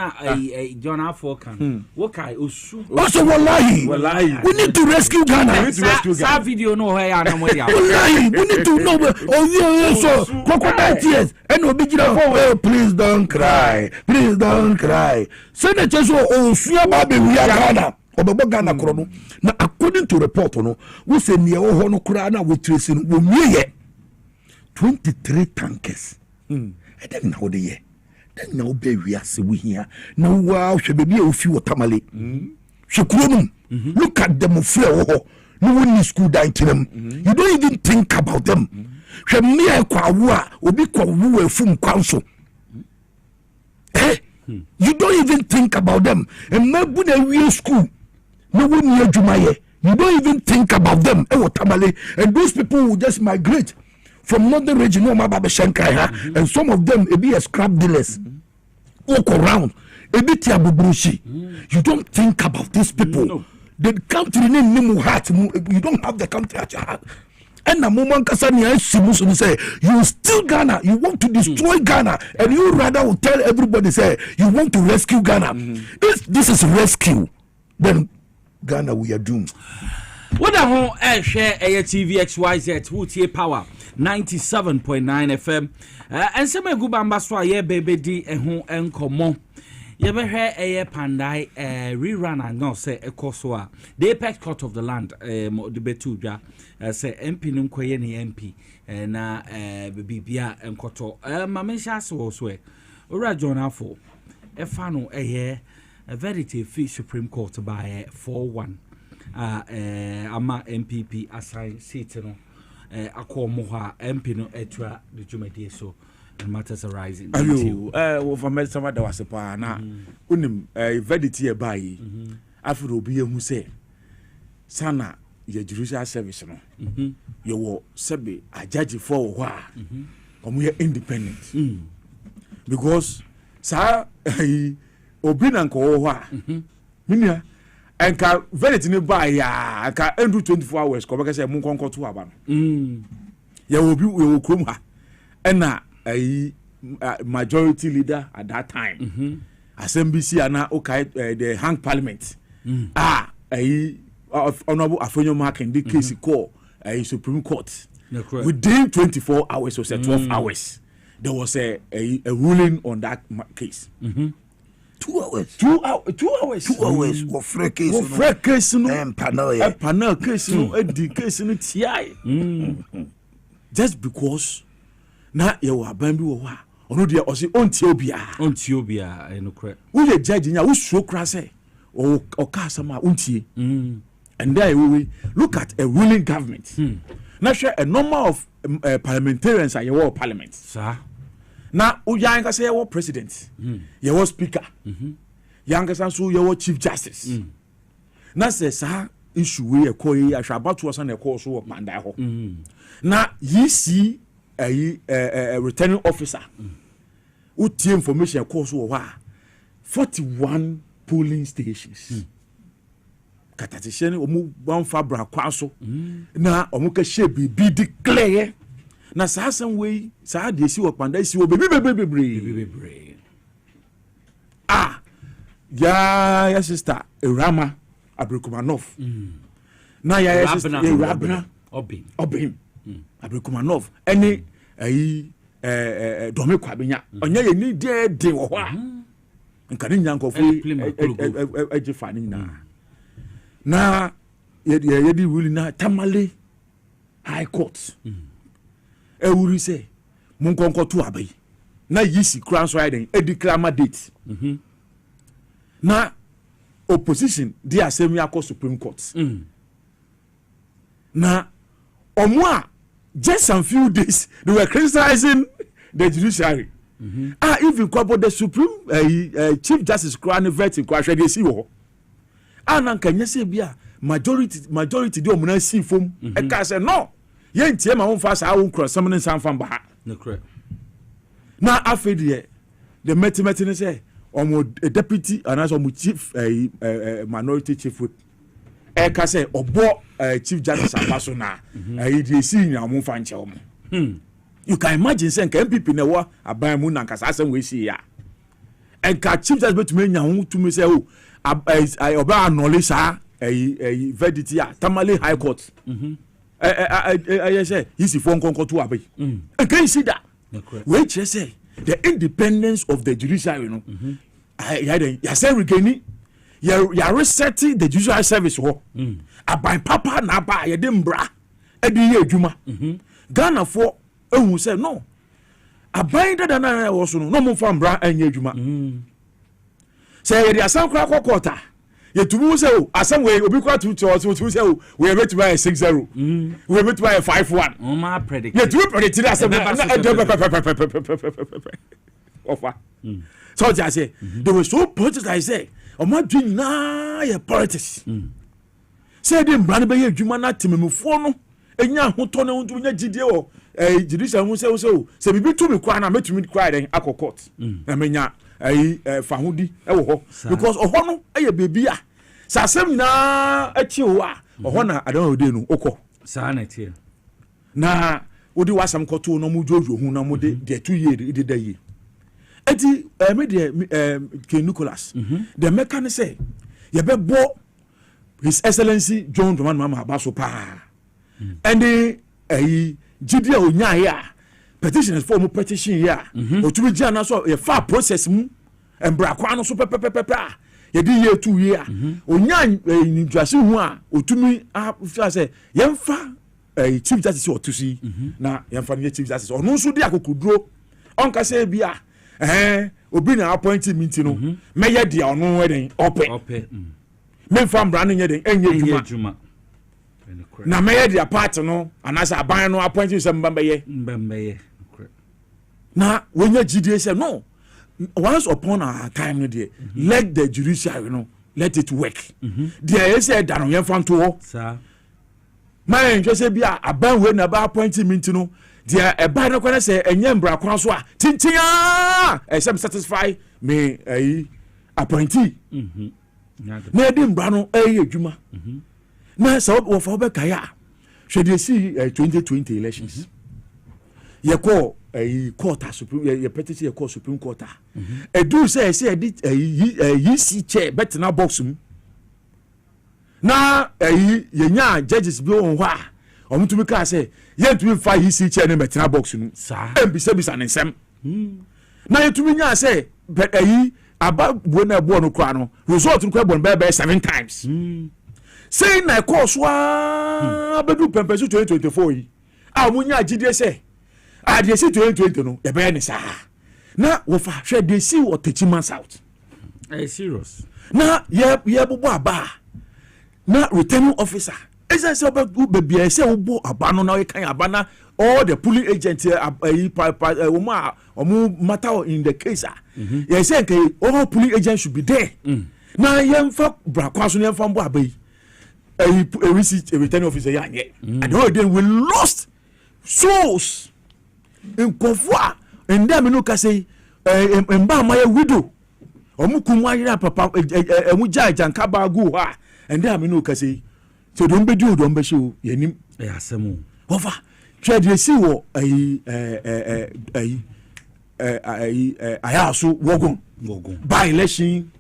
Speaker 3: John Afrokan.
Speaker 2: Also, wallahi. We need to rescue Ghana.
Speaker 3: That video no way.
Speaker 2: Wallahi, we need to know. Oh, so crocodile tears. And oh, please don't cry. Please don't cry. Senator, oh, swear baby, we are Ghana. Ghana Chrono. Now, according to report, we say near Hono Krana with tracing 23 tankers. And then now the year. Then now baby as we here. Now wow, she be a few tamale. Look at them flow. No one is school down to them. You don't even think about them. She me a kwa obi kwa wu from council. You don't even think about them. And maybe a real school. No one near Jumaye. You don't even think about them. And those people will just migrate from northern region, and some of them be a scrap dealers. Walk around. You don't think about these people. No. The country name you don't have the country at your heart. And the moment say you still Ghana, you want to destroy Ghana, and you rather will tell everybody say you want to rescue Ghana. This is rescue, then Ghana we are doomed.
Speaker 3: What a whole share TVXYZ Woodie Power 97.9 FM. And some good ambassador, yeah, baby D and home and common. You ever heard a pandai rerun and not say a Kosoa. The apex court of the land, the Betuja, say MP Nunkoyeni MP, and Bibia and Koto. Mamesha so swear. Ora John Afo, a fano a year, a verity fee Supreme Court by 4-1. Ama MPP assign seat no akọ moha MP no etra the jumadi so and matters arising.
Speaker 1: Ayo for me some da wase pa na unim validity e bayi afro obi ehu say sana ye judicial service no ye wo sebe ajaji for ho a omo ye independent because sa obi na nko ho a minia and ka vanity ne buy ya ka endu 24 hours ko be say mun konko to aba no ya obi we wo krom ha na majority leader at that time assembly ana okay the hang parliament honorable Afonyo Makin the case call Supreme Court within 24 hours or 12 hours there was a ruling on that case.
Speaker 2: 2 hours.
Speaker 1: 2 hours.
Speaker 2: 2 hours. What freak case?
Speaker 1: What freak case? No.
Speaker 2: Panel.
Speaker 1: Panel case. No. The case no TI. Just because na ye wa ban bi wo ha. Ono de o se onti obia.
Speaker 3: No correct.
Speaker 1: We the judge nya we so kra say o ka sama ontie. And there we look at a ruling government. Na share a number of parliamentarians are your parliament.
Speaker 3: Sir.
Speaker 1: Na uyanka say your president, your speaker, yanka so your chief justice. Na say sa issue we e call ye about to na call so mandai ho. Na ye see a returning officer wotie information ɛkɔɔ so wɔ hɔ a 41 polling stations katatehyɛ no ɔmo bamfa brakwa so na ɔmo kɛhyɛ biribi declare na saa asɛm wei saa deɛ si wɔ kpanda si wɔ bebree ya sister Erama Abrikumanov na ya sister Erabna Obim Abrikumanov ɛne ayi Dome Kwabenya ɔnya yɛ ni de wɔ hɔ a nka ne nyankɔfo agye fa ne nyinaa na yɛde wuli na Tamale High Court ɛwuri sɛ monkɔnkɔto abayi na yisi kura nso ayɛ den declare date na opposition di asɛm yakɔ Supreme Court na ɔmo a just some few days they were criticizing the judiciary even kwabo the Supreme Chief Justice Crown vetting kwahwɛ de si wɔ na nkanya sɛ bia majority de ɔmo na si fom ɛka sɛ no yɛntie ma wo mfa saa wo nkrɔsɛm ne nsa mfa mba ha na afei deɛ the metimeti ne sɛ ɔmo deputy anaasɛ ɔmo chief minority chief whip ɛka sɛ ɔbɔ Chief Justice aba so na deɛ si nyina ɔmo mfa nkyɛ ɔmo you can imagine sɛ nka MPP na ɛwɔ aban mu na nka saa asɛm wei si ya ɛnka Chief Justice bɛtumi anya ho tumi sɛ ɔbɛ anɔle saa verdict a Tamale High Court ɛyɛ sɛ yisi fɔ nkɔnkɔto abayi nka yi si da wei kyerɛ sɛ the independence of the judiciary no yasɛ regani yɛresɛte the judicial service hɔ aban papa na aba a yɛde mbra ɛde yɛ adwuma Ghana for ehu sɛ no aban dada na ɛwɔ so no na ɔmo fa mbra ɛnyɛ adwuma sɛ yɛde asan kora kɔ kɔɔta yɛtumu sɛ o asɛm wei obi kora tutu sɛ o wei yɛbɛtumi ayɛ 6-0 wei yɛbɛtumi ayɛ 5-1 yɛtumi predict ne asɛm na ɛdɛ pɛpɛpɛpɛpɛpɛpɛpɛ ɔfa so ɔte ase they were so politicized sɛ ɔmo adwe nyinaa yɛ politics sɛ yɛde mbra no bɛyɛ adwuma no atemamufoɔ no ɛnya ahotɔ no ntumi nya gyidie wɔ judicial ho sɛ sɛ biribi tumi kora na mɛtumi kora dɛn akɔ court na mɛnya fa hodi ɛwɔ hɔ because ɔhɔ no ɛyɛ beebi a sɛ asɛm nyinaa akyi hɔ a ɔhɔ na adama ode no okɔ
Speaker 3: saa na tie
Speaker 1: na wode wasɛm kɔto no mu dwoodwo hu na mu de deɛ 2 years de da yie eti me deɛ K Nicholas the meka ne sɛ yɛbɛbɔ His Excellency John Dramani Mahama so paa ɛne gidi a onyae a petitioners for mu petition ya otumi gya na so ye fa process mu embrakwa no so pepepepep a ye di ye 2 year onya ndwase hu a otumi afa se ye mfa Chief Justice otusi na ye mfa ne Chief Justice ono nso di akokuduro onka se bia obi na appoint meeting no meye dia ono eden ope me mfa mbra no nye den enye djuma na meye dia part no anasa aban no appoint se mbambeye na wenya GDA say no once upon a time no there let the judiciary let it work there is a dan yen fanto ho sa my nje say bia aban we na ba appoint meeting no there e ba no kwana say enye mbra kwan so a tintia except satisfy me appointee na edi mbra no adwuma na so wo fa be kaya hwe dey see 2020 elections ye call court Supreme ye petition ye call Supreme Court do say edit YC chair betina box mu na ye nya judges bi on ho a omutumi ka say ye ntumi fa YC chair ne betina box mu bisa ne nsem na ye tumi nya say aba bo na bo no kra no result no kwa bo be 7 times say na course wa bedu pempesu 2024 yi a munya gidie say they see 2020 no e be ne sa na wo fa hwe they see what Techiman South
Speaker 3: serious
Speaker 1: na ye bobo aba na returning officer esa se oba bia se wo aba no na we kan aba na all the police agents omu matter in the case ye say nke all police agents should be there na ye mfa brakwaso ne mfa mbo aba yi a returning officer ya nye and then we lost souls in Kofua and then no ka say mba ma ye widow omukum ayira papa emu janka ba go ha and am no kase so don be do don be show yenim
Speaker 3: asemu
Speaker 1: over trade see wo ayaso wogon by election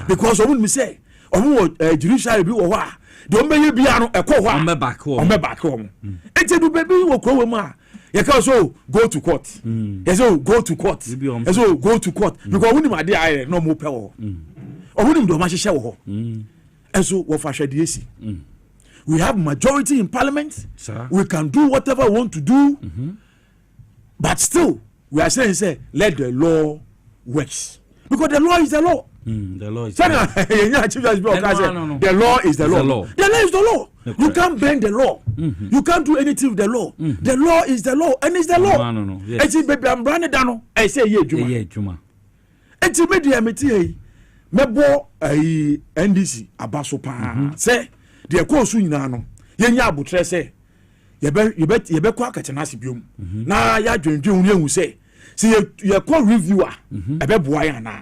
Speaker 1: because omu me say omu judiciary bi wo ha don be ye bia no ekọ ho
Speaker 3: on back
Speaker 1: home enti do baby wo kro we ma you can also go to court yes so go to court yes so go to court because we need my no more power or we need do ma hye wo and so what for hwede we have majority in parliament. Sir. We can do whatever we want to do but still we are saying say let the law work because the law is the law.
Speaker 3: The law is
Speaker 1: the law. The law is the law. The law is the law. Okay. You can't bend the law. You can't do anything with the law. The law is the law and it's the law. No. Yes. And baby I'm branded down. I say Juma. And media meti mebo NDC abaso pa. Say the course nyina no. Yenya abutre say ye be kwa katenase biom. Na ya dwendwen hu say ye call reviewer e be boa ya na.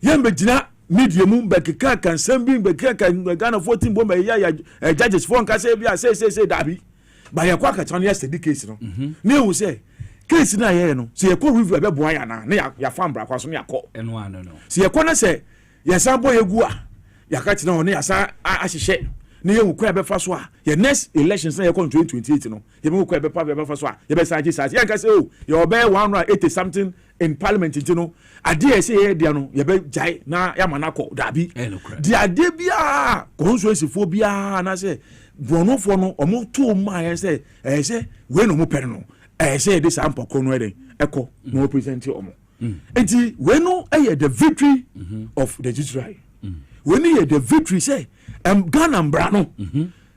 Speaker 1: Yembe jina media mu bekeka kan sambi bekeka kan Ghana 14 bomba ya judges for nka say bia say dabi ba ye kwa katana yesterday case no na hu say case na ye no so ye call review be boa ya na ya fam bra kwa so ya ko
Speaker 3: eno ano no
Speaker 1: so ye ko na say ye san boy egu a ya ka tina ho na ya san ahihye na ye wu kwa be fa so a ye next elections na ye ko 2028 no ye mu kwa be fa so a ye be san Jesus ye ka say oh ye obe 180 something in parliament you know ade say ye dia no ye be jai na ya manako dabi di ade bia constituency fo bia na say bronofo no omo to ma ye say say we no mo pere no say this ampoko no eden eko no present omo enti we no the victory of the judiciary we need the victory say Ghana mbra no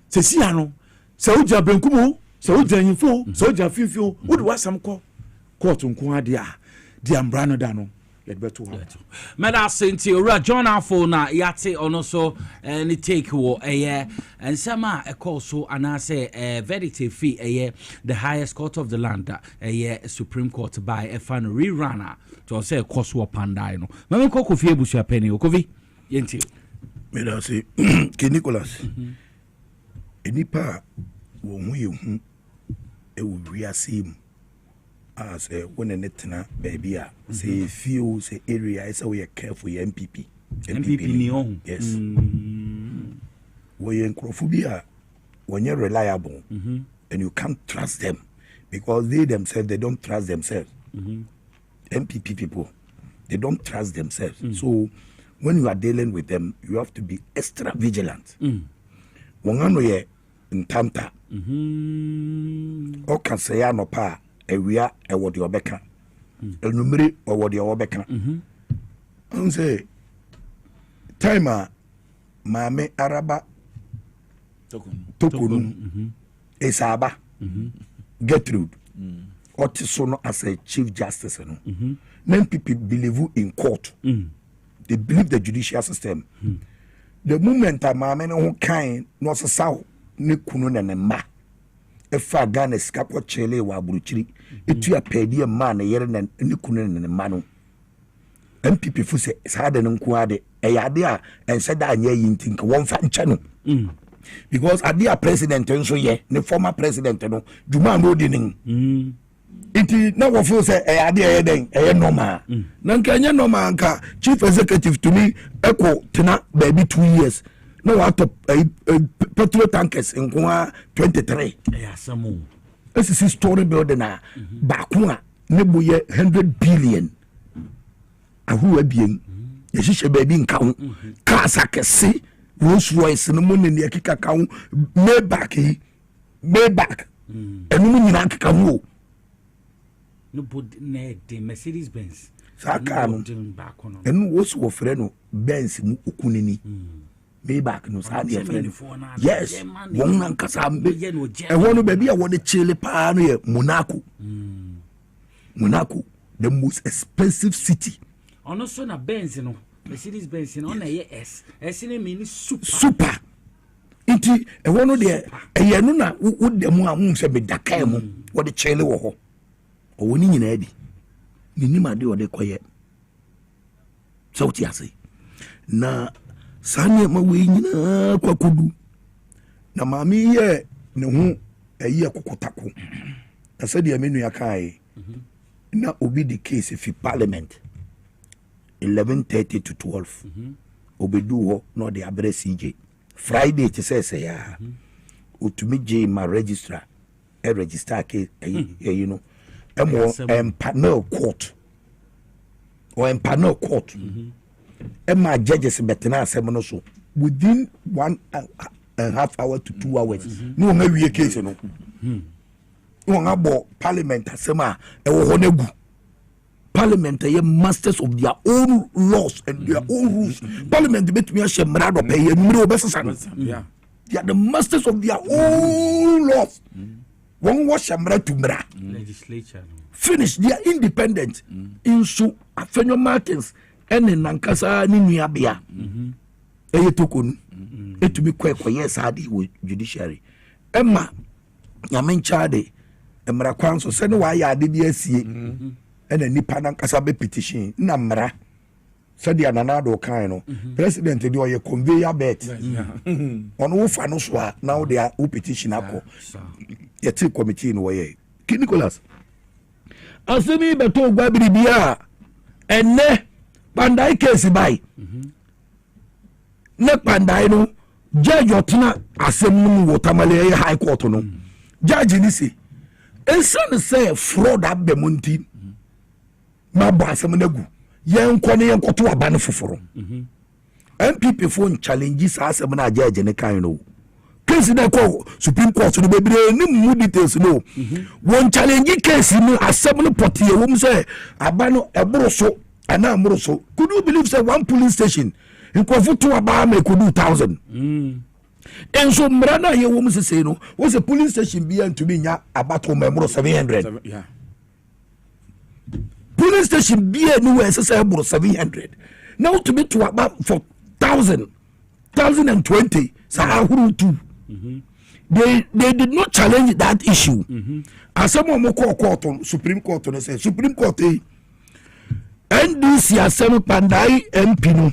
Speaker 1: se si ano se uja benkumu se uja nyifo se uja fifio wo de wasam ko court nko ade a di ambra no da no let beto ha
Speaker 3: meda senti ora John Afo na yate ono so ni take wo and sama e call so anase verdict fee the highest court of the land Supreme Court by a fan rerunner to say course wo pandai no me ko Kofi Ebusu apeni Kofi yenti
Speaker 2: meda say ke Nicholas enipa wo hu ye hu e wo wiase mu as when a netna baby say few say area is we are careful MPP
Speaker 3: ni on
Speaker 2: yes we encrophobia when you're reliable and you can't trust them because they themselves they don't trust themselves MPP people they don't trust themselves so when you are dealing with them you have to be extra vigilant wongano ye ntanta o kan say no pa ewia ewo de obeka enumere owo de obeka on say time maame araba tokunu esaba Gertrude Otiso no as a chief justice no many people believe in court they believe the judicial system the moment maame no kan no saw ne kunu na ne ma efa Ghana skapo chele wa buruchiri etu apedi ma na yere na ne kunu na ne ma no MPP fu se saade no nko ade eyade a ense da anya yinti nka wonfa nche no because ade a president nso ye ne former president no juma no di nin iti na wo fu se eyade eyeden eye normal na nka anya normal nka chief executive to me eko tena baby 2 years no what petrol tankers in 23
Speaker 3: samu
Speaker 2: this is story building na bakwa nebo ye 100 billion ahu abien ye hihye baby nka ho kasa kese Rolls Royce no money ne akika ka ho Maybach enu mu nyina akika ho
Speaker 3: no bod ne de Mercedes Benz
Speaker 2: saka no enu wo so frɛ no Benz mu okunini Maybach no sa de frɛ yes won nan kasa mbe e wono baby a wode chile pa no ye Monaco the most expensive city
Speaker 3: ono so na Benz no Mercedes Benz no na ye S ne mean
Speaker 2: super inti e wono de e no na wo de mu a mu se be dakai mu wode chile wo ho o woni nyina adi ninim ade ode koye so ti ase na sane ma we nyina kwakodu na maami ye ne ho ayi akokotako asa dia menu yakai na obi di case fi parliament 11:30 to 12 obedu ho no de abre CJ Friday ti say ya otumi je ma registrar e register case you know panel court or panel court my judges betena asem no so within 1.5 hours to 2 hours no nga wie case no no nga bo parliament asema e wo honegu parliament are masters of their own laws and their own rules parliament bet me shemra do pay numero obesasa yeah they are the masters of their own laws one was shemra to mra
Speaker 3: legislature
Speaker 2: finish they are independent inso afenyo martins ene nankasa ni nuabia eye tokonu etumi kwekwe ade wo judiciary emma nyamenchade emra kwanso se ne wa ya ade bi asie ene nipa nankasa be petition na mra se dia nanado kan no president de oye conveyor belt ono wo fa no so a now they are petition akọ yeti committee no ye Nicholas asemi beto gwa biribia ene pandai case bai ne pandai no judge otuna asem mu wotamale high court no judge ni si ensan say fraud abemonti ma ba asem nagu yenko ne yenko to abane foforo MPP phone challenges asem na judge ne kan no case na ko Supreme Court no bebre ni mu details no won challenge case no asem no potie wom say abano eboro so ana amuro so could you believe say one police station in Kofutu aba me could do 1,000 and so mrana ye wom say no was a police station be and to be nya abato memro 700
Speaker 1: yeah
Speaker 2: police station be anywhere say eboro 700 now to be to about for 1,020 sahuru too they did not challenge that issue as some more court Supreme Court no say Supreme Court NDC asem pandai MP no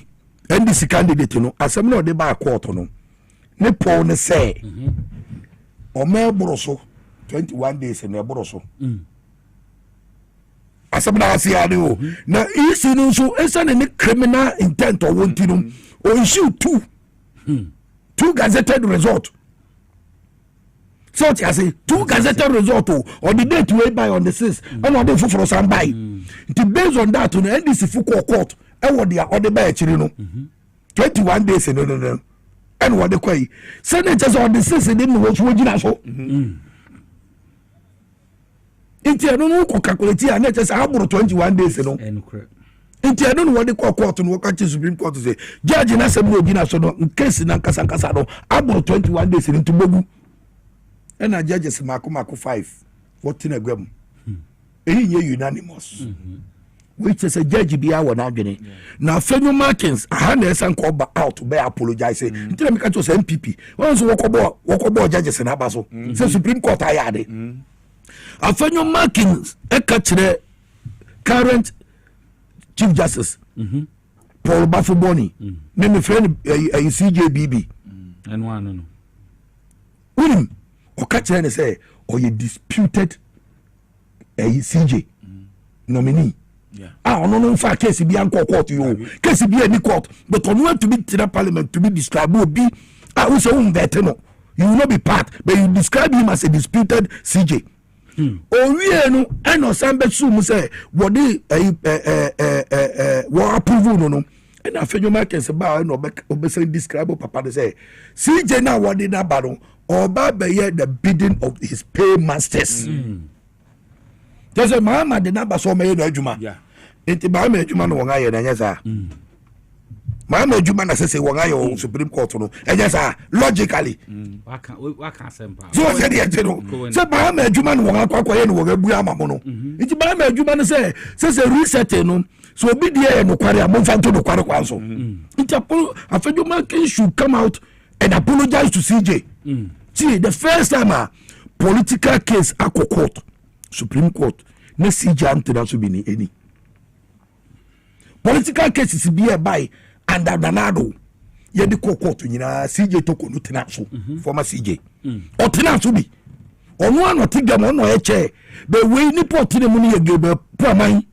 Speaker 2: NDC candidate no asem no de ba court no ne Paul ne say o me boroso 21 days ne boroso asem na asia de o na isi no so esa ne criminal intent o wonti no o issue two gazetted result so I say two gazetted result or the date we buy on the 6th and on the for some buy based on that on NDC full court and what they are on the buy actually no 21 days no and what the quay senators on the 6th didn't watch what so inti no ko calculate and just about 21 days no inti I don't know what the court no what Supreme Court say judge na say no bi na so no case na nkasa no about 21 days into bogu and a judges mako 5 what in a gwem unanimous which is a judge be our nagene now Fenyo Martins a and call back out to be apologize until me catch MPP once walk about judges in Abaso say Supreme Court ayade a Fenyo Martins e catch the current Chief Justice Paul Bafuboni me me friend CJBB
Speaker 3: and one
Speaker 2: no or catch and say or you disputed a CJ nominee no fa case be anko court you case be any court but on want to be to the parliament to be described will be I say no you will not be part but you describe him as a disputed CJ o wie no and no sambe sum say what the what approve no and Fenyo Martins ba no be say describe papa say CJ na what the na ba or by the bidding of his paymasters. There's a mama the number so many no juma. Yeah. Enti ba me juma no wanga ye na nyasa. Mama juma na say wanga ye Supreme Court no. Enyasa logically.
Speaker 3: Waka sempa.
Speaker 2: So say the no. Say mama juma no wanga kwakwa ye no wanga bu amamo no. Enti mama juma no say reset no. So obi dey no kware amomfa to no kware kwanso. Enti Fenyo Martins should come out and apologize to CJ. See, the first time a political case at court, Supreme Court, no CJ anti that should be any. political cases be a buy and Danado ye de court nyina CJ Toko no tena so former CJ o tena so bi ono ano tiga mo no eche be we ni port ne mu ne ye be poaman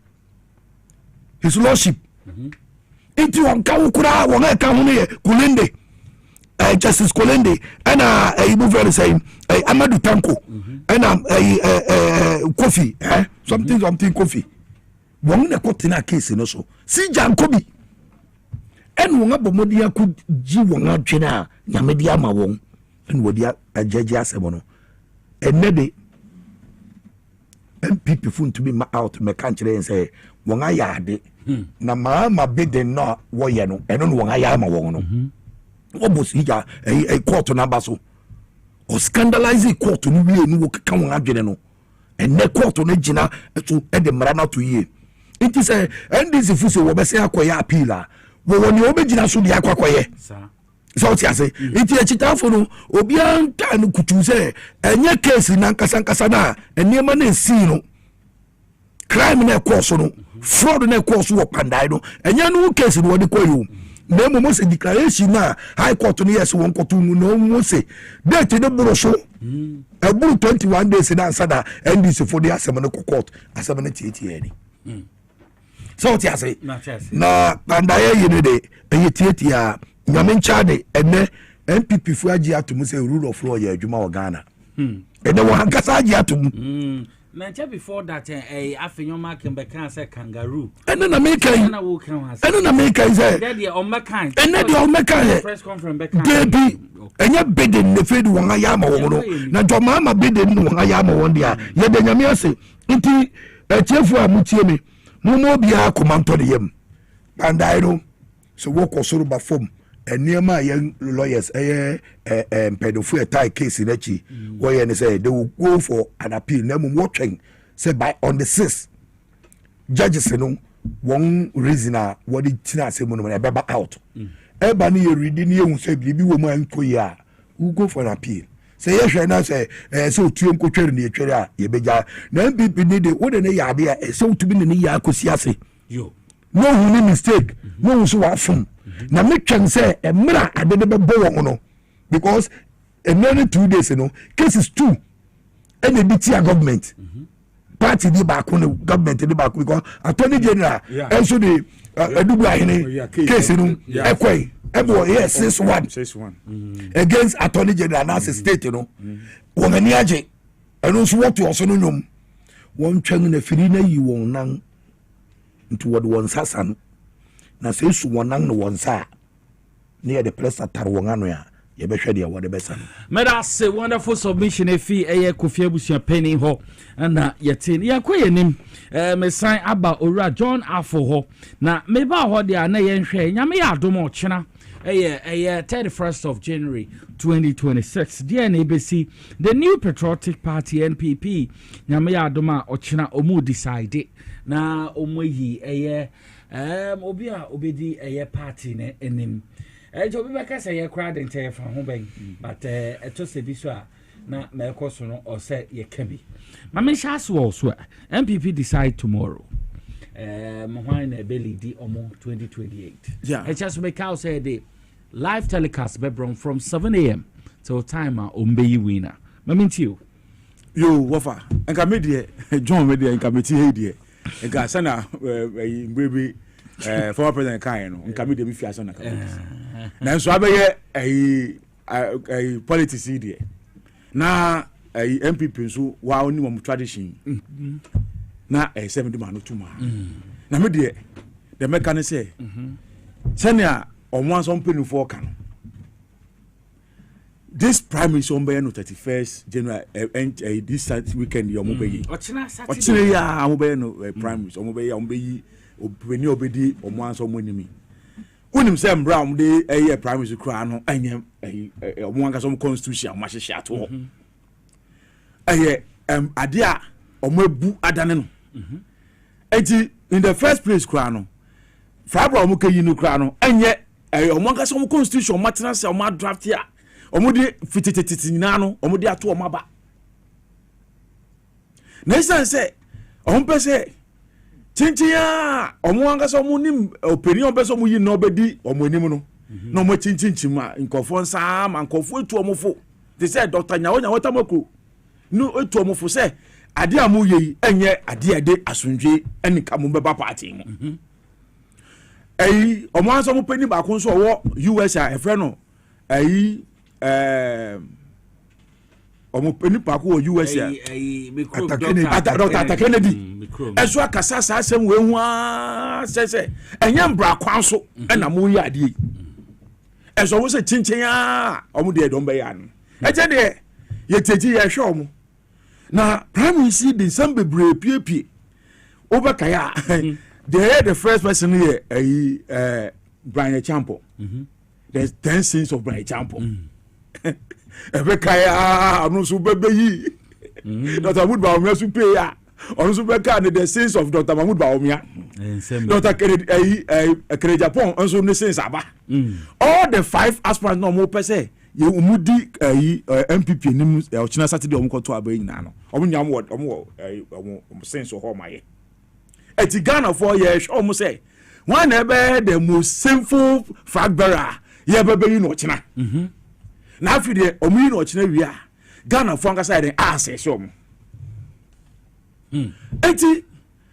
Speaker 2: his lordship enti won ka ukura won e ka hu ne Kulende Justice Kolende and Ibu very saying Amadou Tanko and Kofi something Kofi. One na kotina case no so. Si Jankobi. And one abomodia could ji wonga twena nyamedia ma won and wodia ajeje asebono. And nede MPP fun to be out me kanchire and say wonga yade na ma bede no wo ye no eno no wonga ya ma won no. Almost here a court number so or scandalize court no we no ka won adwene no and the court no gina to e de mara na to ye it is a NDC fuso wo be say akoya appeal a wo woni o be gina so de akoye so ti ase it e chitafo no obi anta no kutu say enye case na nkasa na enema na si no crime na course no fraud na course wo pandai no enye no case no wo de koyo na mo se declaration na high court no yes won court mu no mo se date de buro so e buru 21 days na ansada NDC for the asem court asem na tietie ni so ti ase na pandaye yene de e tietie a nyame nchade ene MPP fu agi atum se rule of law ya adwuma o Ghana ene wo hankasa agi atum
Speaker 3: Nancha before that afenyoma kembe kan say kangaroo
Speaker 2: ene na make say
Speaker 3: dey on mekan
Speaker 2: ene dey on mekan
Speaker 3: press conference be kan
Speaker 2: baby enye beden ne feed won aya ma won no na do ma beden no won aya ma won dia ye de nyame ase nti echiefu a mutie me mo bia komanto de yem bandai no so wo kosoro ba fom eniema ye lawyers pedofu attack case na chi wo ye ne say they will go for an appeal na mo twen say by on the 6th judges no one reason what the tina say mo no be out eba ni ye read ni ehun say bibi wo mo anko ya we go for an appeal say ye hwe na say so tuo nkotwere na ye twere a ye beja na MPP ni de wo de ne ya de a so tubi ne ya akosi ase
Speaker 3: yo
Speaker 2: no hu ni mistake no so wa fun na me twen say emra ade de be bo wo no because another 2 days no cases 2 and the BTA government party di back on the government di back because attorney general and so the edubu ahine case no ekwai ebo yes 6-1 against attorney general na state no won ani age eno so what you so no nyom won twen na firi na yi won nan into what won sasan na se su won nan no won sa near the press atar won ano ya ye be hwede what the best
Speaker 3: meda say wonderful submission efi Kofi Abusia penny ho na yetin yakoyenim me sign aba owura John Afo ho na me ba ho de na ye nhwe nyame ya adom ochena 31st of January 2026 DNA BC the new patriotic party NPP nyame ya adom a ochena omu decide na omoyi obi a obedi party ne enim Jobi beka say ye crowd ente fa ho ben but eto se bi so a na me ekoso no o say ye ka bi ma me sha so so MPP decide tomorrow mo hwan na be lead omo 2028
Speaker 1: yeah
Speaker 3: e just make out say the live telecast be from 7 a.m. till time a ombe winner ma me ntio
Speaker 1: yo wofa enka me de John me de enka me ti he de enka sana baby former president kan no nka me de bi fiaso na ka na so abeye politics idea na MPP so wa oni mo tradition na 70 man no tuma na me de the mechanic say senior omo aso mpenufo ka no this primary so mbe no 31st January this weekend yo mo be yi ochina ya mo be no primary so mo be yi obeni obedi omo aso mo nimi unim say mbram de primary kra no anya omo anka so constitution ma hye ato ade a omo ebu adane no enti in the first place kra no fabra omo kayi no kra no anya omo anka so constitution ma tena say omo draft ya omo de fitititi nyina no omo de ato omo aba na isan say omo pese chinchia omo angasa omo nim opinion beso mu yi no bedi omo anim no no mo chinchinchim a nkofo nsa ma nkofo etu omo fo they say Dr. Nyawo Watamako no etu omo fo say ade amu yi enye ade ade asundwe enika mo beba party mo omo ansa mo pani ba ko nso wo US a efre no omo pani pa ko US a Dr. Kennedy eso akasa sa asem we hu a se enye mbra kwan so na mo yi ade eso wo se chinchin a omo de don be ya no eje de ye teji ye hwe omo na primary see the some bebre pie obakaya the first person here Brian Champo there's 10 scenes of Brian Champo ebekaya anu so bebe yi Dr. Mahmoud Bawumia so pay ya anu so beka the scenes of Dr. Mahmoud Bawumia Dr. Kennedy Japan also the scenes aba all the 5 aspirants no mo pese ye umudi MPP nim Ochina Saturday omkoto aba nyina no omnyam omo sense ho maye eti Ghana for years omo say one ebe the most sinful flag bearer ye bebe yi no Ochina na afi de omo yi no Ochina wi a Ghana for angasa den access omo eti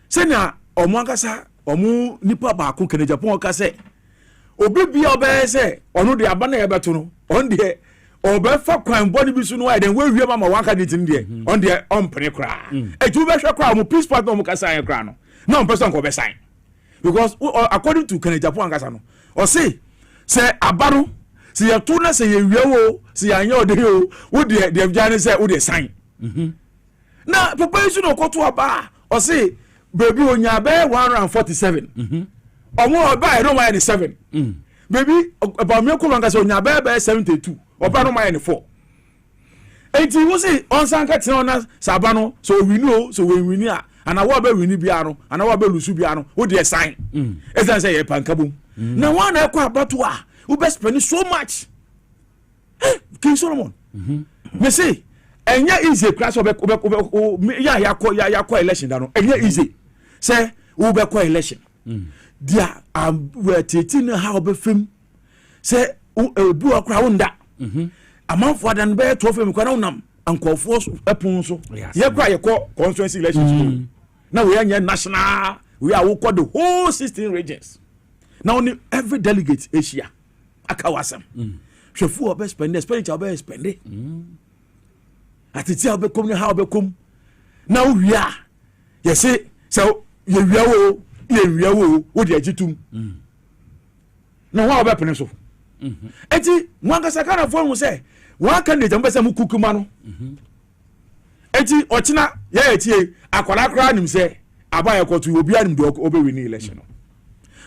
Speaker 1: senya omo angasa omo nipa ba ko Kennedy Japan ka say obi bia obe say onu de aba na ye beto no on de obefa kwan body bi so no I den we wie mama wan candidate ndie on de on pene kra etu be hwe kra mo peace partner mo kasa yan kra no na on person ko be sign because according to Kennedy Japan kasa no o say abaro se ya tu na se ye wie wo se ya nya ode o wo de jani say wo de sign na papa isu no ko to aba o say baby onya be 147 omo oba e no 7 baby about me ko langa so nya be 72 oba no my 4 enti wo say on sanka tena ona sabano so we know so we win a ana wo be win bia no ana wo be lusu bia no wo de sign esan say ye pankabum na one na kwa abato a wo be spend so much King Solomon me say enya easy class obe ya yakọ election da no enya easy say wo be kwa election dia we tete na ha obefem se obu akra wonda amanfo adan be to fem kwa na unam ankofo epun so ye kwa ye ko constituency elections na we anya national we are call the whole 16 regions now only every delegate Asia akawasam hwefu obe spend expenditure obe spend atiti obe kom ne ha obe kom na we are ye say so ye wiawo wo de agitum na wa obe pene so eti mwanga sakana fo mu say wa candidate mbese mu kukuma no eti Ochina ya etie akwara kra nim say abaya kotu obi anim de obe win election no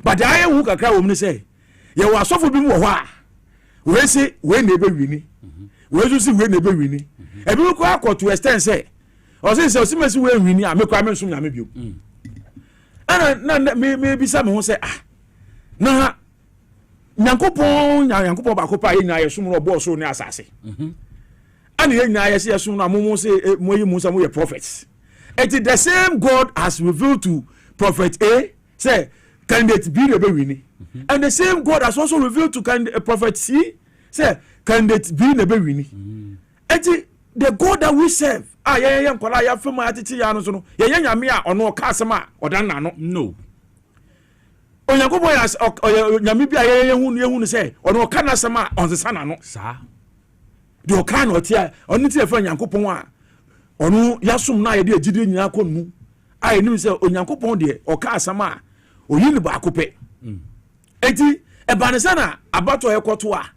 Speaker 1: but the aye hu kakra wo mu say ye wa sofo bi mu ho a we say we na ebe win we so si we na ebe win e bi ko akotu extend say o say osimesi we win a me kwa me nso nyame bio na me bisa me ho say na Nyankopon ba ko pa yin ayesu no bo so ne asase and yin ayesu yesu no amomo say moyi musa mo ye prophets it is the same God has revealed to prophet A say candidate B be win and the same God has also revealed to prophet C say candidate B be win it is the God that we serve ye nkola ya fema atiti ya no so no ye nyame a ono ka asema odan na no Onyankopon ya nyame bia ye hu say ono ka na asema onsesa na no sa de o ka na otia oni ti efa Onyankopon a ono yasom na ye de agide nyina konmu ai nim say Onyankopon de o ka asema oyi ni ba kope enti ebanesa na abato ye koto a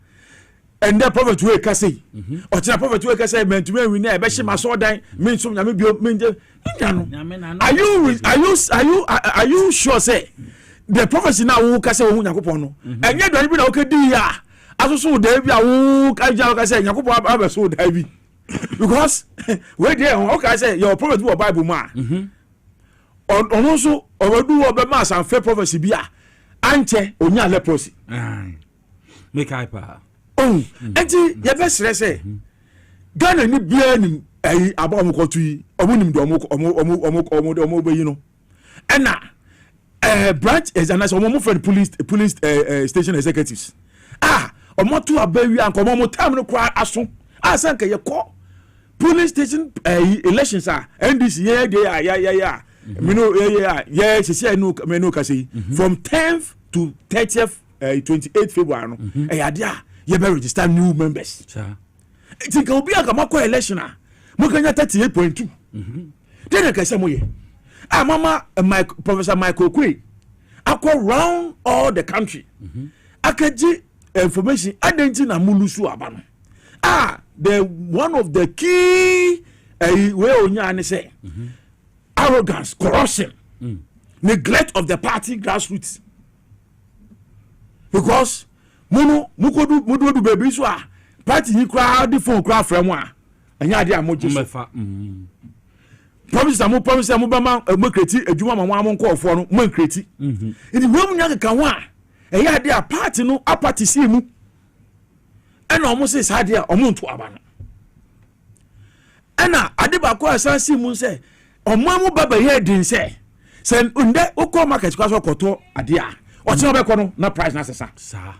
Speaker 1: and the prophet we ka say Ochina prophet we ka say mentumi wi na e be hima so dan me nsom nyame bio menje are you sure say the prophecy now who ka say wo Yakobon no enye dware bi na wo ka di ya asoso da bi a wo ka ja ka say Yakobon abeso da bi because we dey o ka say your prophet wo Bible ma ono so obodu wo be ma san fe prophecy bi a anche onya leprosy
Speaker 3: make hyper
Speaker 1: enti ye be sere say Ghana ni bia ni aba omokotu yi omunim do omo be yi no ena branch is a nice omo friend police station executives omo to abawi anko omo time no kwa aso asanka ye call police station elections NDC yeah me know yeah she no me no ka say from 10th to 30th 28th February no dia you be register new members think obi aka makọ election mo kanya 38.2 then ka say mo ye mama Professor Michael Kwe akọ round all the country akaji information identity na mulusu aba no the one of the key way onya ne say arrogance, corruption, neglect of the party grassroots. Because mudu baby so party you crowd the phone crowd from one and ya dia mo just promise amu bama mo kreti adwuma ma mo nko ofo no mo kreti ini wo mu nya kan wa e ya dia party no apart si mu ena omo se sa dia omo nto aba no ena ade ba ko asan si mu se omo baba ye din se unde ukọ market kwaso koto ade a o ti obekọ no na price na sesa sa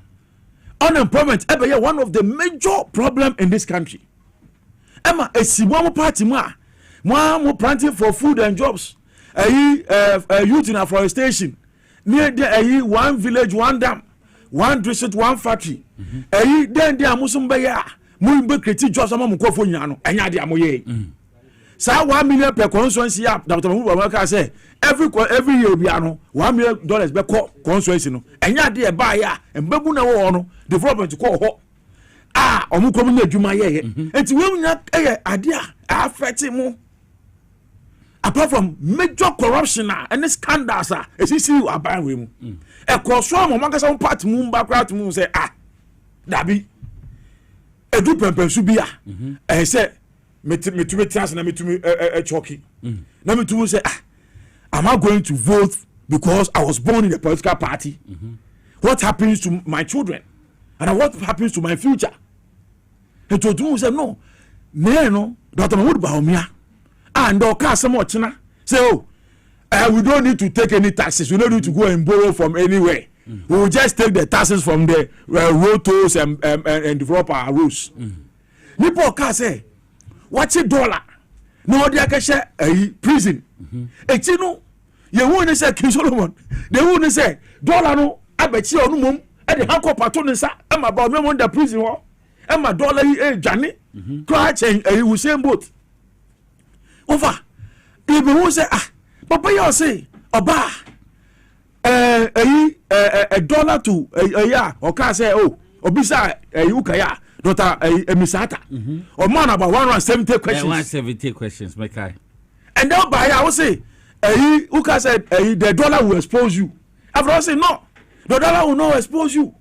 Speaker 1: unemployment ebe ye one of the major problem in this country ema esibo mo party mu a mo planting for food and jobs youth in afforestation near the one village one dam one district one factory then dia musum be ya mo be create jobs am mo kofo nya no enya dia mo ye sa 1 million per constituency up Dr. Mahmoud Bawumia say every year bi ano $1 million be constituency no enya dia ba ya embebu na wo no development ko ho omuko mu na adwuma ye enti we nya ade a affect mu apart from major corruption and scandals esisi aban we mu e ko so mo maka some part mu background mu say dabi edu pempensu bia say metumi trans na metumi choki na metumi say am I going to vote because I was born in a political party? What happens to my children and what happens to my future? And to do say no Dr. Mahmoud Bawumia and oka some ochina say we don't need to take any taxes, we don't need to go and borrow from anywhere. We will just take the taxes from the road tolls and develop our roads. Nipo oka say watch $1 no dia ka share prison etino ye won say King Solomon they won say $1 no abechi onu mom e de hanko pato ne sa e ma ba me the prison ho e ma $1 dwane ko chen Usain Bolt over if who say papa you say oba $1 to or can say obisa ukaya Dr. Emisata or man about 170 questions
Speaker 3: 170 questions my guy
Speaker 1: and then by I will say uka said the $1 will expose you after I say no the $1 will not expose you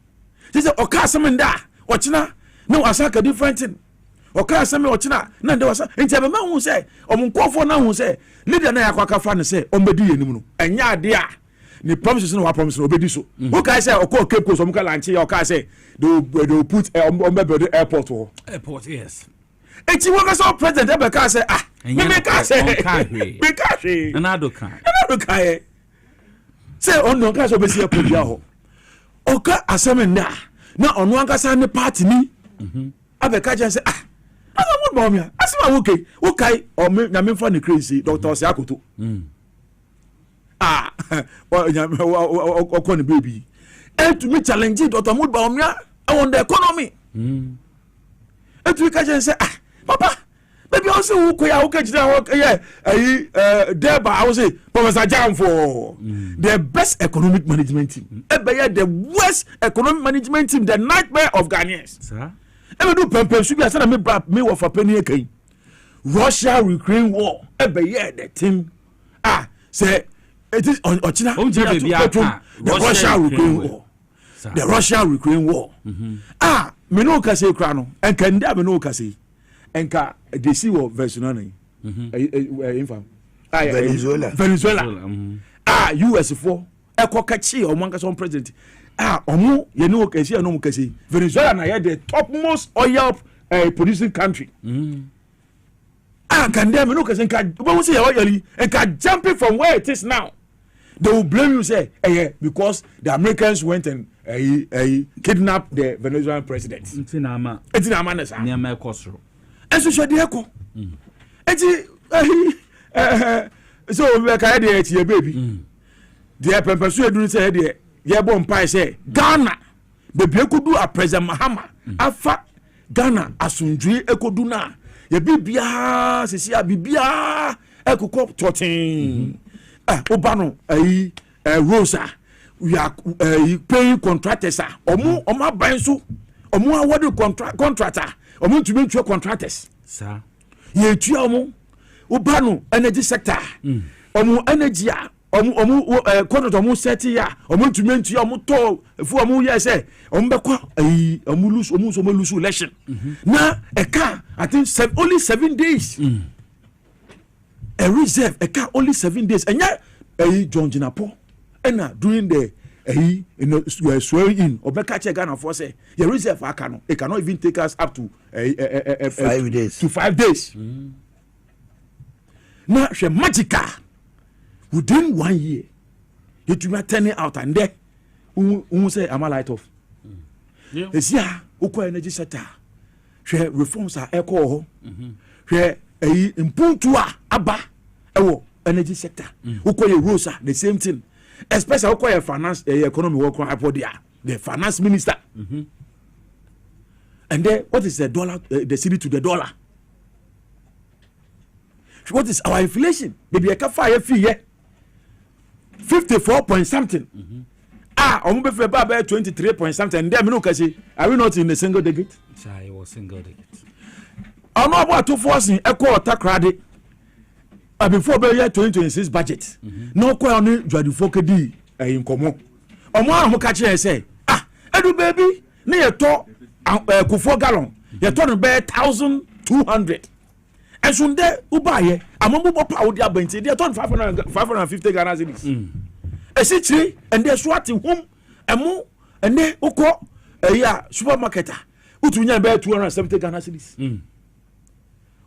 Speaker 1: he said oka some da ochina no asaka different thing oka some ochina na de wasa nti be ma hu say omunkofo na hu say leader na yakwaka fa ne say ombedi yenim no enya ade a ni promises no wa promise no obedi so uka say okọ Cape Coast omka lanche oka say they will put build airport
Speaker 3: yes
Speaker 1: eti waka so president ebeka say me ka say me ka say
Speaker 3: anado kan
Speaker 1: say on ka so be see airport ya ho oka asemenda na onu ankasa ne party ni abeka jan say Mahmoud Bawumia asema okay o me na me fa ne crazy Dr. Osiakoto okọ ne baby and to me challenge Dr. Mahmoud Bawumia on the economy and to me say papa maybe also who koya okay there I will say Professor Jam for the best economic management team the worst economic management team, the nightmare of Ghanaians sir e do pempen su bi asa na me wo for penny akai Russia-Ukraine war the team say it is on China the Russia-Ukraine war the Russia-Ukraine war me no ka say kra no enka nda me no ka say enka they see what version na infam Venezuela US for ekokachi o manka some president omo ye no ka say no ka say Venezuela na the topmost oil producing country can them no ka say enka we say oil enka jumping from where it is now they will blame you say because the Americans went and kidnapped the Venezuelan president.
Speaker 3: Ntinama
Speaker 1: nesa.
Speaker 3: Niama ekosro.
Speaker 1: Enso hwe de eko. Enti so we ka de eti e baby. The pempesu edun say de ye bom pai say Ghana baby ekodu a President Mahama afa Ghana asundwe ekodu na ye bibia sesia bibia ekokop totin. Obano Rosa we are paying contractors omo aban omo award contractor omo to be contractors sir ye tua omo obano energy sector omo energy omo contract omo set ya omo to be tua omo to fu omo ye say omo bekwa omo lose election na eka I think only 7 days a reserve a car only 7 days and yeah John Jinapo and during the swearing in or back at Ghana for say your reserve it cannot even take us up to
Speaker 2: 5 days
Speaker 1: to 5 days. Now she magical within 1 year it will turn it out and there who say am I light off it's yeah uko energy sector she reforms are echo she impuntua aba ewo energy sector ukoye Rosa the same thing especially ukoye finance economy work on apodia the finance minister and then what is the dollar the city to the dollar what is our inflation baby e ka fire fee here 54 point something omo be fe ba 23 point something and then me no ka say are we not in a single digit
Speaker 3: I was single digit
Speaker 1: ono abo to forcing echo takrade before be year 2026 budget no kwa oni dwadifo kedi nkomo omo ahụ ka che say edu baby na ye to kufo gallon ye to no be 1200 esunde ubaye amomo bo pa odi abanti de to 550 Ghana cedis esichiri and they swati home emu ene ukọ supermarket utunya be 270 Ghana cedis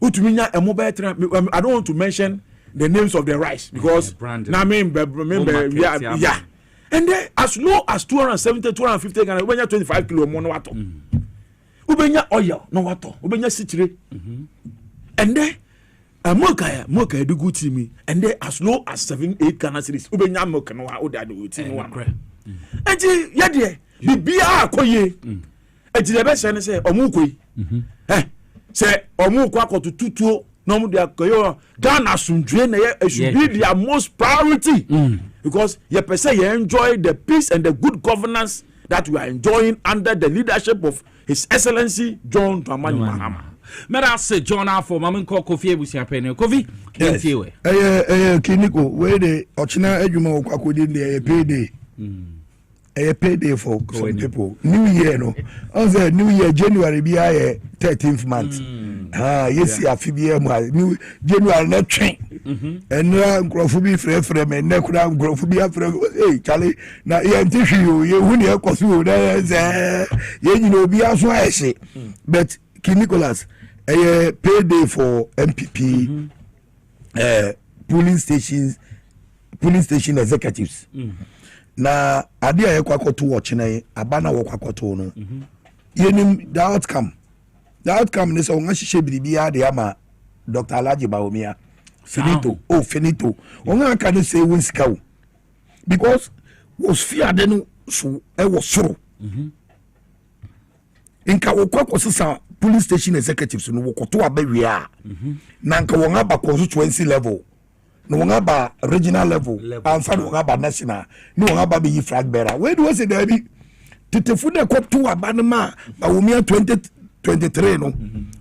Speaker 1: utuminya a mobile I don't want to mention the names of the rice because now yeah and then as low as 270 250 Ghana ubenya 25 kilo mo no wato ubenya oil no wato ubenya sichire and then moka edugu timi and then as low as 7-8 Ghana cedis ubenya milk no wa oda do timi wa enti ye de bibia akoye enti le be se say omukoi say omu kwa ko tutuo no mu dia koyo Ghana sundwe na it should be their most priority because ye person ye enjoy the peace and the good governance that we are enjoying under the leadership of His Excellency John Dramani Mahama.
Speaker 3: Mera say John Afo mamen ko Kofi Ebusia pene Kofi
Speaker 2: yes. Kiniko we de ochina adwuma kwa kodi de payday a payday for some people. New Year, no. Also, New Year, January, be a 13th month. Yes, yeah, FBM, New January, not train. And now, Grofobia frame and Nekura, Grofobia frame. Hey, Charlie, now, you win your costume. You know, be as I say. But, King Nicholas, a payday for MPP, polling station executives. Na adia ye kwakoto watch na abana wo kwakoto no yenim the outcome ne so ngahihye biribia de ama Dr. Alhaji Bawumia finito onga ka ne say won sika wo because was fear de no so e wo soro inka wo kwakosisa police station executives no wo koto abawia na nka won aba constituency level no one about regional level and fan one about national no one about be flag bearer where do I say there be to food the cop to abanama Bawumia 2023 no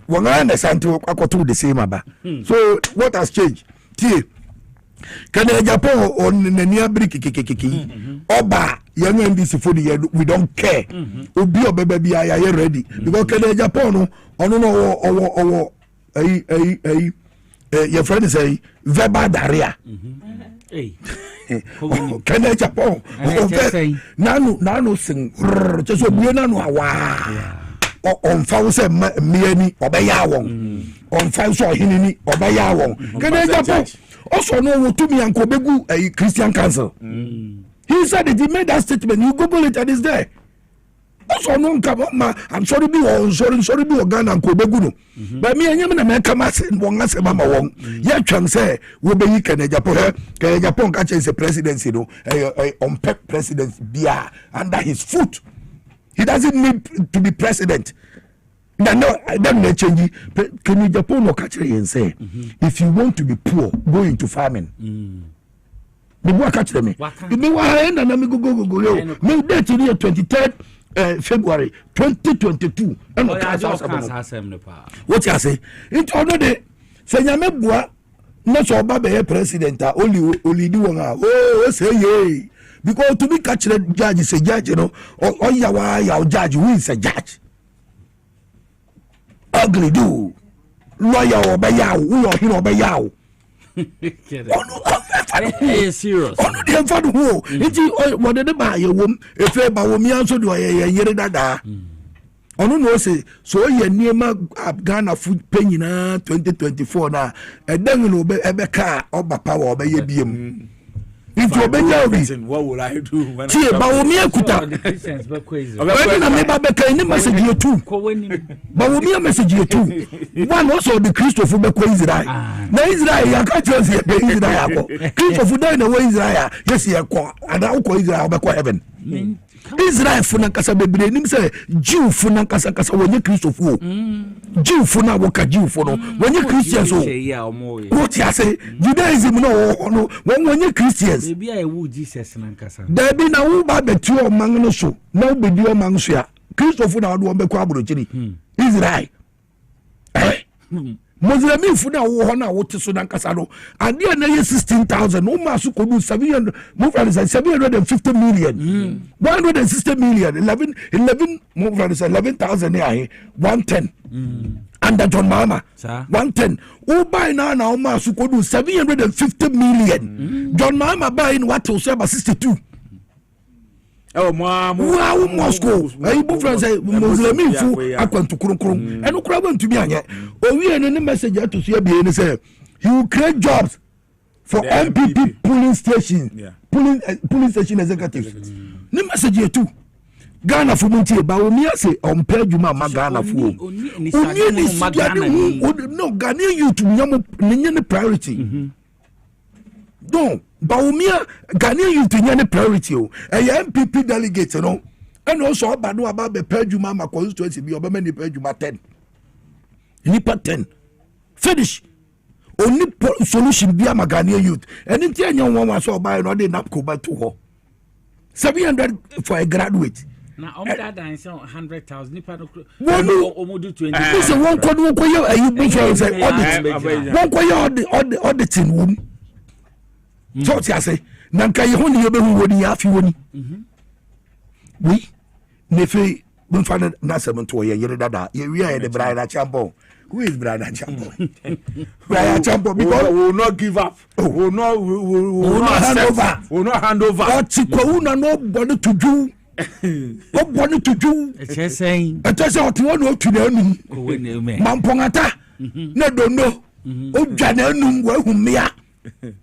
Speaker 2: one understand to akoto the same aba so what has changed tie can Japan on the near brick oba young NDC for the year we don't care obi obebi are ready because can Japan no ono your friend say verbal diarrhea. Can Japan? Nano sing just so we know on found me or by on found so hinny or by Can Japan? also no to me and Kobegu a Christian Council. He said it, he made that statement. You Google it and it's there. Also no I'm sorry be Ghana and Kobegu. But me and you na come as wonga mama wong. Ya twan say we be Kenya Japan catch is a presidency no on pep presidency bia under his foot. He doesn't need to be president. No, then they change. Can you Japan no catch and say, if you want to be poor, go into farming. Me go catch them. Me wa end and me go. Me date in 23rd February 2022. And what you say? It's already say nyame boa no so ba be president only do one. Oh say ye because to be catch the judge say judge you know or ya judge who is a judge. Ugly do lawyer obeyaw who or him obeyaw
Speaker 3: serious
Speaker 2: the fun who it what the buy your wom if e ba wom yanso do yere dada ono no say so ye niema Ghana food pay nyina 2024 na edan no ebe ka oba power obeye biem. If you
Speaker 1: what will I do when
Speaker 2: I message you too. But we message you too. One also the Christopher be Israel. Na Israel ya ka chance ya Israel. Christopher die na Israel. Yes ya ko ana ko Israel be ko heaven. Israel funa kasa bebre nim say Jew funa kasa wonye Christopher. Jew funa woka Jew fono wonye Christians o. What you say? Judaism no wonye Christians.
Speaker 3: Maybe I would Jesus na kasa.
Speaker 2: There be na wo ba betu o man no so. Na wo bedi o man so ya. Christopher na wo be ko abrochiri. Israel. Muslim funa wo ho na wo te so na kasa no. Ade na ye 16,000 no ma so kodu 700 more than 750 million. 160 million 11 more than 11,000 here 110. Under John Mama 110 who buy now ma so kodu 750 million. John Mama buy in what to say about 62.
Speaker 1: Oh, Mom,
Speaker 2: wow, Moscow. I book friends say Muslim fu akwantu kurun. And ukra want to be anya. O we any message to see be say he will create jobs for MPP polling station. Polling station executives. Ni message here too. Ghana fu muntie ba o mi ase on pay juma ma Ghana fu. No Ghana youth nyam priority. No, Baumia Ghanaian youth any priority. A MPP delegate, you know, and also about the Pejuma constituency be over many Pejuma 10. Nipa 10. Finish. Only solution be a Ghanaian youth. And in 10 young one was all by another napco by 2 700 for a graduate.
Speaker 3: Now, I'm glad I saw 100,000. Nipa no 20.
Speaker 2: This is one code. One koyo you be say one koyo auditing wound. So I say, Nanka Yoni Yobe Yafi Woni. We Nefe Bunfana Nasam to a year dada. We are the Brian Champo. Who is Brian Champo? Brian Champo because
Speaker 1: we will not give up. We will not hand over. We will not hand over.
Speaker 2: Chikona nobody to do. Nobody to do.
Speaker 3: It's saying,
Speaker 2: I just want to know to the Mampongata. No, don't know. Oh, Jananum, where whom me are.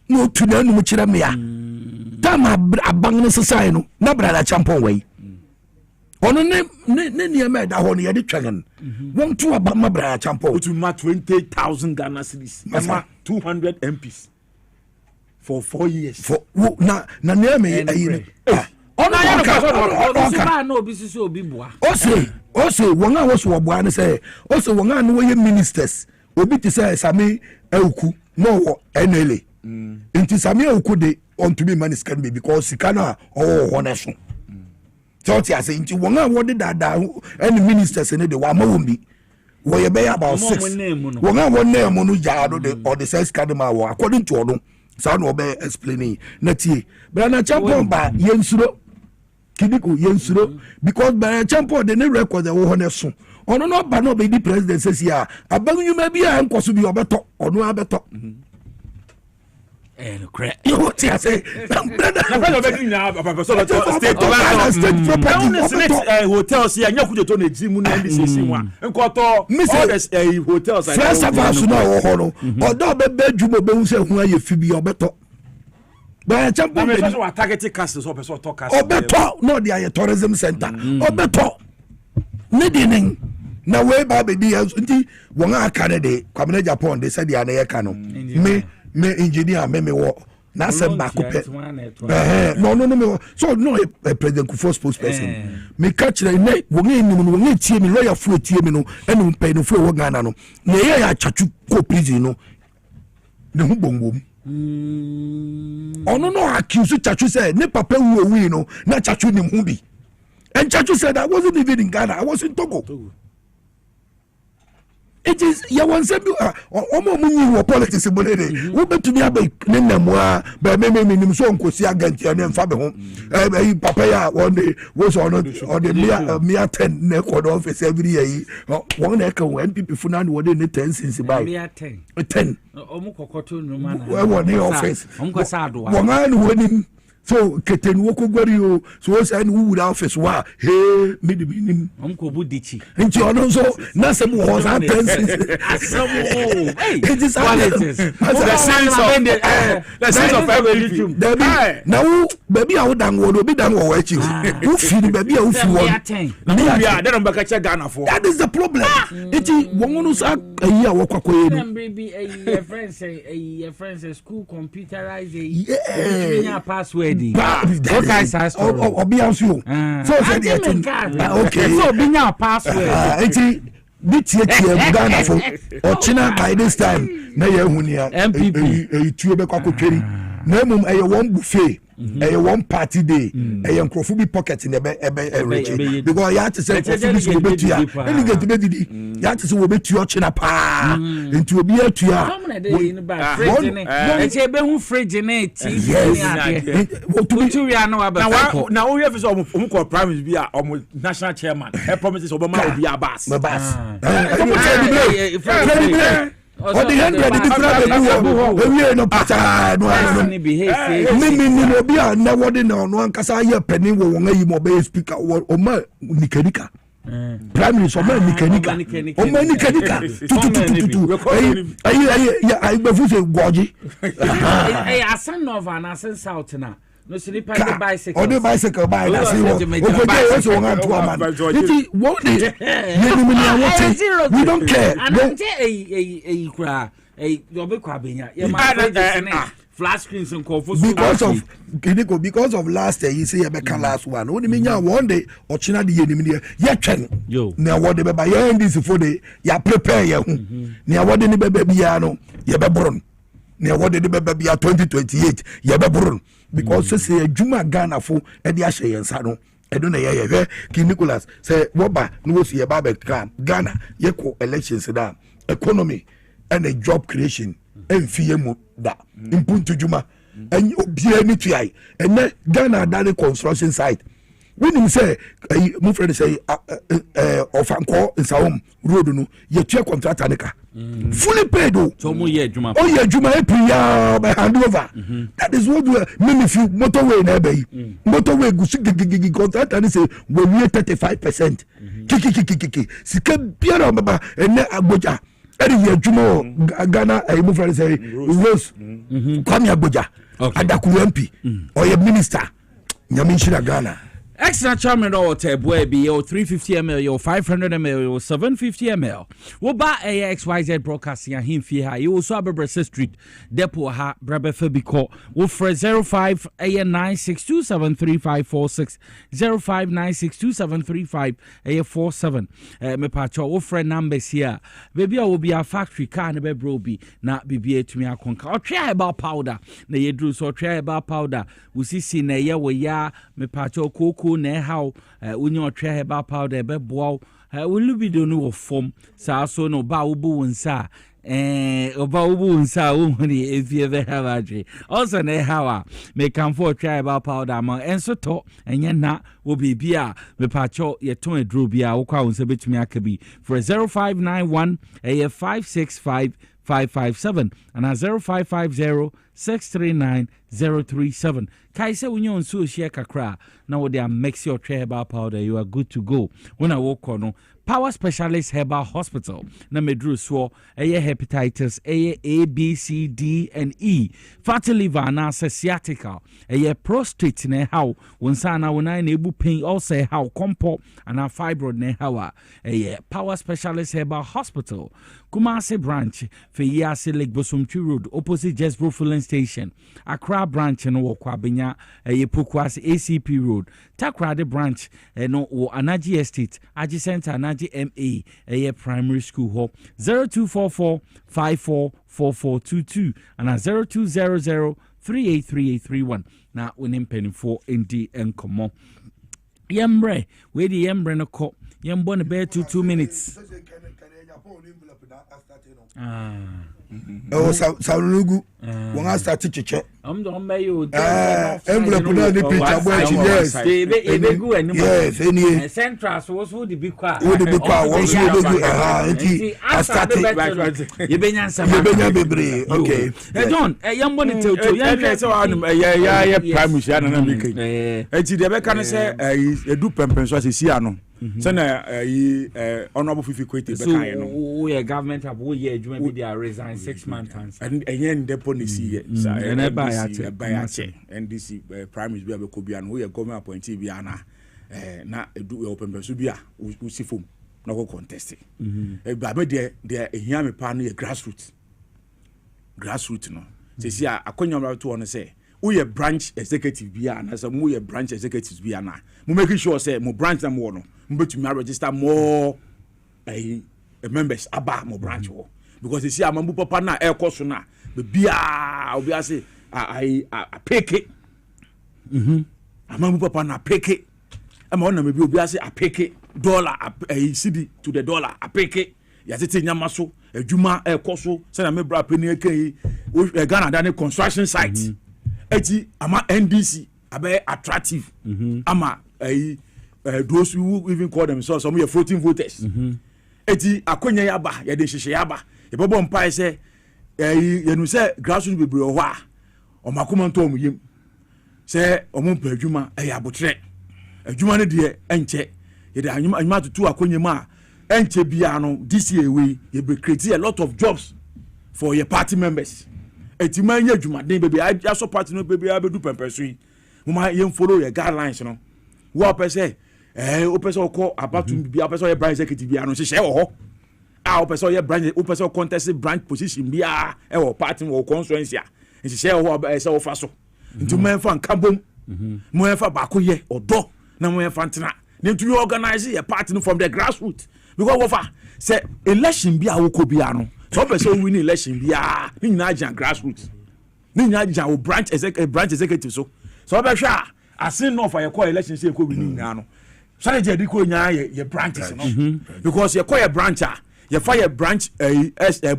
Speaker 2: No to no muchira mea. Tama abang necessary no. Na brada champon way. Ono ne me da ho ne ye de twagen. Won to abama brada champon.
Speaker 1: To ma 20,000 Ghana cedis. Ma 200 MPs for 4 years.
Speaker 2: For na ne me ayi. Ono
Speaker 3: ya no bi sisi obi boa.
Speaker 2: O say won a wo so boa ne say. O say won a no ye ministers. Obi ti say Sami Ewuku no NLA. Inti Samuel Okude on to be managed can be because Sikana or Honeson. So I say, into one awarded that any ministers in the Wamombi where you pay about 6. One name Monuja or the Sex Cadema, according to Odom, San Obe explaining. Nati, but I champion by Yensuro Kidiku Yensuro because by a champion they never record the Honeson. On no, but no baby president says, yeah, about you may be a uncle to be a better or no better. You what I say?
Speaker 1: Hotels here, you could turn a gym and hotels.
Speaker 2: First of all, although bedroom where you feel your better. But I
Speaker 1: targeted castles or talk.
Speaker 2: Or better, no, they are a tourism center. Or better, needing. Now, way baby, one Canada, come Japan, they said they are near Cano. Me engineer, me walk. Nasem Bakupe. No. So no a President Kufuor spokesperson. Me catch the night. We need team lawyer for team no. And pay no for Ghana no. Ne ya chachu ko prison no. Ne hu bom. Ono no accuse chachu say ne papa wu no. Na chachu ne hu bi. And chachu said I wasn't even in Ghana. I was in Togo. It is ya one say omo munyi politics bonede wo betumi abe ne namwa ba me so nkosi agant ya ne mfa be ho papa ya one day was on the mere 10 ne code office every year one na ka MPP funa no dey ne 10 since by 10 omo kokoto no man wo ne office omo sa do wo man woni so keten woko gwari o so say no would office wa hey me the minim onko budichi nti ono so na sem wo za tense asamo it is the sense of everything now baby a wodan wo obi dan wo wachi wo fi baby a wo fi wo na bia dem ba ka che Ghana for that is the problem iti wonu sa ayi a wo kwakoye no baby a friends school computerized a password what guys has obiansu so said okay so binya password eti bitie Ghana for ochina by this time na ye hunia MPP tuo be kwakotweri na mum eye one buffet eye one party day eye nkrofo bi pocket in ebe because ya to say nkrofo bi so betua any get be didi ya to say wo betua ochina pa nti obi atua ebe hu fridge na TV na wo yef so omo ko prime bi a omo national chairman he promises obama obi abas or the 100 different we no pata no me obi a na wode na no ankasa ye penny wo won ayi mo be speaker o ma nikanika prime minister ma nikanika o ma nikanika tutu ai be fu se goji asan nova na asan south na no sniper the bicycle. On the bicycle by that see what. Okay, so one to a man. It what we don't care. Flash screens and because of last year you say Rebecca last one. Only mean one day or China the enemy ya chen. Now what the baby ya this for the ya prepare ya. Now what the baby ya no ya be born. Now what the baby ya 2028 ya be born. Because say Juma Ghana for e dey ahye yensa no e do na ye King Nicholas say woba no see ye ba be Ghana ye ko elections da economy and a job creation emfie mu da impuntu Juma en obi ani tuai and Ghana da construction site when him say my friend say ofanko insawom road no ye tua contractor nika fully paid so mo ye Juma April ya by handover that is what me if you motorway na be motorway gusi contractor ni say we 35% kiki sika biara baba ene agboja eri ye Juma Ghana my friend say Rose kwame agboja adakuru MP or your minister nyame nshira Ghana. Extra chairman or boy be your 350 ml, your 500 ml, your 750 ml. Wo ba AXYZ broadcasting him fi ha. You also Abebrese Street depot ha Brabefe biko. Wo for 05 962735546 0596273547. Me pacho wo friend numbers here. Baby I will be a factory car na be brobi na bibie tumi akonka. O try about powder. Na yedru so try about powder. We see na ye we ya me pacho koko na how when you try herbal powder be bow will be do no form sa so no ba ubu nsa oba ubu nsa woni if you ever have a also na how me come for try herbal powder ma enso to enye na wo bibia me pacho ye ton edro bia wo kwa wonse betumi akabi for 0591 565 557 and 0550
Speaker 3: 639-037. Kai say when you on so share kakra now they are mix your herbal powder, you are good to go. When I walk on Power Specialist Herbal Hospital na medru so hepatitis A, B, C, D and E, fatty liver na sciatica, prostate ne how wonsa na wona na ebu pain also how compo and fibroid ne how Power Specialist Herbal Hospital Kumasi branch for Yasi Lake Bosumtwi Road opposite Jesbro Filling Station, Accra branch no Kwabenya Pokwasi ACP Road, Takrade branch no Anaji Estate adjacent Anaji MA primary school hall 0244544422 and 0200383831 na wonim penifo indi enkomo yembre we di yembre no ko yembo ne be 2 minutes
Speaker 2: Salugu, when I start to check.
Speaker 3: I'm the you.
Speaker 2: Envelope na the picture boy. Yes, yes. Any
Speaker 3: Central was who the big car.
Speaker 2: Who the big car was who the I started.
Speaker 3: You been some.
Speaker 2: Okay.
Speaker 3: John, a young one to
Speaker 1: yeah, primary share na make. Enti de be kan say e du pempen so se siano. So na honorable Fifi Kwete be kan no.
Speaker 3: We government have we year adwuma bi dey resign 6 months
Speaker 1: and yen depo ni see and buy NDC primaries bi abeko bia no we government appointee bia na na edu open so bia we see form na go contest ba me de ehia me pa no ye grassroots no say see akonyo to one say we ye branch executive bia na say mo ye branch executives bia na mo make sure say mo branch na mo no mo betumi register more members aba mo branch wo because you see amambu papa na ekoso na be bia obi ase I peke amambu papa na peke ama ona me bi obi ase apeke dollar cedi to the dollar apeke ya tete nyama so adwuma ekoso se na me bra pani ekai Ghana da construction site eti ama NDC abe attractive ama those who even call themselves some floating voters eti akonya yaba ya de hihye yaba yebobo mpai se yenu se grassroots bebre ho a omakoma nto omuyem se omumpa adwuma abotre adwuma ne de enche ye de anyuma tutu akonya ma enche bia no this year we ye be create a lot of jobs for your party members eti manya adwuma den bebre ya so party no bebre abedu pempesu muma ye follow your guidelines no wo pese o person call about to be a person your branch executive bia no hye ho a o person your branch o person contest branch position bia e wo party wo constituency a hye ho e se wo fa so nti mo enfa nkabom mo enfa ba ko ye odo na mo enfa ntena na to organize your party from the grassroots because wo fa say election bia wo ko bia no so person win election bia ni nyina jan grassroots ni nyina jan wo branch executive so be hwa asin no for your call election say ko win nyina no sorry je di ko nya ye branches no because ye call your branch ye fire branch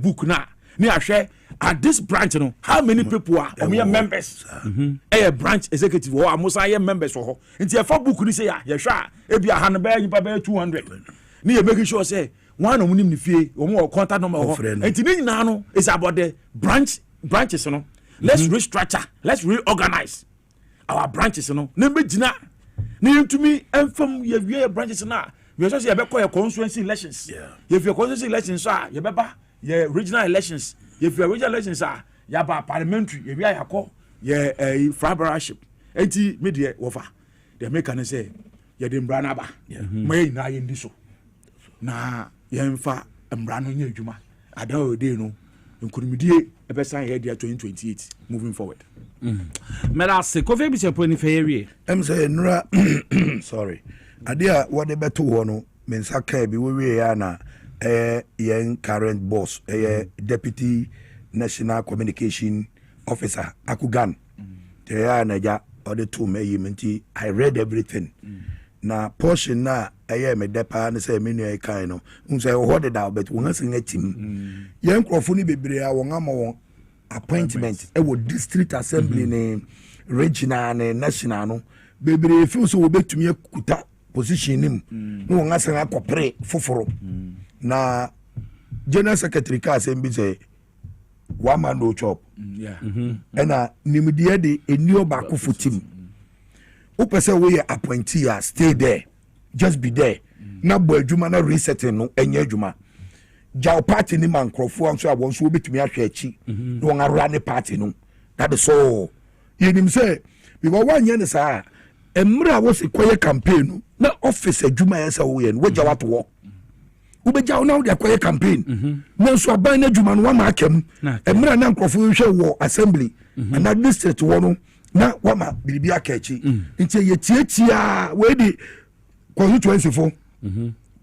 Speaker 1: book na ni ahwe at this branch no how many people are members branch executive or amusa ye members for nti ye for book ni say ye hwa e bia han ba yipa ba 200 ni ye make sure say one of them ni fie o contact number ho nti ni nyina no is about the branches no let's restructure, let's reorganize our branches no na be gina ni ntumi enfam ye wie branches na we so ye be call your constituency elections if your constituency elections are ye be ba ye regional elections if your regional elections are ya ba parliamentary ye wi ayako ye frambership enti me de wofa the make an say ye de mbra na ba me na ye ndi so na ye mfa mbra no nya adwuma adawo de no nkurumidie e be san ye dia 2028 moving forward Melase kofe bi se poni feyrie
Speaker 2: em say nura sorry adia what the beto ho no mensa ka bi we ya na yen current boss deputy national communication officer Akugan ya na ja ode to me yimenti I read everything na portion na me depa na say menu e kan no say ho de da but won asin atim yen krofo ni bebre a won ama won appointment e wo district assembly ne regional ne national no bebre fi so wo betumi akuta position nim no won asan akopre foforo na general secretary ka asem bi say one man no chop ɛna nimdeɛ de enio baako fo team wopɛ sɛ woyɛ appointee a stay there just be there na bɔ adwuma na resetting no ɛnyɛ adwuma jaw party ni man nkurɔfoɔ nso a wɔn nso wobɛtumi ahwɛ akyi na wɔn awura ne party no that is all yɛnim sɛ because wɔanyɛ ne saa mmerɛ a wɔsi kɔyɛ campaign no na office adwuma yɛ sɛ wɔyɛ no wɔgya wato wɔ wobɛgya wo na wode akɔyɛ campaign na nso aban no adwuma no wama akam mmerɛ na nkurɔfoɔ hwɛ wɔ assembly ana district wɔ no na wama biribi aka akyi nti yɛtiatia wɔadi constituency fo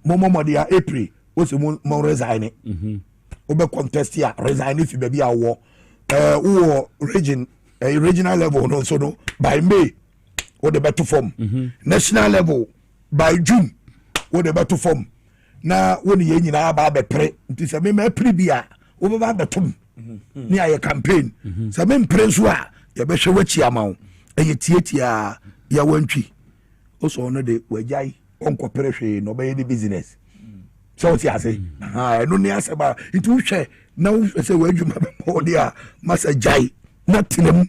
Speaker 2: mɔmɔmɔde a April wɔsɛ mo resign wobɛ contest a resign fi baabi a wɔ wowɔ regional level no nso no by May wode bɛto form national level by June wode bɛto form na woni yɛ nyinaa ba bɛpere nti sɛ me mapere bi a wobɛba bɛtom ne ayɛ campaign sɛ mempere nso a yɛbɛhwɛ w'akyi ama wo ɛyɛ tietia yɛwantwi wosɔ no de wagyae ɔnkɔpere hwee na ɔbɛyɛ ne business sɛ wote ase ɛno ne asɛm a nti wohwɛ na wohwɛ sɛ w'adwuma bɛbɔɔde a masa gyae na tenam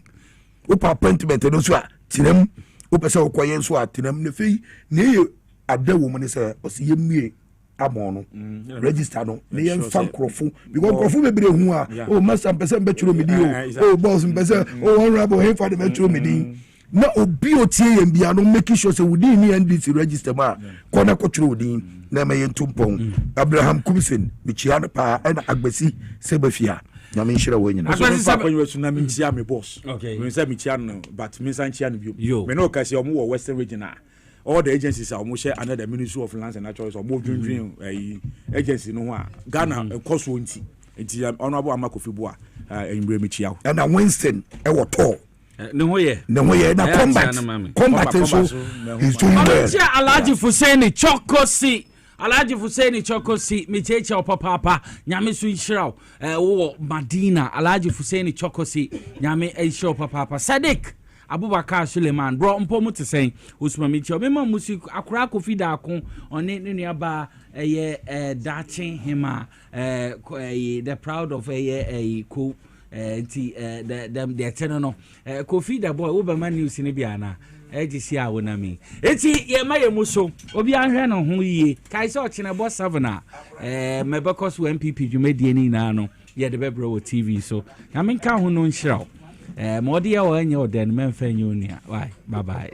Speaker 2: wopɛ appointment no nso a tenam wopɛ sɛ wokɔyɛ nso a tenam na fei ne ɛyɛ ada wɔ mu ne sɛ ɔsɛ yɛmmue amɔ no register no ne yɛmfa nkurɔfo because nkurɔfo bebree hu a o master mpɛ sɛ mbɛtwerɛ me din o boss mpɛ sɛ o honorable hefa de bɛtwerɛ me din na obi otie yɛn bia no making sure sɛ wodin ne NDC register ma kɔ na kɔtwerɛ wodin na ma yɛnto mpɔn Abraham Kumsen mekyia no paa ɛna Agbasi Sebafia nyame nhyira wɔ nyina
Speaker 1: Agbasi Sebafia so na menkyia me boss me sɛ mekyia no but me nsa nkyia no bio me no kasi ɔmo wɔ Western Region a all the agencies are almost share under the Ministry of Lands and Natural Resources or more dream agency no one Ghana cost won't it honorable Amakofi Boa in Bremichia
Speaker 2: and a Winston ever tall
Speaker 3: no way
Speaker 2: na combat so he's doing well
Speaker 3: Alhaji Fuseni Chokosi Alhaji Fuseni Chokosi Michecha Opa Papa Nyame so nhyiraw wo Madina Alhaji Fuseni Chokosi Nyame ehye Opa Papa Sadiq Abubakar Suleiman bro mpo mu te sen Usman Michi obema music akura Kofi Daako one ne nuaba dache hima the proud of ko the no Kofi da boy obema news ne bia na ejisi a wona mi eti ye ma ye muso obi ahwe no ho yie kai se ochine bo 7 a mebekos MPP dwumedie ni na no ye de bebro TV so na menka ho no nhyiraw Modia or any other men fan unia. Why? Bye bye.